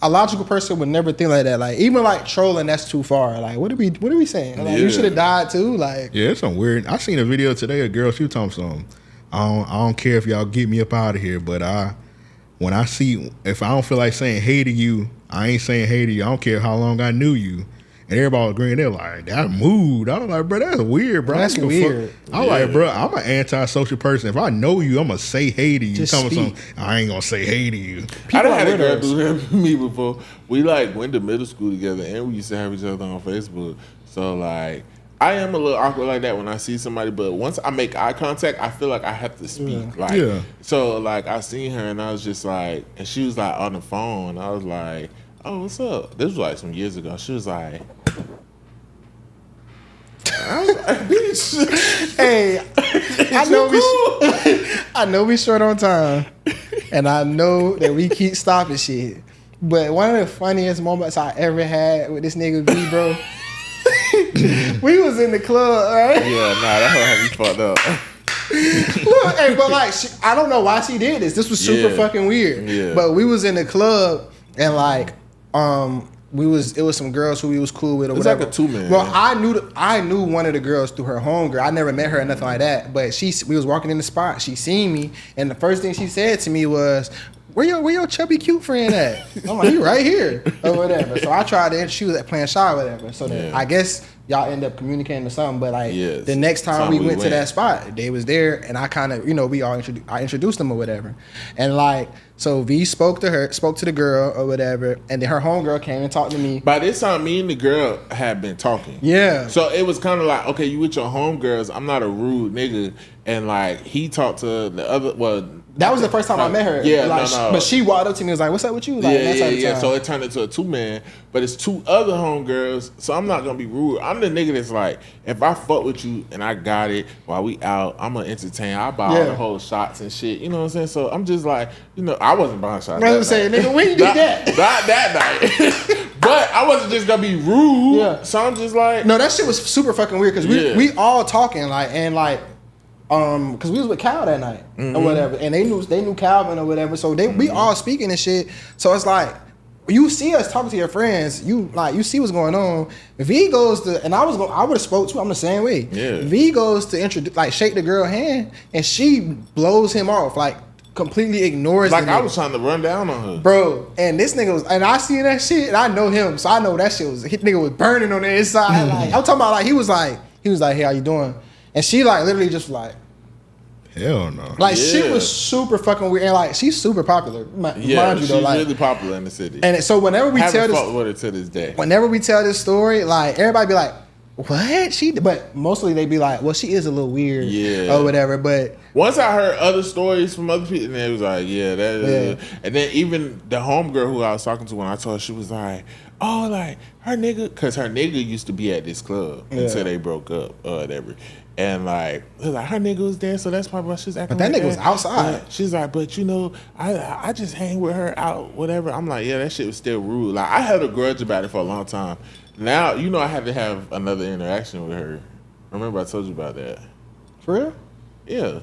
a logical person would never think like that. Like even like trolling, that's too far. Like what are we saying? Like you should have died too. Like it's some weird. I seen a video today. A girl, she was talking something. I don't care if y'all get me up out of here, but when I see, if I don't feel like saying hey to you, I ain't saying hey to you. I don't care how long I knew you. And everybody was agreeing. They're like, that mood. I was like, bro, that's weird, bro. That's weird. I'm like, bro, I'm an antisocial person. If I know you, I'm going to say hey to you. Just I ain't going to say hey to you. I done had a girl do that for me before. We like went to middle school together and we used to have each other on Facebook. So like, I am a little awkward like that when I see somebody, but once I make eye contact, I feel like I have to speak. So like I seen her and I was just like, and she was like on the phone, and I was like, oh, what's up? This was like some years ago. She was like, bitch. Hey, I know we short on time, and I know that we keep stopping shit. But one of the funniest moments I ever had with this nigga V, bro. We was in the club, right? Yeah, that hoe had me fucked up. Look, hey, but like, I don't know why she did this. This was super fucking weird. Yeah. But we was in the club and like, it was some girls who we was cool with or whatever. Like a two-man. Well, I knew one of the girls through her homegirl. I never met her or nothing like that. But we was walking in the spot. She seen me, and the first thing she said to me was, Where your chubby cute friend at? I'm like, he right here or whatever. So I tried to, she was at playing shy or whatever. So then I guess y'all end up communicating or something. But like the next time we went to that spot, they was there, and I kind of, I introduced them or whatever. And like, so V spoke to the girl or whatever, and then her homegirl came and talked to me. By this time, me and the girl had been talking. Yeah. So it was kind of like, okay, you with your homegirls. I'm not a rude nigga, and like he talked to the other. That was the first time I met her. Yeah, like, no. But she walked up to me and was like, what's up with you? Like, yeah. So it turned into a two-man, but it's two other homegirls, so I'm not going to be rude. I'm the nigga that's like, if I fuck with you and I got it while we out, I'm going to entertain. I buy all the whole shots and shit. You know what I'm saying? So I'm just like, I wasn't buying shots. I was saying, nigga, when you did that? Not that night. But I wasn't just going to be rude. Yeah. So I'm just like. No, that shit was super fucking weird because we all talking because we was with Cal that night or whatever, and they knew Calvin or whatever, so we all speaking and shit. So it's like you see us talking to your friends, you see what's going on. V goes to, and I would have spoke to. I'm the same way. Yeah. V goes to introduce, shake the girl hand, and she blows him off completely ignores Like the I nigga. was trying to run down on her. Bro, and this nigga was, and I seen that shit, and I know him, so I know that shit was, nigga was burning on the inside. Like, I'm talking about, like, he was like, hey, how you doing? And she, like, literally just like, Hell no. like, she was super fucking weird, and like, she's super popular, mind you though, she's like, really popular in the city. and so whenever we Haven't tell this, fought with her to this day. whenever we tell this story, like, everybody be like, what? But mostly they be like, well, she is a little weird, or whatever. But once I heard other stories from other people, and it was like, yeah, that is. And then even the homegirl who I was talking to when I told her, she was like, oh, like her nigga, because her nigga used to be at this club until they broke up or whatever. And like, it was like her nigga was there, so that's probably why she's acting. But that like nigga was outside. She's like, but you know, I just hang with her out, whatever. I'm like, yeah, that shit was still rude. Like I had a grudge about it for a long time. Now, you know, I had to have another interaction with her. Remember I told you about that. For real? Yeah.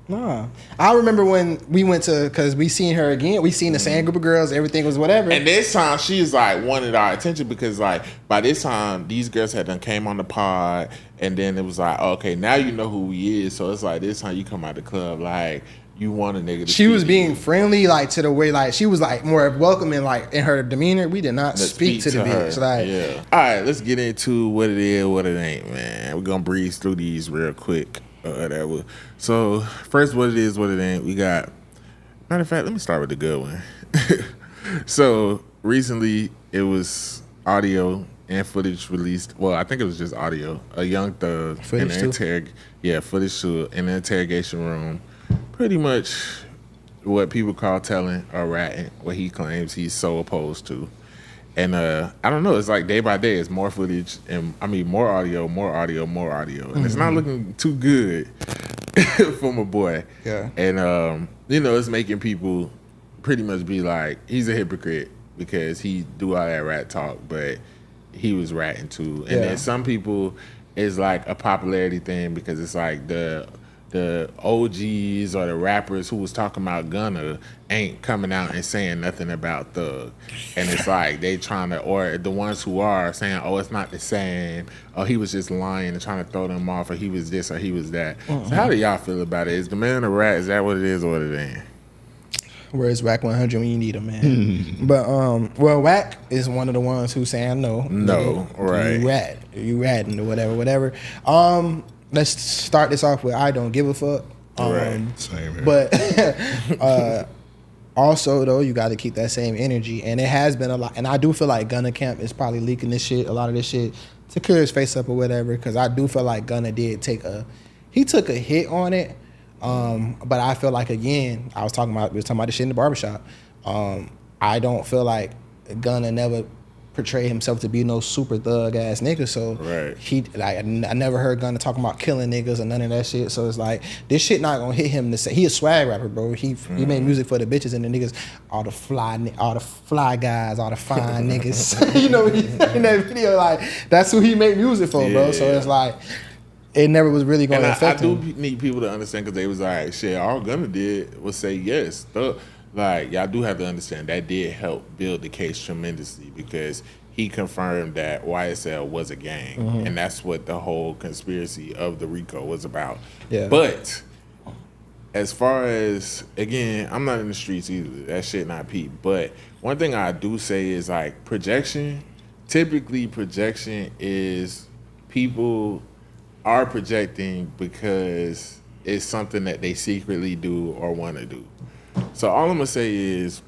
Nah. I remember when we went to, because we seen her again. We seen the same group of girls. Everything was whatever. And this time, she's like wanted our attention because like by this time, these girls had done came on the pod. And then it was like, okay, now you know who he is. So it's like this time you come out the club like, you want a nigga to she was being you. friendly, like to the way, like she was like more welcoming, like in her demeanor. We did not speak to the bitch. Like, yeah. All right, let's get into what it is, what it ain't, man. We're gonna breeze through these real quick. Whatever. So first, what it is, what it ain't. We got. Matter of fact, let me start with the good one. So recently, it was audio and footage released. Well, I think it was just audio. A Young Thug Footage in too? footage too in the interrogation room. Pretty much what people call telling or ratting, what he claims he's so opposed to. And I don't know, it's like day by day, it's more footage and more audio. And it's not looking too good for my boy. Yeah. And you know, it's making people pretty much be like, he's a hypocrite because he do all that rat talk, but he was ratting too. And then some people, it's like a popularity thing because it's like the OGs or the rappers who was talking about Gunna ain't coming out and saying nothing about Thug. And it's like they trying to, or the ones who are saying, oh, it's not the same, or he was just lying and trying to throw them off, or he was this or he was that. So how do y'all feel about it? Is the man a rat? Is that what it is or what it ain't? Where's Wack 100 when you need him, man? But well, Wack is one of the ones who saying no, right? You ratting or whatever. Let's start this off with I don't give a fuck. Same here. But also though, you got to keep that same energy, and it has been a lot. And I do feel like Gunna Camp is probably leaking a lot of this shit to clear his face up or whatever. Because I do feel like Gunna did took a hit on it. But I feel like, again, we was talking about this shit in the barbershop. I don't feel like Gunna never portray himself to be no super thug ass nigga. So I never heard Gunna talking about killing niggas or none of that shit. So it's like this shit not gonna hit him to say he a swag rapper, bro. He made music for the bitches and the niggas, all the fly guys, all the fine niggas. You know, in that video, like that's who he made music for, bro. So it's like it never was really gonna affect him. I do need people to understand because they was like, shit, all Gunna did was say yes. Like, y'all do have to understand that did help build the case tremendously because he confirmed that YSL was a gang. And that's what the whole conspiracy of the RICO was about. Yeah. But as far as, again, I'm not in the streets either. That shit not peep. But one thing I do say is, like, projection. Typically, projection is people are projecting because it's something that they secretly do or want to do. So all I'm gonna say is,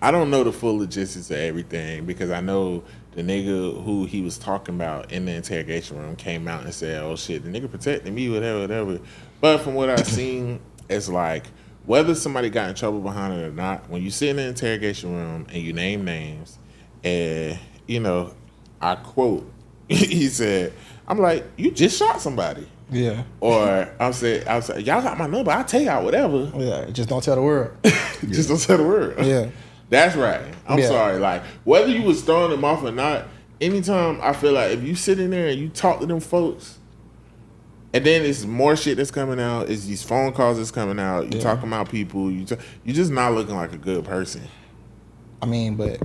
I don't know the full logistics of everything because I know the nigga who he was talking about in the interrogation room came out and said, "Oh shit, the nigga protected me, whatever." But from what I've seen, it's like whether somebody got in trouble behind it or not. When you sit in the interrogation room and you name names, and you know, I quote, he said, "I'm like, you just shot somebody." Yeah. Or I said, y'all got my number. I'll tell y'all whatever. Yeah. Just don't tell the world. Just don't tell the world. Yeah. That's right. I'm sorry. Like, whether you was throwing them off or not, anytime I feel like if you sit in there and you talk to them folks, and then it's more shit that's coming out, it's these phone calls that's coming out, you talking about people, you just not looking like a good person. I mean, but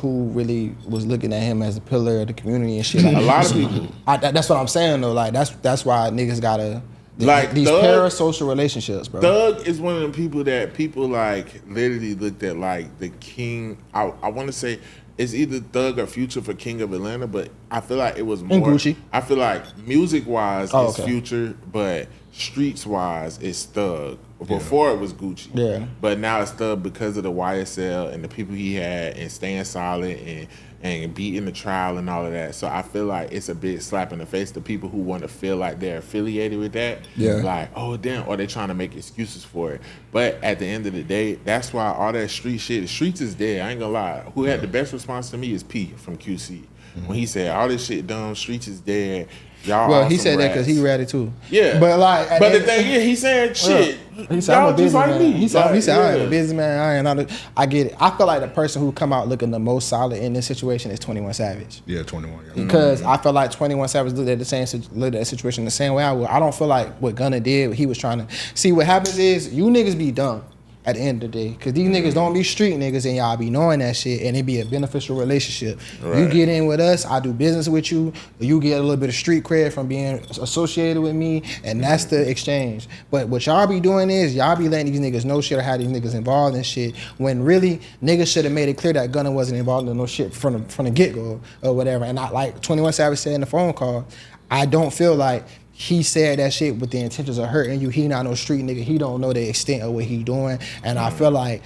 who really was looking at him as a pillar of the community and shit? Like, a lot of people. That's what I'm saying though. Like that's why niggas gotta Like these parasocial relationships, bro. Thug is one of them people that people like literally looked at like the king. I want to say it's either Thug or Future for King of Atlanta, but I feel like it was more. And Gucci. I feel like music wise it's okay. Future, but streets wise it's Thug. Before it was Gucci, yeah. But now it's Thug because of the YSL and the people he had and staying solid and beating the trial and all of that. So I feel like it's a big slap in the face to people who want to feel like they're affiliated with that. Yeah. Like, oh damn, or they're trying to make excuses for it. But at the end of the day, that's why all that street shit, the streets is dead. I ain't gonna lie. Who had the best response to me is P from QC. When he said all this shit dumb, streets is dead. Y'all well, he said that because he read it too. Yeah, but like, but the thing is, he said shit. He said, I'm a businessman. Me. He said, I ain't a businessman. I get it. I feel like the person who come out looking the most solid in this situation is 21 Savage. Yeah, 21. Yeah. Because I feel like 21 Savage looked at the situation the same way I would. I don't feel like what Gunna did. He was trying to see what happens is you niggas be dumb at the end of the day, because these niggas don't be street niggas and y'all be knowing that shit, and it be a beneficial relationship. Right. You get in with us, I do business with you, you get a little bit of street cred from being associated with me, and that's the exchange. But what y'all be doing is y'all be letting these niggas know shit or have these niggas involved in shit, when really niggas should have made it clear that Gunna wasn't involved in no shit from the get-go or whatever. And not like 21 Savage said in the phone call, I don't feel like he said that shit with the intentions of hurting you. He not no street nigga. He don't know the extent of what he doing. And I feel like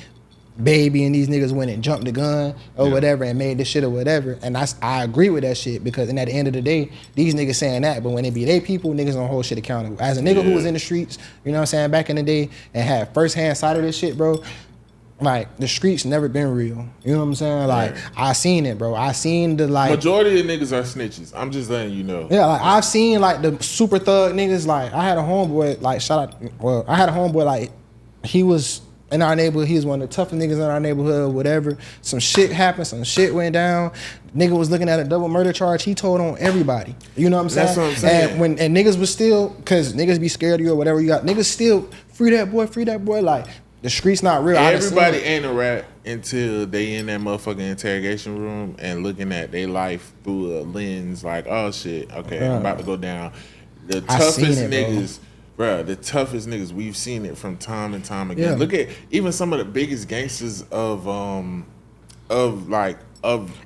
Baby and these niggas went and jumped the gun or whatever and made this shit or whatever. And I agree with that shit, because and at the end of the day, these niggas saying that, but when it be they people, niggas don't hold shit accountable. As a nigga who was in the streets, you know what I'm saying, back in the day and had first-hand side of this shit, bro, like, the streets never been real. You know what I'm saying? Like, I seen it, bro. I seen the, like... Majority of niggas are snitches. I'm just letting you know. Yeah, like, I've seen, like, the super thug niggas. Like, I had a homeboy, like, I had a homeboy, like, he was in our neighborhood. He was one of the toughest niggas in our neighborhood or whatever. Some shit happened. Some shit went down. Nigga was looking at a double murder charge. He told on everybody. You know what I'm saying? That's what I'm saying. And niggas was still, because niggas be scared of you or whatever you got, nniggas still, free that boy. Like, the street's not real. Everybody ain't a rat until they in that motherfucking interrogation room and looking at their life through a lens like, oh shit, okay, I'm about to go down. The toughest niggas, bro, the toughest niggas, we've seen it from time and time again. Yeah. Look at even some of the biggest gangsters of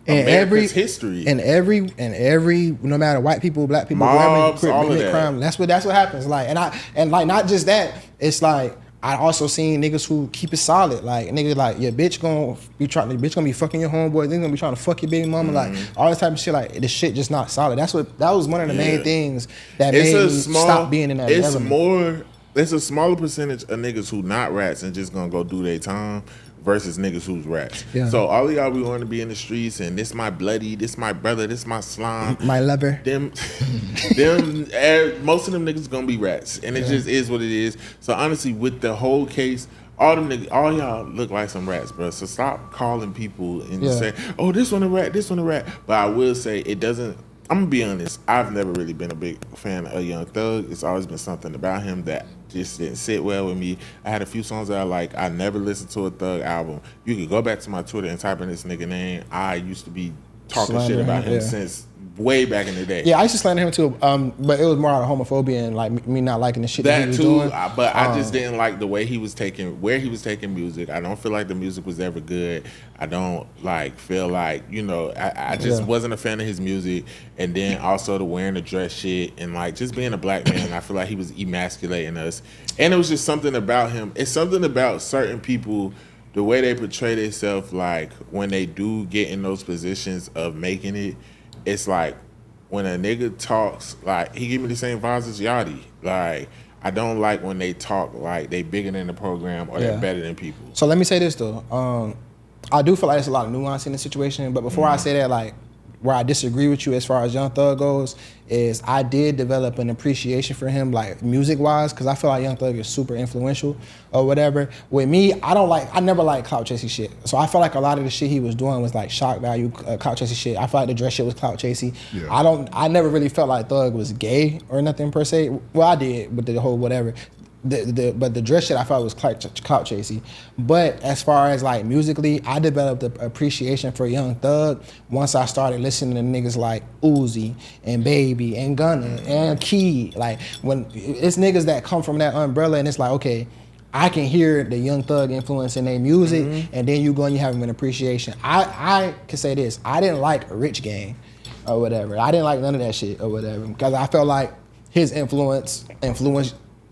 America's history. And every, no matter white people, black people, mobs, whoever, all of that. Crime, that's what happens. Like, and like not just that, it's like, I also seen niggas who keep it solid. Like, niggas like, your bitch gonna be fucking your homeboy. They gonna be trying to fuck your baby mama. Like, all this type of shit. Like, the shit just not solid. That was one of the main things that made me stop being in that element. It's a smaller percentage of niggas who not rats and just gonna go do their time versus niggas who's rats. Yeah. So all of y'all be wanting to be in the streets and this my bloody, this my brother, this my slime, my lover. Them, most of them niggas gonna be rats, and it just is what it is. So honestly, with the whole case, all y'all look like some rats, bro. So stop calling people and say, oh, this one a rat, this one a rat. But I will say it doesn't. I'm gonna be honest. I've never really been a big fan of Young Thug. It's always been something about him that just didn't sit well with me. I had a few songs that I like. I never listened to a Thug album. You could go back to my Twitter and type in this nigga name. I used to be talking shit about him since way back in the day. Yeah, I used to slander him too, but it was more out of homophobia and like me not liking the shit that he was doing. But I just didn't like the way he was taking, where he was taking music. I don't feel like the music was ever good. I don't feel like, I just wasn't a fan of his music. And then also the wearing the dress shit and like just being a black man, I feel like he was emasculating us. And it was just something about him. It's something about certain people, the way they portray themselves, like when they do get in those positions of making it. It's like when a nigga talks, like he give me the same vibes as Yachty. Like I don't like when they talk like they bigger than the program or they're better than people. So let me say this though. I do feel like there's a lot of nuance in the situation, but before I say that, like where I disagree with you as far as Young Thug goes, is I did develop an appreciation for him, like music-wise, because I feel like Young Thug is super influential or whatever. With me, I never liked clout chasing shit. So I felt like a lot of the shit he was doing was like shock value, clout chasing shit. I felt like the dress shit was clout chasing. Yeah. I never really felt like Thug was gay or nothing per se. Well, I did with the whole whatever. But the dress shit I felt was clout chasey. But as far as like musically, I developed an appreciation for Young Thug once I started listening to niggas like Uzi and Baby and Gunna and Key. Like when it's niggas that come from that umbrella and it's like, okay, I can hear the Young Thug influence in their music, and then you go and you have an appreciation. I can say this: I didn't like Rich Gang or whatever. I didn't like none of that shit or whatever because I felt like his influenced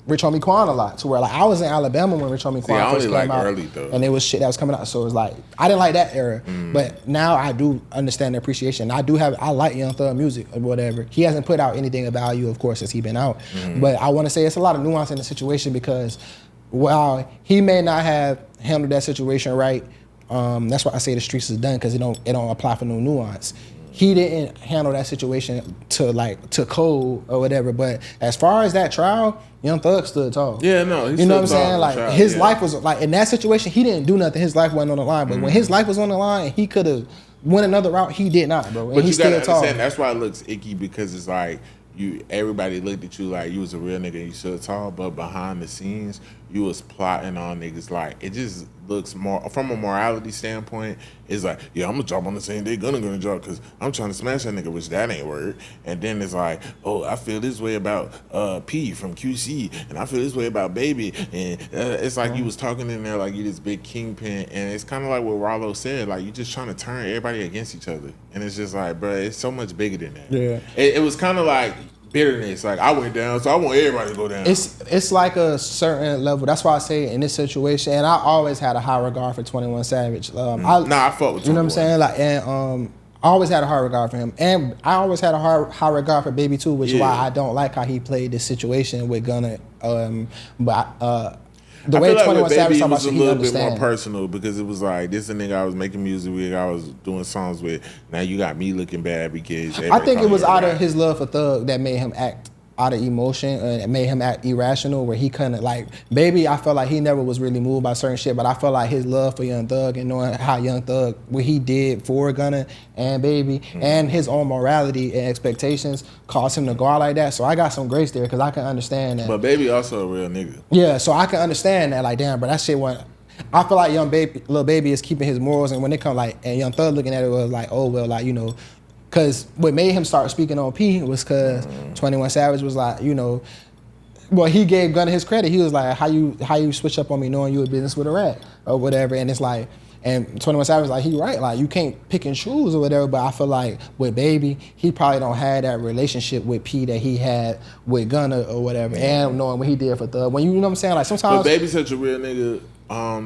Rich Homie Quan a lot, to where like I was in Alabama when Rich Homie Quan first came out, early, though. and it was shit that was coming out. So it was like I didn't like that era, but now I do understand the appreciation. I like Young Thug music or whatever. He hasn't put out anything of value, of course, since he been out, but I want to say it's a lot of nuance in the situation because while he may not have handled that situation right, that's why I say the streets is done because it don't apply for no nuance. He didn't handle that situation to code or whatever. But as far as that trial, Young Thug stood tall. Yeah, no, you know what I'm saying? Like his life was like in that situation, he didn't do nothing. His life wasn't on the line. But when his life was on the line, he could have went another route. He did not, bro. And but he you gotta stood understand tall. that's why it looks icky because it's like everybody looked at you like you was a real nigga and you stood tall, but behind the scenes you was plotting on niggas. Like it just looks more from a morality standpoint. It's like, yeah, I'm gonna drop on the same day gonna drop because I'm trying to smash that nigga, which that ain't word. And then it's like, oh, I feel this way about P from QC, and I feel this way about Baby, and it's like you was talking in there like you this big kingpin, and it's kind of like what Rollo said, like you just trying to turn everybody against each other, and it's just like, bro, it's so much bigger than that. Yeah, it was kind of like bitterness, like I went down, so I want everybody to go down. It's like a certain level. That's why I say in this situation, and I always had a high regard for 21 Savage. I fuck with 21. You know what I'm saying? Like, and I always had a high regard for him, and I always had a high regard for Baby too, which is why I don't like how he played this situation with Gunna. The way 21 Savage talking about shit, he was a little bit understand. more personal because it was like, this is a nigga I was making music with, I was doing songs with. Now you got me looking bad because I think it was out of his love for Thug that made him act out of emotion and made him act irrational, where he couldn't, like, Baby, I felt like he never was really moved by certain shit, but I felt like his love for Young Thug and knowing how Young Thug, what he did for Gunna and Baby, and his own morality and expectations caused him to go out like that. So I got some grace there because I can understand that. But Baby also a real nigga. Yeah, so I can understand that, like, damn, but that shit went. I feel like Lil Baby is keeping his morals, and when they come like, and Young Thug looking at it was like, oh well, like, you know, because what made him start speaking on P was because 21 Savage was like, you know, well, he gave Gunna his credit. He was like, how you switch up on me knowing you a business with a rat or whatever, and it's like, and 21 Savage was like, he right, like you can't pick and choose or whatever, but I feel like with Baby, he probably don't have that relationship with P that he had with Gunna or whatever, and knowing what he did for Thug. When you know what I'm saying, like sometimes. But Baby's such a real nigga.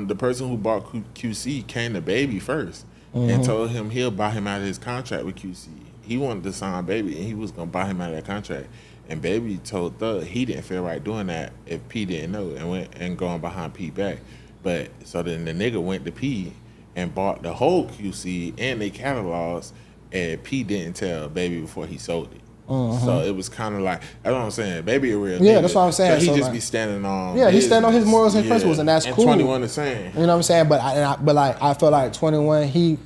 The person who bought QC came to Baby first and told him he'll buy him out of his contract with QC. He wanted to sign Baby and he was gonna buy him out of that contract. And Baby told Thug he didn't feel right doing that if P didn't know, and went and going behind P back. But so then the nigga went to P and bought the whole QC and they catalogs, and P didn't tell Baby before he sold it. So it was kind of like, that's what I'm saying. Baby a real nigga. That's what I'm saying. So he so just like, be standing on. Yeah, he stand on his morals and principles, and that's and cool. 21 the same. You know what I'm saying? But I feel like 21, he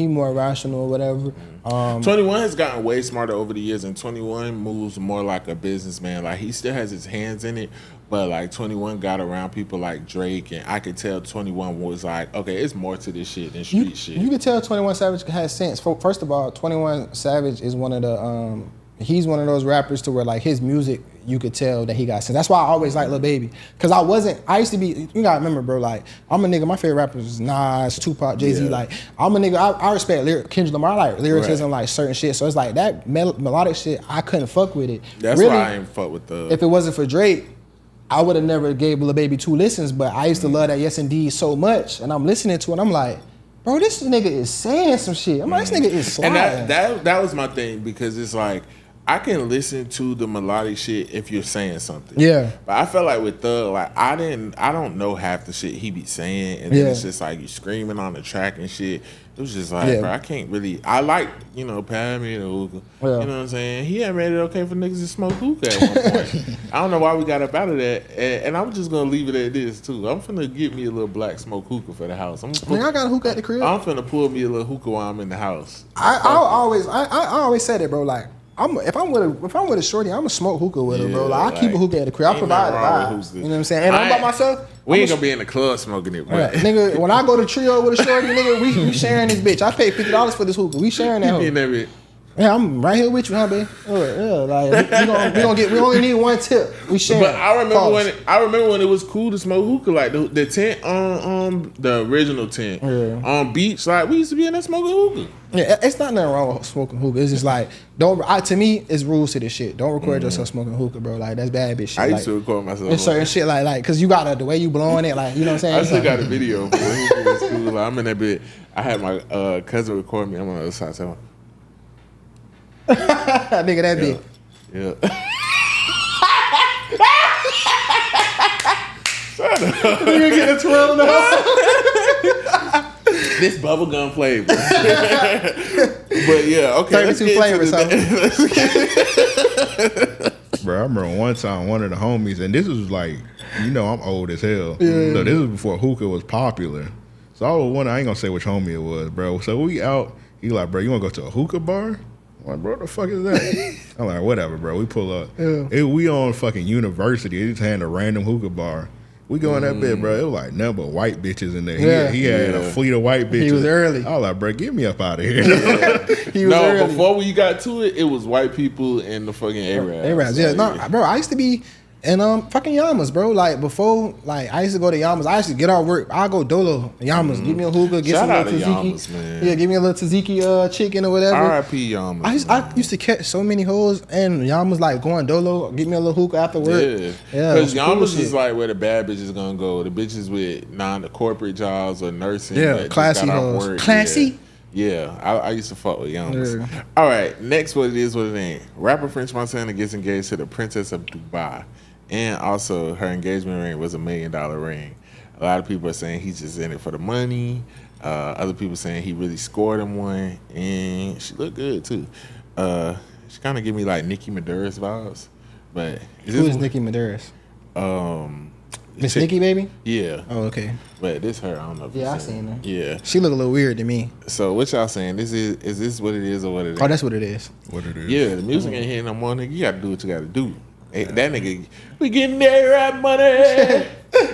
more rational or whatever. 21 has gotten way smarter over the years, and 21 moves more like a businessman. Like he still has his hands in it, but like 21 got around people like Drake, and I could tell 21 was like, okay, it's more to this shit than street shit. You can tell 21 Savage has sense. First of all, 21 Savage is one of the he's one of those rappers to where like his music, you could tell that he got sense. That's why I always like Lil Baby, because I used to be, you gotta remember, bro, like I'm a nigga, my favorite rappers is Nas, Tupac, Jay-Z, like I'm a nigga, I respect Kendrick Lamar, I like lyricism, like certain shit, so it's like that melodic shit, I couldn't fuck with it. That's really, why I ain't fuck with the. If it wasn't for Drake, I would have never gave Lil Baby 2 listens, but I used to love that Yes Indeed so much, and I'm listening to it, I'm like, bro, this nigga is saying some shit. I'm like, this nigga is sliding. And that was my thing, because it's like, I can listen to the melodic shit if you're saying something. Yeah. But I felt like with Thug, like I don't know half the shit he be saying, and then it's just like you screaming on the track and shit. It was just like, bro, I can't really. I like, you know, pad me the hookah. You know what I'm saying? He had made it okay for niggas to smoke hookah at one point. I don't know why we got up out of that, and I'm just gonna leave it at this too. I'm finna get me a little black smoke hookah for the house. I got a hookah at the crib. I'm finna pull me a little hookah while I'm in the house. I always said it, bro. Like, if I'm with a shorty, I'm gonna smoke hookah with her, bro. Like I keep a hookah at the crib. I ain't provide the nothing wrong vibe. with You know what I'm saying? And I'm by myself. We ain't gonna be in the club smoking it, but nigga, when I go to Trio with a shorty, nigga, we sharing this bitch. I paid $50 for this hookah. We sharing that hookah. Yeah, I'm right here with you, huh, babe? Yeah, like we only need one tip. We share. But I remember when it was cool to smoke hookah, like the tent on the original tent on beach. Like we used to be in there smoking hookah. Yeah, it's not nothing wrong with smoking hookah. It's just like to me, it's rules to this shit. Don't record yourself smoking hookah, bro. Like that's bad bitch shit. I used to record myself. It's certain shit like cause you got the way you blowing it, like you know what I'm saying. I still got a video. But hookah was cool. Like, I'm in that bit. I had my cousin record me. I'm on the other side. So nigga, that big. Yeah. Shut up. You get a twirl now. This bubblegum flavor. But yeah, okay. 32 flavors. Bro, I remember one time one of the homies, and this was like, I'm old as hell. Yeah. So this was before hookah was popular. So I was wondering, I ain't gonna say which homie it was, bro. So we out. He like, bro, you wanna go to a hookah bar? I'm like, bro, what the fuck is that? I'm like, whatever, bro. We pull up. Yeah. We on fucking university. They just had a random hookah bar. We go in that bit, bro. It was like nothing but white bitches in there. Yeah. He had a fleet of white bitches. He was early. I was like, bro, get me up out of here. He was early. Before we got to it, it was white people and the fucking Arabs. Arabs, yeah. No, bro, I used to be in fucking Yamas, bro. Like before, like I used to go to Yamas. I used to get off work. I go dolo Yamas. Give me a hookah. Get Shout some out little to tzatziki. Yamas, man. Yeah, give me a little tzatziki chicken or whatever. R.I.P. Yamas. I used to catch so many hoes and Yamas like going dolo. Give me a little hookah after work. Yeah, because Yamas is like where the bad bitches gonna go. The bitches with non-corporate jobs or nursing. Yeah, classy hoes. Classy. Yeah, I used to fuck with Yamas. Yeah. All right, next what it is, what it ain't. Rapper French Montana gets engaged to the Princess of Dubai. And also, her engagement ring was $1 million ring. A lot of people are saying he's just in it for the money. Other people saying he really scored him one. And she looked good, too. She kind of give me, like, Nicki Maduras vibes. But who is Nicki Maduras? Miss Nicki, baby? Yeah. Oh, okay. But this her, I don't know if I seen her. Yeah. She look a little weird to me. So, what y'all saying? Is this what it is or what it is? Oh, that's what it is. What it is. Yeah, the music ain't hitting no more, nigga. You got to do what you got to do. Hey, that nigga, we getting there rap money.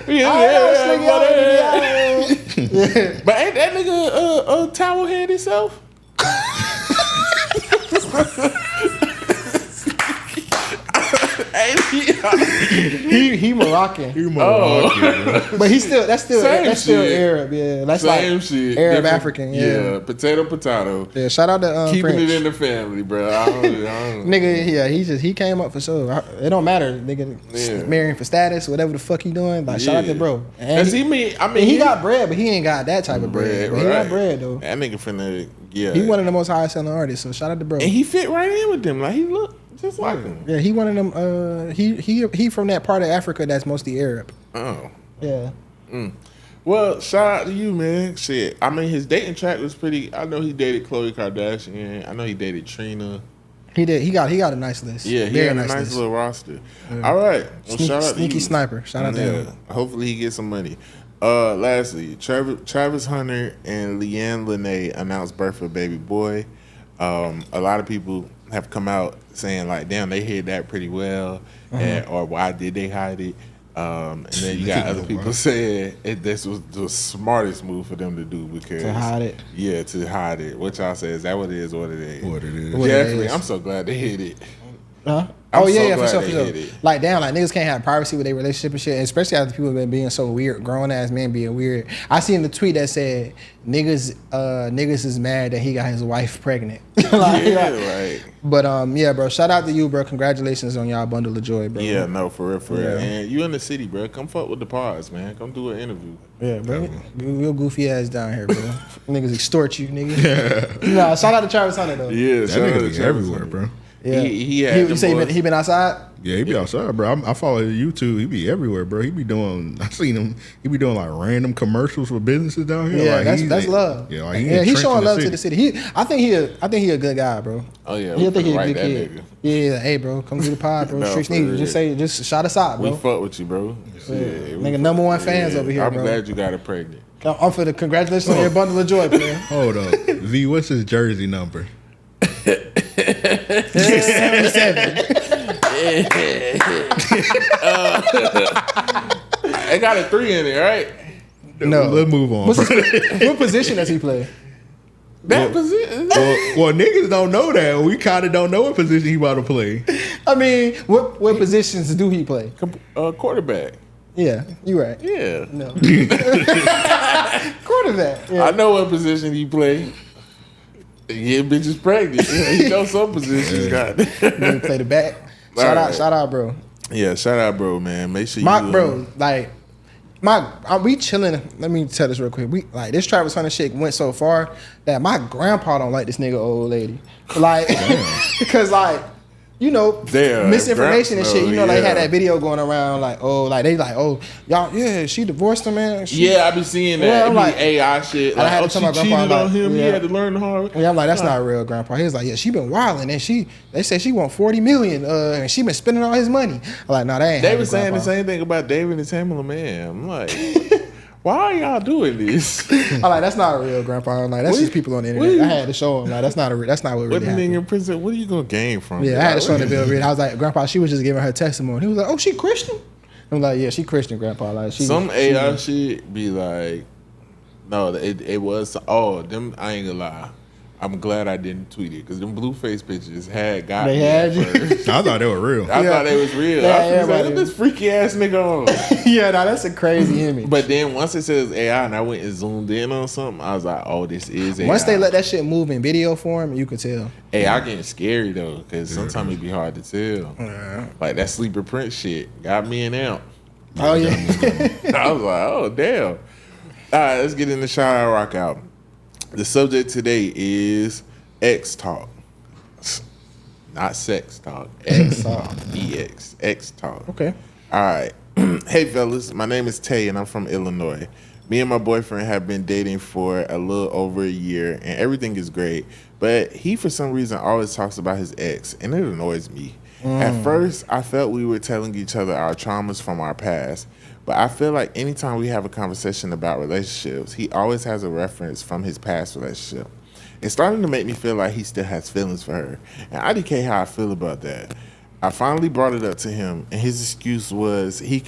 We getting there rap money. Yeah. But ain't that nigga a towel head himself? He Moroccan. He Moroccan, but that's still Arab. Yeah, that's same like shit. Arab Different, African. Yeah, potato. Yeah, shout out to keeping French. it in the family, bro. I don't nigga, yeah, he came up for sure. It don't matter, nigga. Marrying for status, whatever the fuck he doing. Like shout out to bro. And he got bread, but he ain't got that type of bread. But he got bread though. That nigga finna he one of the most high selling artists. So shout out to bro. And he fit right in with them. Like he look just like him. Yeah, he one of them. He from that part of Africa that's mostly Arab. Oh. Yeah. Well, shout out to you, man. Shit. I mean, his dating track was pretty. I know he dated Khloe Kardashian. I know he dated Trina. He did. He got a nice list. Yeah, he had a nice little roster. Yeah. All right. Well, shout out to Sneaky you. Sniper. Shout out to him. Hopefully he gets some money. Lastly, Travis Hunter and Leanne Lene announced birth of baby boy. A lot of people have come out saying like, damn, they hid that pretty well, or why did they hide it? And then you got other people saying this was the smartest move for them to do because to hide it. Yeah, to hide it. What y'all say? Is that what it is? What it is? What it is? Definitely. I'm so glad they hid it. Huh? For sure. Like damn, like niggas can't have privacy with their relationship and shit, and especially after people have been being so weird, grown ass men being weird. I seen the tweet that said niggas is mad that he got his wife pregnant. Right. But yeah, bro. Shout out to you, bro. Congratulations on y'all bundle of joy, bro. Yeah, no, for real. And you in the city, bro. Come fuck with the pods, man. Come do an interview. Yeah, bro. Real goofy ass down here, bro. Niggas extort you, nigga. Nah, shout out to Travis Hunter though. Yeah, that nigga be everywhere, bro. Yeah. He been outside? Yeah, he be outside, bro. I follow his YouTube. He be everywhere, bro. He be doing. I seen him. He be doing like random commercials for businesses down here. Yeah, like, that's love. Yeah, like he's showing love to the city. I think he a good guy, bro. Oh yeah, I think he a good kid. Nigga. Yeah, hey, bro, come do the pod, bro. Streets need you. Just shout us out, bro. We fuck with you, bro. Yeah. Nigga, number one fans over here, I'm bro. glad you got her pregnant. I'm for the congratulations on your bundle of joy, man. Hold up, V. What's his jersey number? It got a 3 in it, right? No. Let's move on. What position does he play? That position. Well, niggas don't know that. We kind of don't know what position he about to play. I mean, what positions do he play? Quarterback. Yeah, you right. Yeah. No. Quarterback. Yeah. I know what position he play. Yeah, bitches pregnant. Yeah, he know some positions. God. You play the back. Shout out, bro. Yeah, shout out, bro, man. Make sure My you bro, like we chilling. Let me tell this real quick. We like this Travis Hunter shit went so far that my grandpa don't like this nigga old lady. Like, because like, you know, misinformation and shit. You know, they had that video going around like, oh, like they like, oh, y'all, yeah, she divorced him, man. I be seeing that. Yeah, I'm like, AI shit. Like, I had to tell my grandpa, cheated on him. yeah. He had to learn the hard way. Yeah, I'm like, that's not real, grandpa. He was like, yeah, she been wilding and they said she want $40 million, and she been spending all his money. I'm like, nah, that ain't. They were saying the same thing about David and Tamela Man. I'm like, why are y'all doing this? I'm like, that's not real, grandpa. I'm like, that's just people on the internet. I had to show him like that's not what really happened. In prison, what are you gonna gain from? Yeah, I had to show him the bill read. I was like, grandpa, she was just giving her testimony. He was like, oh, she Christian? I'm like, yeah, she Christian, grandpa. Like, some AI shit be like, no, it was. Oh, them. I ain't gonna lie. I'm glad I didn't tweet it because them Blueface pictures got they me had at you. first. I thought they were real. I thought they was real. I was like, this freaky ass nigga on. Yeah, nah, that's a crazy image. But then once it says AI and I went and zoomed in on something, I was like, oh, this is AI. Once they let that shit move in video form, you could tell. AI getting scary though, because sometimes it be hard to tell. Like that Sleeper Prince shit got me an amp. Oh yeah. I was like, oh damn. All right, let's get in the shout out rock out. The subject today is X talk. Not sex talk. X talk. EX. X talk. Okay. All right. Hey fellas, my name is Tay and I'm from Illinois. Me and my boyfriend have been dating for a little over a year and everything is great. But he for some reason always talks about his ex and it annoys me. At first, I felt we were telling each other our traumas from our past. But I feel like anytime we have a conversation about relationships, he always has a reference from his past relationship. It's starting to make me feel like he still has feelings for her. And I IDK how I feel about that. I finally brought it up to him, and his excuse was he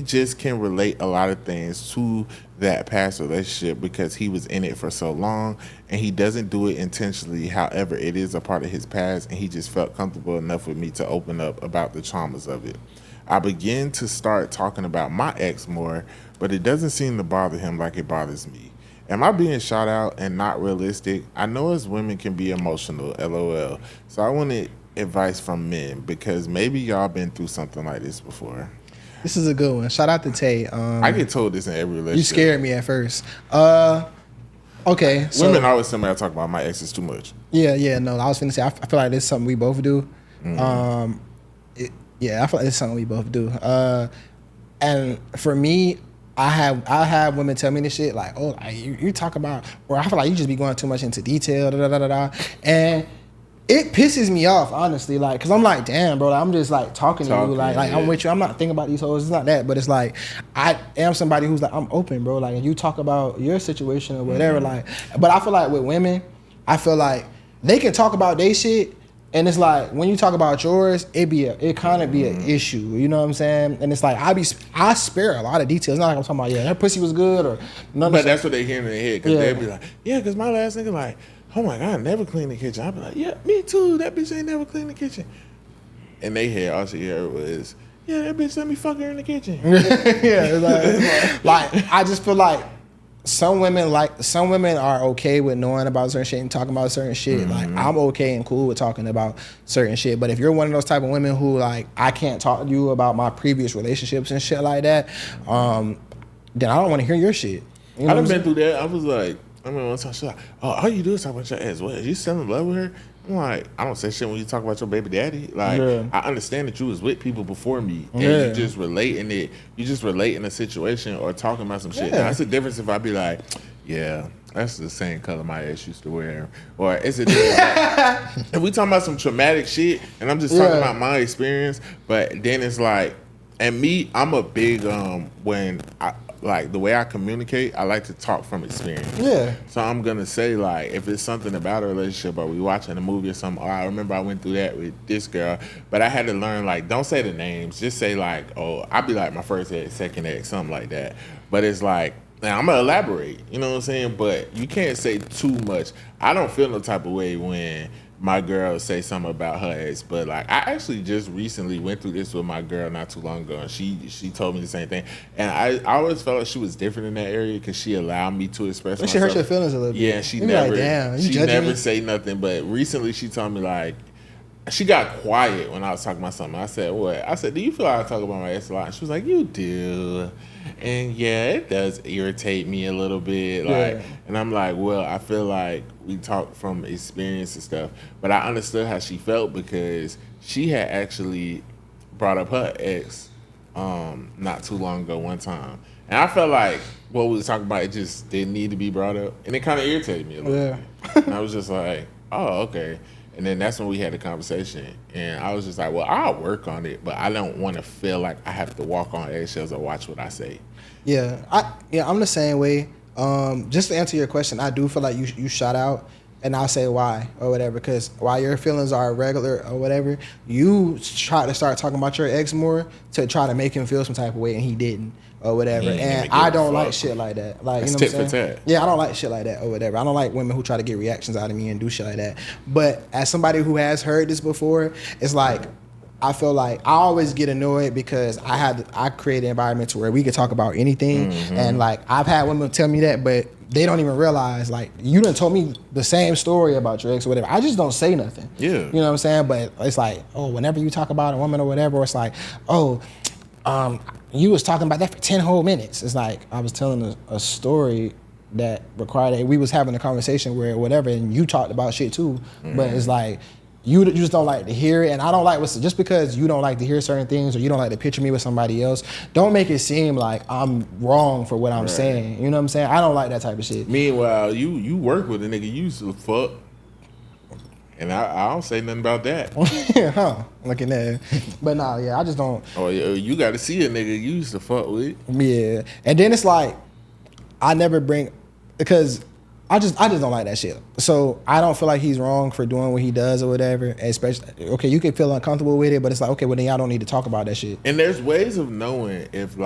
just can relate a lot of things to that past relationship because he was in it for so long, and he doesn't do it intentionally. However, it is a part of his past, and he just felt comfortable enough with me to open up about the traumas of it. I began to start talking about my ex more, but it doesn't seem to bother him like it bothers me. Am I being shout out and not realistic? I know as women can be emotional, LOL. So I wanted advice from men because maybe y'all been through something like this before. This is a good one. Shout out to Tay. I get told this in every relationship. You scared me at first. Okay. So, women always tell me I talk about my exes too much. Yeah. No, I was finna say I feel like this is something we both do. I feel like this is something we both do. And for me, I have women tell me this shit like, oh, like, you talk about, or I feel like you just be going too much into detail, and it pisses me off, honestly, like, cause I'm like, damn, bro, I'm just like talking to you, like I'm with you, I'm not thinking about these hoes, it's not that, but it's like, I am somebody who's like, I'm open, bro, like, and you talk about your situation or whatever, like, but I feel like with women, I feel like they can talk about their shit. And it's like when you talk about yours, it kind of be an issue, you know what I'm saying? And it's like I spare a lot of details. It's not like I'm talking about her pussy was good or nothing. But that's what they hear in their head because they'll be like, yeah, because my last nigga like, oh my god, I never cleaned the kitchen. I'll be like, yeah, me too. That bitch ain't never cleaned the kitchen. And they hear all she heard was, yeah, that bitch let me fuck her in the kitchen. It's like I just feel like some women are okay with knowing about certain shit and talking about certain shit. Like I'm okay and cool with talking about certain shit. But if you're one of those type of women who like I can't talk to you about my previous relationships and shit like that, then I don't want to hear your shit. You know I done been through that. I was like, I remember one time she was like, oh, all you do is talk about your ex. What? You still in love with her? I'm like, I don't say shit when you talk about your baby daddy. Like, I understand that you was with people before me, and you just relating it. You just relating a situation or talking about some shit. Now, that's the difference if I be like, yeah, that's the same color my ex used to wear, or it's a difference. If we talking about some traumatic shit, and I'm just talking about my experience, but then it's like, and me, I'm a big when like the way I communicate, I like to talk from experience. Yeah. So I'm gonna say like if it's something about a relationship or we watching a movie or something, I remember I went through that with this girl, but I had to learn like don't say the names, just say like, oh, I'd be like my first ex, second ex, something like that. But it's like now I'm gonna elaborate, you know what I'm saying? But you can't say too much. I don't feel no type of way when my girl say something about her ex, but like I actually just recently went through this with my girl not too long ago, and she told me the same thing, and I always felt like she was different in that area because she allowed me to express myself. She hurt your feelings a little bit. Yeah, she you never, like, damn, you she never me? say nothing, but recently she told me like. She got quiet when I was talking about something. I said, what? I said, do you feel like I talk about my ex a lot? She was like, you do. And yeah, it does irritate me a little bit. Like, and I'm like, well, I feel like we talk from experience and stuff. But I understood how she felt because she had actually brought up her ex not too long ago one time. And I felt like what we was talking about, it just didn't need to be brought up. And it kind of irritated me a little bit. And I was just like, oh, okay. And then that's when we had a conversation. And I was just like, well, I'll work on it, but I don't want to feel like I have to walk on eggshells or watch what I say. Yeah, I'm the same way. Just to answer your question, I do feel like you shot out, and I'll say why or whatever. Because while your feelings are regular or whatever, you try to start talking about your ex more to try to make him feel some type of way, and he didn't. Or whatever, and I don't like shit like that. Like, that's you know what I'm saying? Tit. Yeah, I don't like shit like that or whatever. I don't like women who try to get reactions out of me and do shit like that. But as somebody who has heard this before, it's like I feel like I always get annoyed because I create an environment to where we can talk about anything, and like I've had women tell me that, but they don't even realize like you done told me the same story about your ex or whatever. I just don't say nothing. Yeah, you know what I'm saying? But it's like, oh, whenever you talk about a woman or whatever, it's like, oh. You was talking about that for 10 whole minutes. It's like I was telling a story that required we was having a conversation where whatever, and you talked about shit too. But it's like you just don't like to hear it, and I don't like just because you don't like to hear certain things or you don't like to picture me with somebody else. Don't make it seem like I'm wrong for what I'm saying. You know what I'm saying? I don't like that type of shit. Meanwhile, you work with a nigga you used to fuck. And I don't say nothing about that. Huh? Looking at it. But nah, yeah, I just don't. Oh, yeah, you got to see a nigga you used to fuck with. Yeah, and then it's like I never bring because I just don't like that shit. So I don't feel like he's wrong for doing what he does or whatever. Especially, okay, you can feel uncomfortable with it, but it's like, okay, well then y'all don't need to talk about that shit. And there's ways of knowing if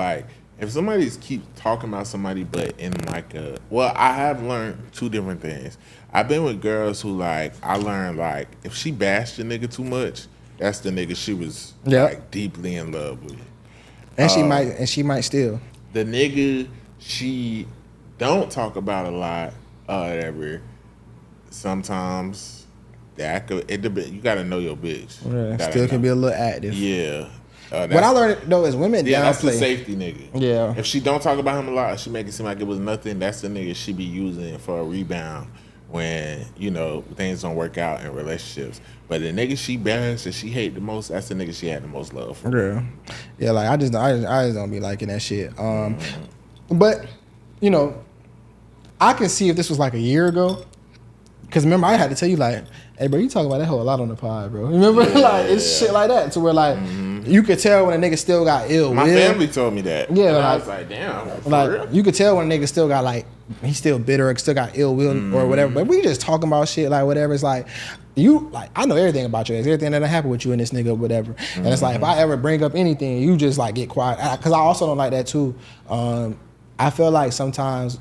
somebody keeps talking about somebody, but in like I have learned two different things. I've been with girls who like, I learned like, if she bashed a nigga too much, that's the nigga she was like deeply in love with. And she might still. The nigga she don't talk about a lot, whatever, sometimes you gotta know your bitch. Yeah, still can be a little active. Yeah. What I learned though is women downplay. That's the safety nigga. Yeah. If she don't talk about him a lot, she make it seem like it was nothing. That's the nigga she be using for a rebound when, you know, things don't work out in relationships. But the nigga she bashed and she hate the most, that's the nigga she had the most love for. Yeah. Yeah, like I just don't be liking that shit. But, you know, I can see if this was like a year ago. Because remember, I had to tell you, like, hey, bro, you talk about that whole a lot on the pod, bro. Remember? It's shit like that. To where, like, you could tell when a nigga still got ill. My family told me that. Yeah. And I was like, damn. Like, real? you could tell when a nigga still got, like, he's still bitter or still got ill will or whatever. But we just talking about shit, like, whatever. It's like, I know everything about you. Everything that happened with you and this nigga or whatever. And it's like, if I ever bring up anything, you just, like, get quiet. Because I also don't like that, too. I feel like sometimes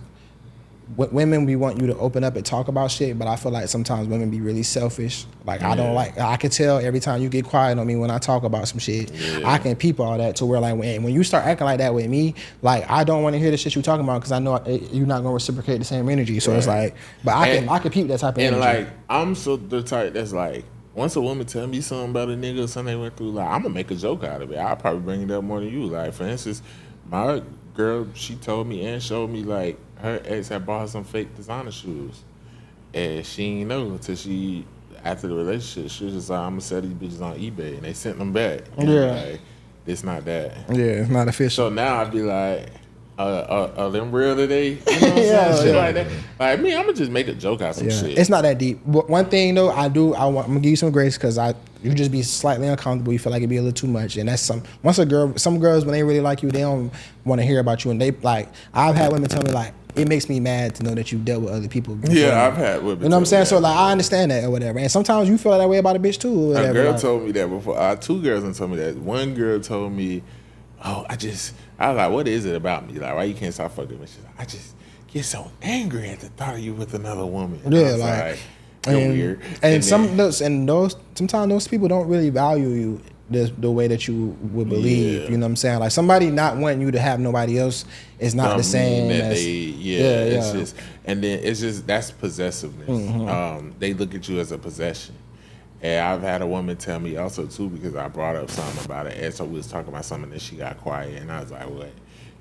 women, we want you to open up and talk about shit, but I feel like sometimes women be really selfish. Like, I can tell every time you get quiet on me when I talk about some shit. Yeah. I can peep all that to where, like, when you start acting like that with me, like, I don't want to hear the shit you talking about because I know you're not going to reciprocate the same energy. So it's like, but I can peep that type of energy. And, like, I'm so the type that's like, once a woman tell me something about a nigga or something they went through, like, I'm going to make a joke out of it. I'll probably bring it up more than you. Like, for instance, my girl, she told me and showed me, like, her ex had bought her some fake designer shoes. And she ain't know until after the relationship, she was just like, I'm going to sell these bitches on eBay. And they sent them back. And like, it's not that. Yeah, it's not official. So now I'd be like, are them real today? You know what I'm saying? Shit like that. Like me, I'm gonna just make a joke out some shit. It's not that deep. But one thing though, I'm gonna give you some grace because you just be slightly uncomfortable. You feel like it'd be a little too much, and that's some girls when they really like you, they don't want to hear about you, and they like. I've had women tell me like it makes me mad to know that you dealt with other people. Yeah, I've had women. You know what I'm saying? So like I understand that or whatever, and sometimes you feel that way about a bitch too. Or whatever. A girl like, told me that before. Two girls done told me that. One girl told me, "Oh, I was like, what is it about me? Like, why you can't stop fucking me?" She's like, "I just get so angry at the thought of you with another woman." And yeah, I was like you're weird. And sometimes those people don't really value you the way that you would believe. You know what I'm saying? Like somebody not wanting you to have nobody else is not the same as it's just, and then it's just that's possessiveness. Mm-hmm. They look at you as a possession. And I've had a woman tell me also too, because I brought up something about it, and so we was talking about something and she got quiet, and I was like, "What?"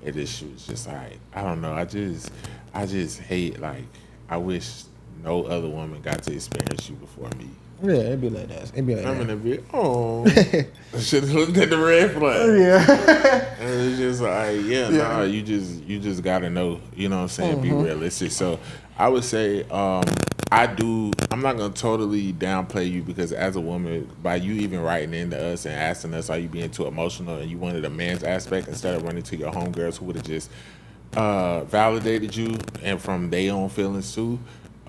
And then she was just like, "I don't know. I just hate, like, I wish no other woman got to experience you before me." Yeah, it'd be like that. It'd be like I'm that. gonna be, oh, I should have looked at the red flag. Yeah. And it's just like, nah, you just gotta know, you know what I'm saying, be realistic. So I would say, I'm not gonna totally downplay you, because as a woman, by you even writing into us and asking us, are you being too emotional, and you wanted a man's aspect instead of running to your homegirls who would have just validated you and from their own feelings too.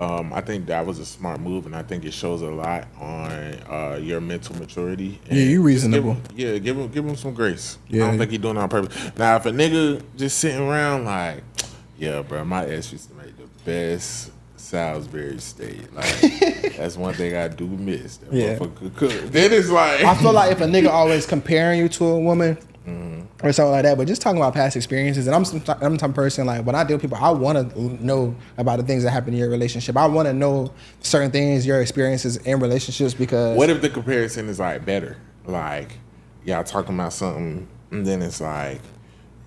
I think that was a smart move, and I think it shows a lot on your mental maturity. And you reasonable. Give him some grace. Yeah. I don't think he's doing it on purpose. Now, if a nigga just sitting around like, yeah, bro, my ex used to make the best Salisbury steak. Like, that's one thing I do miss. That motherfucker could cook. Then it's like, I feel like if a nigga always comparing you to a woman or something like that, but just talking about past experiences, and I'm the type of person, like, when I deal with people, I want to know about the things that happen in your relationship. I want to know certain things, your experiences in relationships, because... What if the comparison is, like, better? Like, y'all talking about something, and then it's like,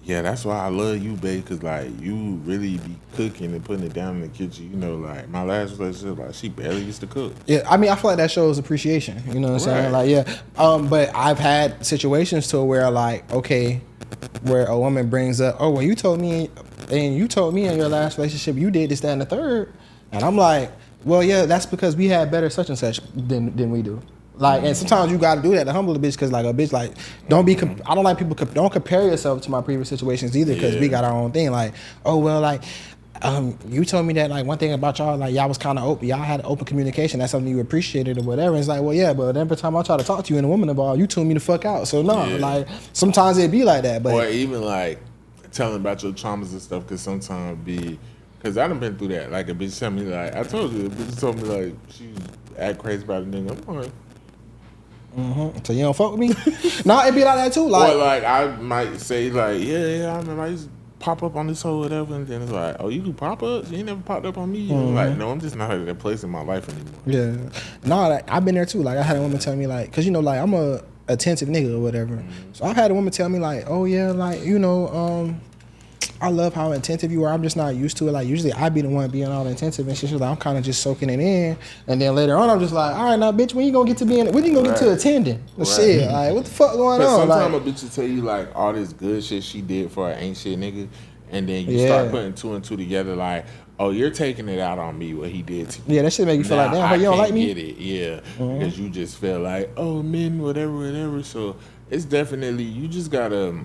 yeah, that's why I love you, babe, because, like, you really be cooking and putting it down in the kitchen. You know, like, my last relationship, like, she barely used to cook. Yeah, I mean, I feel like that shows appreciation. You know what I'm saying? Like, but I've had situations to where, like, okay, where a woman brings up, oh, well, you told me in your last relationship you did this, that, and the third. And I'm like, well, yeah, that's because we had better such and such than we do. Like, and sometimes you gotta do that to humble a bitch, because like a bitch, like, don't be. I don't like people. Don't compare yourself to my previous situations either, because we got our own thing. Like, oh well, like, you told me that, like, one thing about y'all, like, y'all was kind of open. Y'all had open communication. That's something you appreciated or whatever. It's like, well, yeah, but every time I try to talk to you and a woman involved, you tune me the fuck out. So no, like, sometimes it be like that. But or even like telling about your traumas and stuff, because sometimes because I done been through that. Like, a bitch tell me, like, I told you, a bitch told me, like, she act crazy about a nigga. I'm like, so you don't fuck with me? No, it be like that too. Like, or like I might say, like, yeah, I remember I used to pop up on this whole whatever, and then it's like, oh, you do pop ups? You ain't never popped up on me? And I'm like, no, I'm just not at that place in my life anymore. Yeah, no, like, I've been there too. Like, I had a woman tell me, like, cause you know, like, I'm a attentive nigga or whatever. So I've had a woman tell me, like, oh yeah, like, you know, I love how attentive you are. I'm just not used to it. Like, usually I be the one being all attentive and shit. She's like, I'm kind of just soaking it in. And then later on, I'm just like, all right, now, bitch, when you gonna get to get to attending? Well, shit, like, what the fuck going on? Sometimes like, a bitch will tell you, like, all this good shit she did for an ain't shit nigga, and then you start putting two and two together, like, oh, you're taking it out on me, what he did to you. Yeah, that shit make you feel like, damn, but you don't like me? Get it, because you just feel like, oh, men, whatever. So it's definitely, you just gotta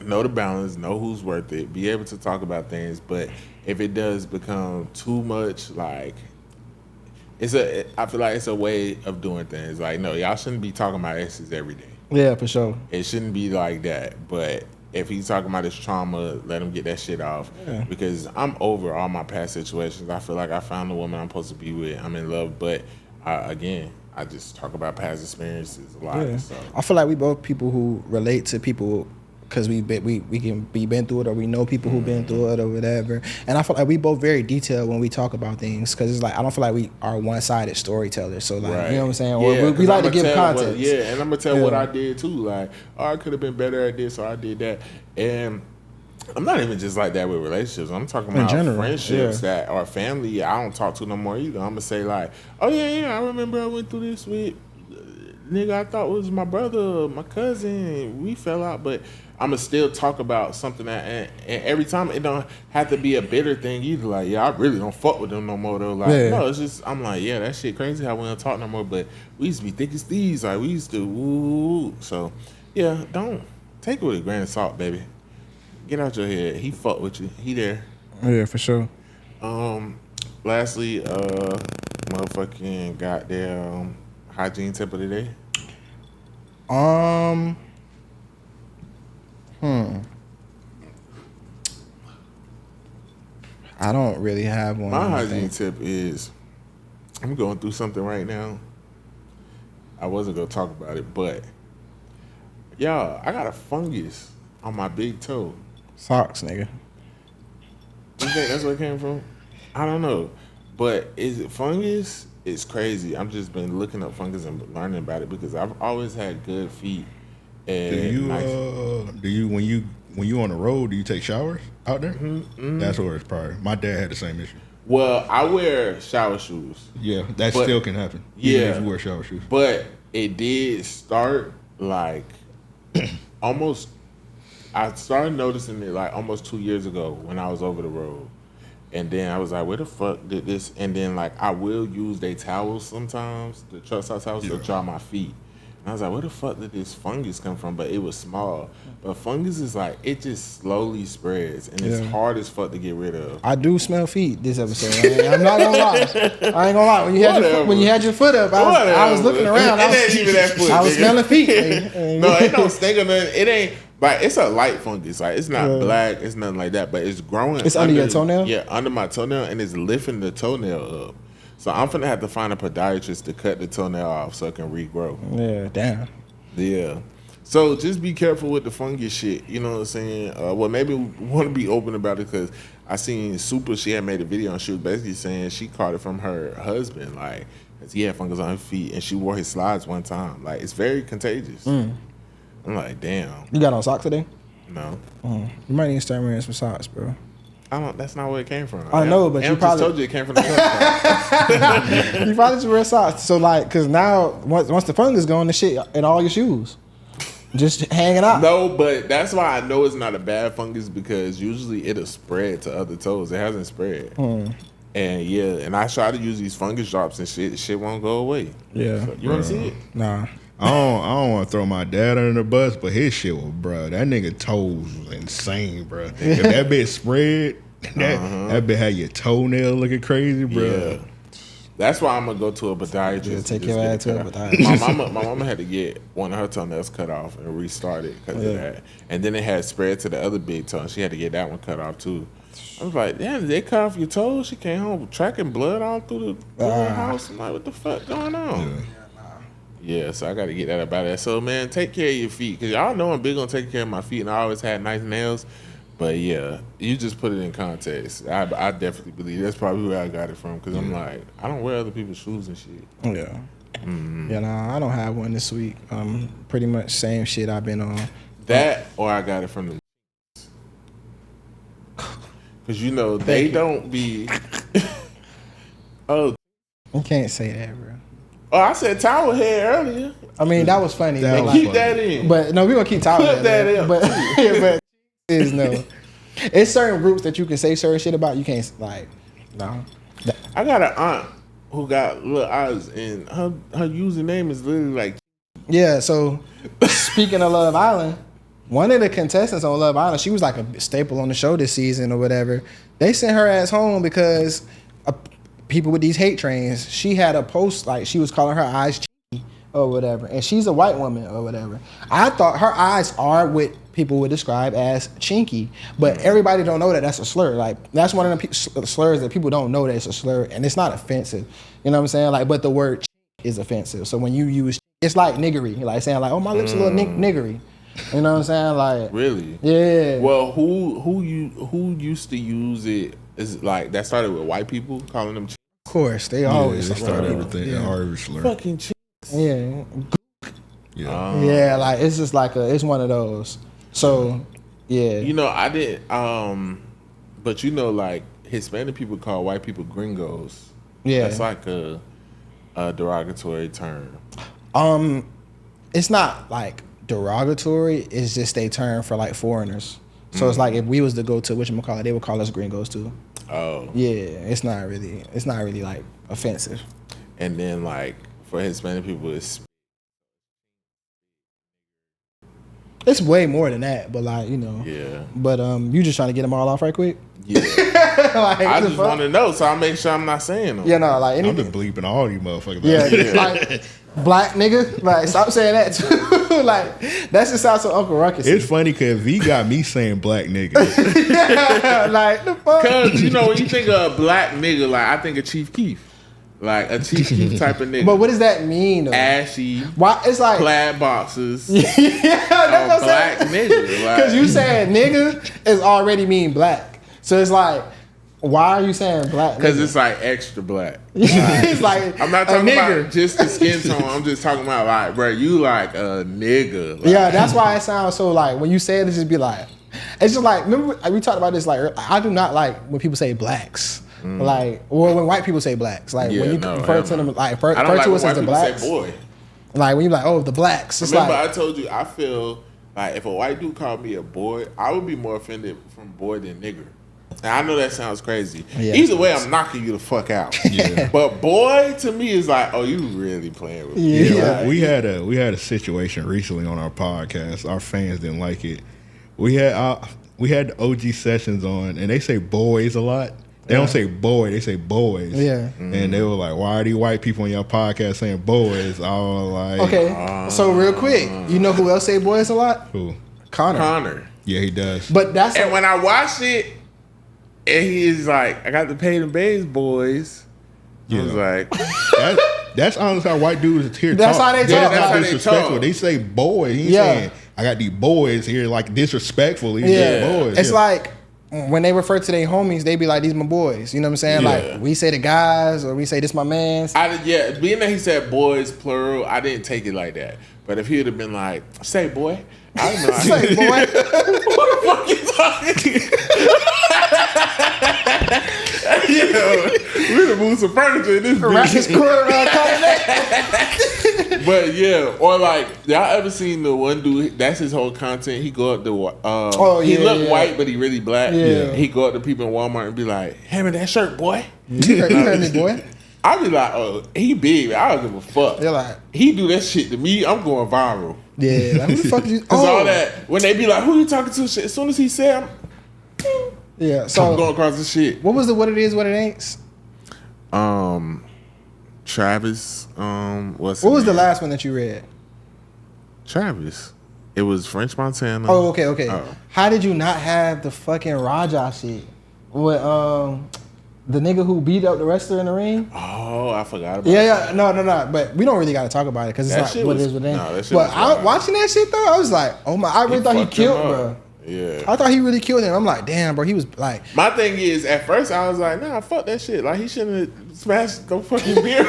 know the balance, know who's worth it, be able to talk about things. But if it does become too much, like, I feel like it's a way of doing things. Like, no, y'all shouldn't be talking about exes every day. Yeah, for sure. It shouldn't be like that. But if he's talking about his trauma, let him get that shit off. Yeah. Because I'm over all my past situations. I feel like I found the woman I'm supposed to be with. I'm in love. But again, I just talk about past experiences a lot. Yeah. So. I feel like we both people who relate to people, because we can be been through it, or we know people who've been through it or whatever. And I feel like we both very detailed when we talk about things, because it's like, I don't feel like we are one-sided storytellers. So like, you know what I'm saying? Or we like to give context. And I'm gonna tell what I did too. Like, oh, I could have been better at this, so I did that. And I'm not even just like that with relationships. I'm talking about friendships that are family. I don't talk to no more either. I'm gonna say like, oh yeah, I remember I went through this with nigga I thought was my brother, my cousin. We fell out, but I'ma still talk about something that, and every time it don't have to be a bitter thing either. Like, yeah, I really don't fuck with them no more though. Like, no, it's just I'm like, yeah, that shit crazy how we don't talk no more. But we used to be thick as thieves. Like we used to woo. So yeah, don't take it with a grain of salt, baby. Get out your head. He fuck with you. He there. Yeah, for sure. Lastly, motherfucking goddamn hygiene tip of the day. I don't really have one. My hygiene tip is I'm going through something right now. I wasn't gonna talk about it, but y'all, I got a fungus on my big toe. Socks, nigga. You think that's where it came from? I don't know. But is it fungus? It's crazy. I've just been looking up fungus and learning about it because I've always had good feet. And do you when you on the road, do you take showers out there? Mm-hmm. That's where it's probably. My dad had the same issue. Well, I wear shower shoes. Yeah, that still can happen. Yeah, even if you wear shower shoes. But it did start like almost. I started noticing it like almost 2 years ago when I was over the road. And then I was like, where the fuck did this? And then like I will use their towels sometimes, the truck stop towels, to dry my feet. And I was like, where the fuck did this fungus come from? But it was small. But fungus is like, it just slowly spreads. And it's hard as fuck to get rid of. I do smell feet this episode. I'm not gonna lie. I ain't gonna lie. When you had your foot up, I was looking around. It ain't even that foot, I was nigga. smelling feet. No, it don't stink or nothing. It ain't. Like it's a light fungus. Like it's not black. It's nothing like that. But it's growing. It's under your toenail. Yeah, under my toenail, and it's lifting the toenail up. So I'm finna have to find a podiatrist to cut the toenail off so it can regrow. Yeah, damn. Yeah. So just be careful with the fungus shit. You know what I'm saying? Well, maybe we want to be open about it because I seen Super. She had made a video and she was basically saying she caught it from her husband. Like, 'cause he had fungus on his feet and she wore his slides one time. Like, it's very contagious. I'm like, damn. You got on socks today? No. You might need to start wearing some socks, bro. I don't. That's not where it came from. I know, but you probably just told you it came from the truck. you probably should wear socks. So like, cause now once the fungus gone, the shit in all your shoes, just hanging out. No, but that's why I know it's not a bad fungus because usually it'll spread to other toes. It hasn't spread. And yeah, and I try to use these fungus drops and shit. Shit won't go away. Yeah. So, you want to see it? Nah. I don't want to throw my dad under the bus, but his shit was, bro. That nigga toes was insane, bro. If that bitch spread, that bitch had your toenail looking crazy, bro. Yeah. That's why I'm gonna go to a podiatrist. Yeah, take your ass to a podiatrist. My mama had to get one of her toenails cut off and restart it because of that. And then it had spread to the other big toe. She had to get that one cut off too. I was like, damn, did they cut off your toes? She came home tracking blood all through the house. I'm like, what the fuck going on? Yeah, so I got to get that about that. So, man, take care of your feet. Because y'all know I'm big on taking care of my feet, and I always had nice nails. But, yeah, you just put it in context. I definitely believe that's probably where I got it from. Because I'm like, I don't wear other people's shoes and shit. Yeah. Yeah, nah, I don't have one this week. Pretty much same shit I've been on. That or I got it from the because, you know, they don't be... You can't say that, bro. Oh, I said towel head earlier. I mean, that was funny. That but was Keep funny. that in. But no, we're gonna keep towel Put that in. But is no. It's certain groups that you can say certain shit about. You can't like, no. I got an aunt who got little eyes, and her username is literally like. Yeah. So speaking of Love Island, one of the contestants on Love Island, she was like a staple on the show this season or whatever. They sent her ass home because people with these hate trains. She had a post like she was calling her eyes cheeky or whatever, and she's a white woman or whatever. I thought her eyes are what people would describe as chinky, but everybody don't know that that's a slur. Like that's one of the slurs that people don't know that it's a slur, and it's not offensive. You know what I'm saying? Like, but the word is offensive. So when you use, it's like niggery, like saying like, oh my lips a little niggery. You know what I'm saying? Like Really? Yeah. Well, who used to use it? Is like that started with white people calling them Of course, they always they start slur. everything. Yeah. Irish slur. fucking chicks. Yeah. Yeah. Yeah, like it's just like it's one of those. So yeah. You know, I didn't. But you know, like Hispanic people call white people gringos. Yeah. That's like a derogatory term. it's not like derogatory. It's just a term for like foreigners. So it's like if we was to go to whatchamacallit, they would call us gringos too. Oh. Yeah, it's not really like offensive. And then like for Hispanic people, It's way more than that, but like, you know. Yeah. But you just trying to get them all off right quick? Yeah. Like, I just want to know, so I'll make sure I'm not saying them. Yeah, no, like I'm anything. just bleeping all these motherfuckers. Yeah, like black nigga, like stop saying that too. Like that just sounds so Uncle Ruckus. It's funny because V got me saying black nigga. Yeah, like the fuck. Cause you know when you think of a black nigga, like I think of Chief Keef, like a Chief Keef type of nigga. But what does that mean though? Ashy, Why it's like plaid boxes, yeah, that's a what I'm black nigga. Because you saying nigga is already mean black, so it's like, why are you saying black? Because it's like extra black. It's like I'm not a talking nigger. about just the skin tone. I'm just talking about like, bro, you like a nigga. Like, Yeah, that's why it sounds so like when you say it, just be like, it's just like, remember we talked about this, like I do not like when people say blacks. Like, or when white people say blacks, like when you refer to them, like refer I don't like to when us white as the people blacks. say boy. Like when you're like, oh, the blacks. It's Remember, like, I told you I feel like if a white dude called me a boy, I would be more offended from boy than nigger. Now I know that sounds crazy. Yeah. Either way, I'm knocking you the fuck out. Yeah. But boy to me is like, oh, you really playing with me. Yeah. We had a situation recently on our podcast. Our fans didn't like it. We had the OG sessions on, and they say boys a lot. They don't say boy, they say boys. Yeah. And they were like, why are these white people on your podcast saying boys? I was like, okay. So real quick, you know who else say boys a lot? Who? Connor. Yeah, he does. But that's And when I watched it, and he's like, I got the Paid N Bazed boys. I was like, That's honestly how white dudes here That's talk. how they Yeah, talk. that's That's how not they disrespectful. talk. They say boy. He ain't Yeah. saying, I got these boys here like disrespectfully. He yeah. said boys. It's Yeah. like when they refer to their homies, they be like, these my boys. You know what I'm saying? Yeah. Like we say the guys or we say this my man's. being that he said boys plural, I didn't take it like that. But if he would have been like, say boy, I would have been like, Say, boy. what the fuck you talking? We done moved some furniture in this Ratchet's bitch. quarter But yeah, or like, y'all ever seen the one dude, that's his whole content, he go up to, he look white, but he really black. Yeah. He go up to people in Walmart and be like, hand me that shirt, boy. You heard me, boy. I be like, oh, he big, I don't give a fuck. They're like, He do that shit to me, I'm going viral. yeah, like who the fuck did you? Cause all that, when they be like, who you talking to? Shit, as soon as he said, Yeah. I'm So going across the shit. what was the what it is, what it ain't? Travis, what was the last one that you read? Travis. It was French Montana. Oh, okay. Oh. How did you not have the fucking Raja shit with the nigga who beat up the wrestler in the ring? Oh, I forgot about Yeah. No. But we don't really got to talk about it because it's That not shit what it was- is with it. no, that shit But was wild. watching that shit though, I was like, oh my! I really thought he fucked killed, him up. bro. Yeah. I thought he really killed him. I'm like, damn, bro. He was like, My thing is, at first I was like, nah, fuck that shit. Like, he shouldn't have smashed the fucking beer.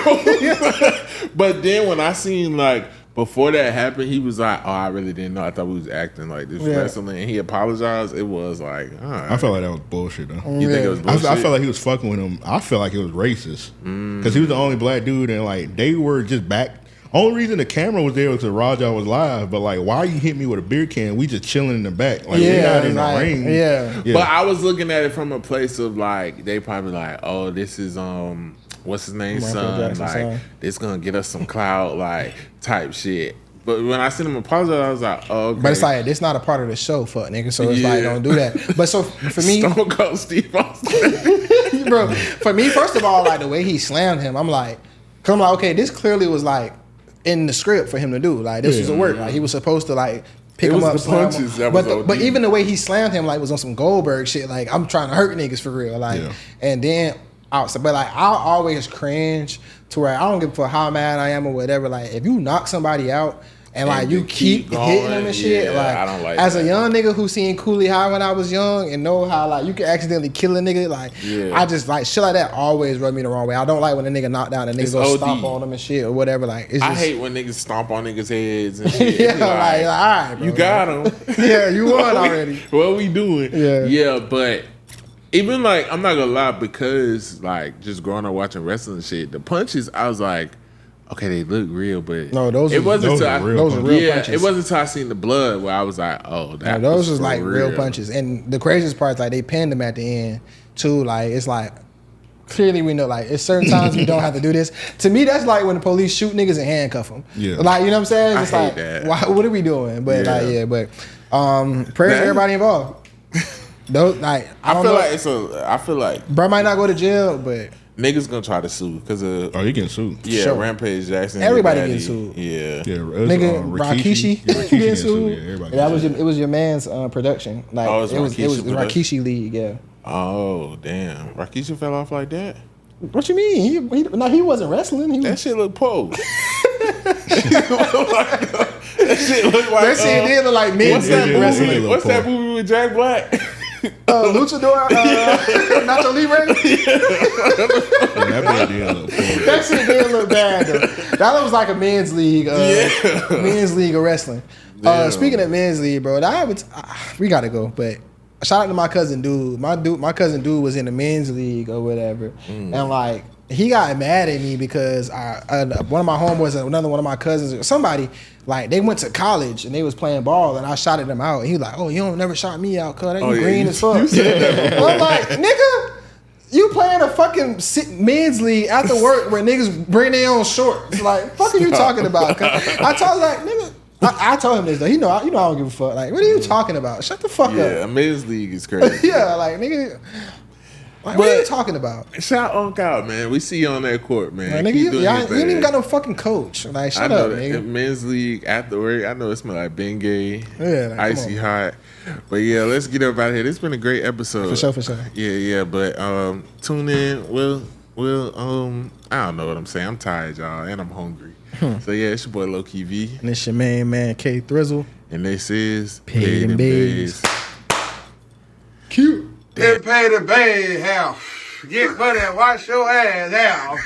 But then when I seen, like, before that happened, he was like, oh, I really didn't know. I thought we was acting like this wrestling. And he apologized. It was like, all right. I felt like that was bullshit, though. You think it was bullshit? I felt like he was fucking with him. I felt like it was racist because he was the only black dude, and like they were just back. Only reason the camera was there was because Raja was live. But like, why you hit me with a beer can? We just chilling in the back. Like we're not in the ring. Yeah. But I was looking at it from a place of like, they probably like, oh, this is what's his name, Michael son? Jackson's Like, son. this gonna get us some clout, like type shit. But when I seen him apologize, I was like, oh, okay. But it's like it's not a part of the show, fuck nigga. So it's Yeah. like don't do that. But so for me, Stone Cold Steve Austin. bro, for me, first of all, like the way he slammed him, I'm like, okay, this clearly was like in the script for him to do. Like this was a work. Like he was supposed to like pick It him was up, the slam him. punches that was But OD. even the way he slammed him, like was on some Goldberg shit. Like I'm trying to hurt niggas for real. Like and then outside, but like I'll always cringe to where I don't give a fuck how mad I am or whatever. Like if you knock somebody out. And like you keep hitting them and shit. Yeah, like I don't like as that. a young nigga who seen Coolie High when I was young and know how like you can accidentally kill a nigga. Like I just like shit like that always rub me the wrong way. I don't like when a nigga knock down and It's nigga go OD. stomp on them and shit or whatever. Like it's just, I hate when niggas stomp on niggas' heads and shit. yeah, It's like all right, bro. you got him. Yeah, you won already. What we doing? Yeah. But even like I'm not gonna lie, because like just growing up watching wrestling shit, the punches I was like, okay, they look real, but No, those it are- wasn't those till are I- real those are real yeah, punches. it wasn't until I seen the blood where I was like, oh, that those was was for like real punches. And the craziest part is like they pinned them at the end too. Like it's like clearly we know like it's certain times we don't have to do this. To me, that's like when the police shoot niggas and handcuff them. Yeah. Like you know what I'm saying? I It's hate like that. why, what are we doing? But prayers to Man. everybody involved. Those like I don't know. I feel like Bro might not go to jail, but niggas gonna try to sue because of Oh, he getting sued. yeah, Sure. Rampage Jackson. Everybody Daddy. getting sued. Yeah. Yeah, it was, nigga Rakishi Yeah, Rikishi getting sued. Yeah, everybody that getting was sued. it was your man's production. Like Oh, it's it was Rikishi production? Rakishi League. Yeah. Oh damn, Rakisha fell off like that. What you mean? He wasn't wrestling. He That was, shit look pose. that shit look like. that shit did look like men What's that Yeah, wrestling. yeah. movie? What's that movie with Jack Black? Luchador, Nacho Libre. Yeah, that man did look poor. That shit did look bad though. That was like a men's league. Men's league of wrestling. Damn. Speaking of men's league, bro, we gotta go. But shout out to my cousin dude. My cousin dude was in the men's league or whatever, and like he got mad at me because one of my homeboys, another one of my cousins, or somebody, like they went to college and they was playing ball and I shotted them out. And he was like, "Oh, you don't never shot me out, cuz you green as fuck." You said that. I'm like, nigga, you playing a fucking men's league after work where niggas bring their own shorts. Like, fuck are you talking about? Cuz I told like, nigga. I told him this though. You know I don't give a fuck. Like, what are you talking about? Shut the fuck Yeah, up. a men's league is crazy. Yeah, like nigga. Like, what are you talking about? Shout Unc out, man. We see you on that court, man. Like, nigga, Keep you doing ain't your thing. even got no fucking coach. Like, I shut know up, that nigga. men's league after work. I know it smell like Bengay, Yeah, like, come icy hot. But yeah, let's get up out of here. This has been a great episode. For sure. Yeah. But tune in. We'll I don't know what I'm saying. I'm tired, y'all, and I'm hungry. So yeah, it's your boy Low Key V, And it's your main man, K Thrizzle. and this is Paid N Bazed. It paid a bad house. Get money and wash your ass out.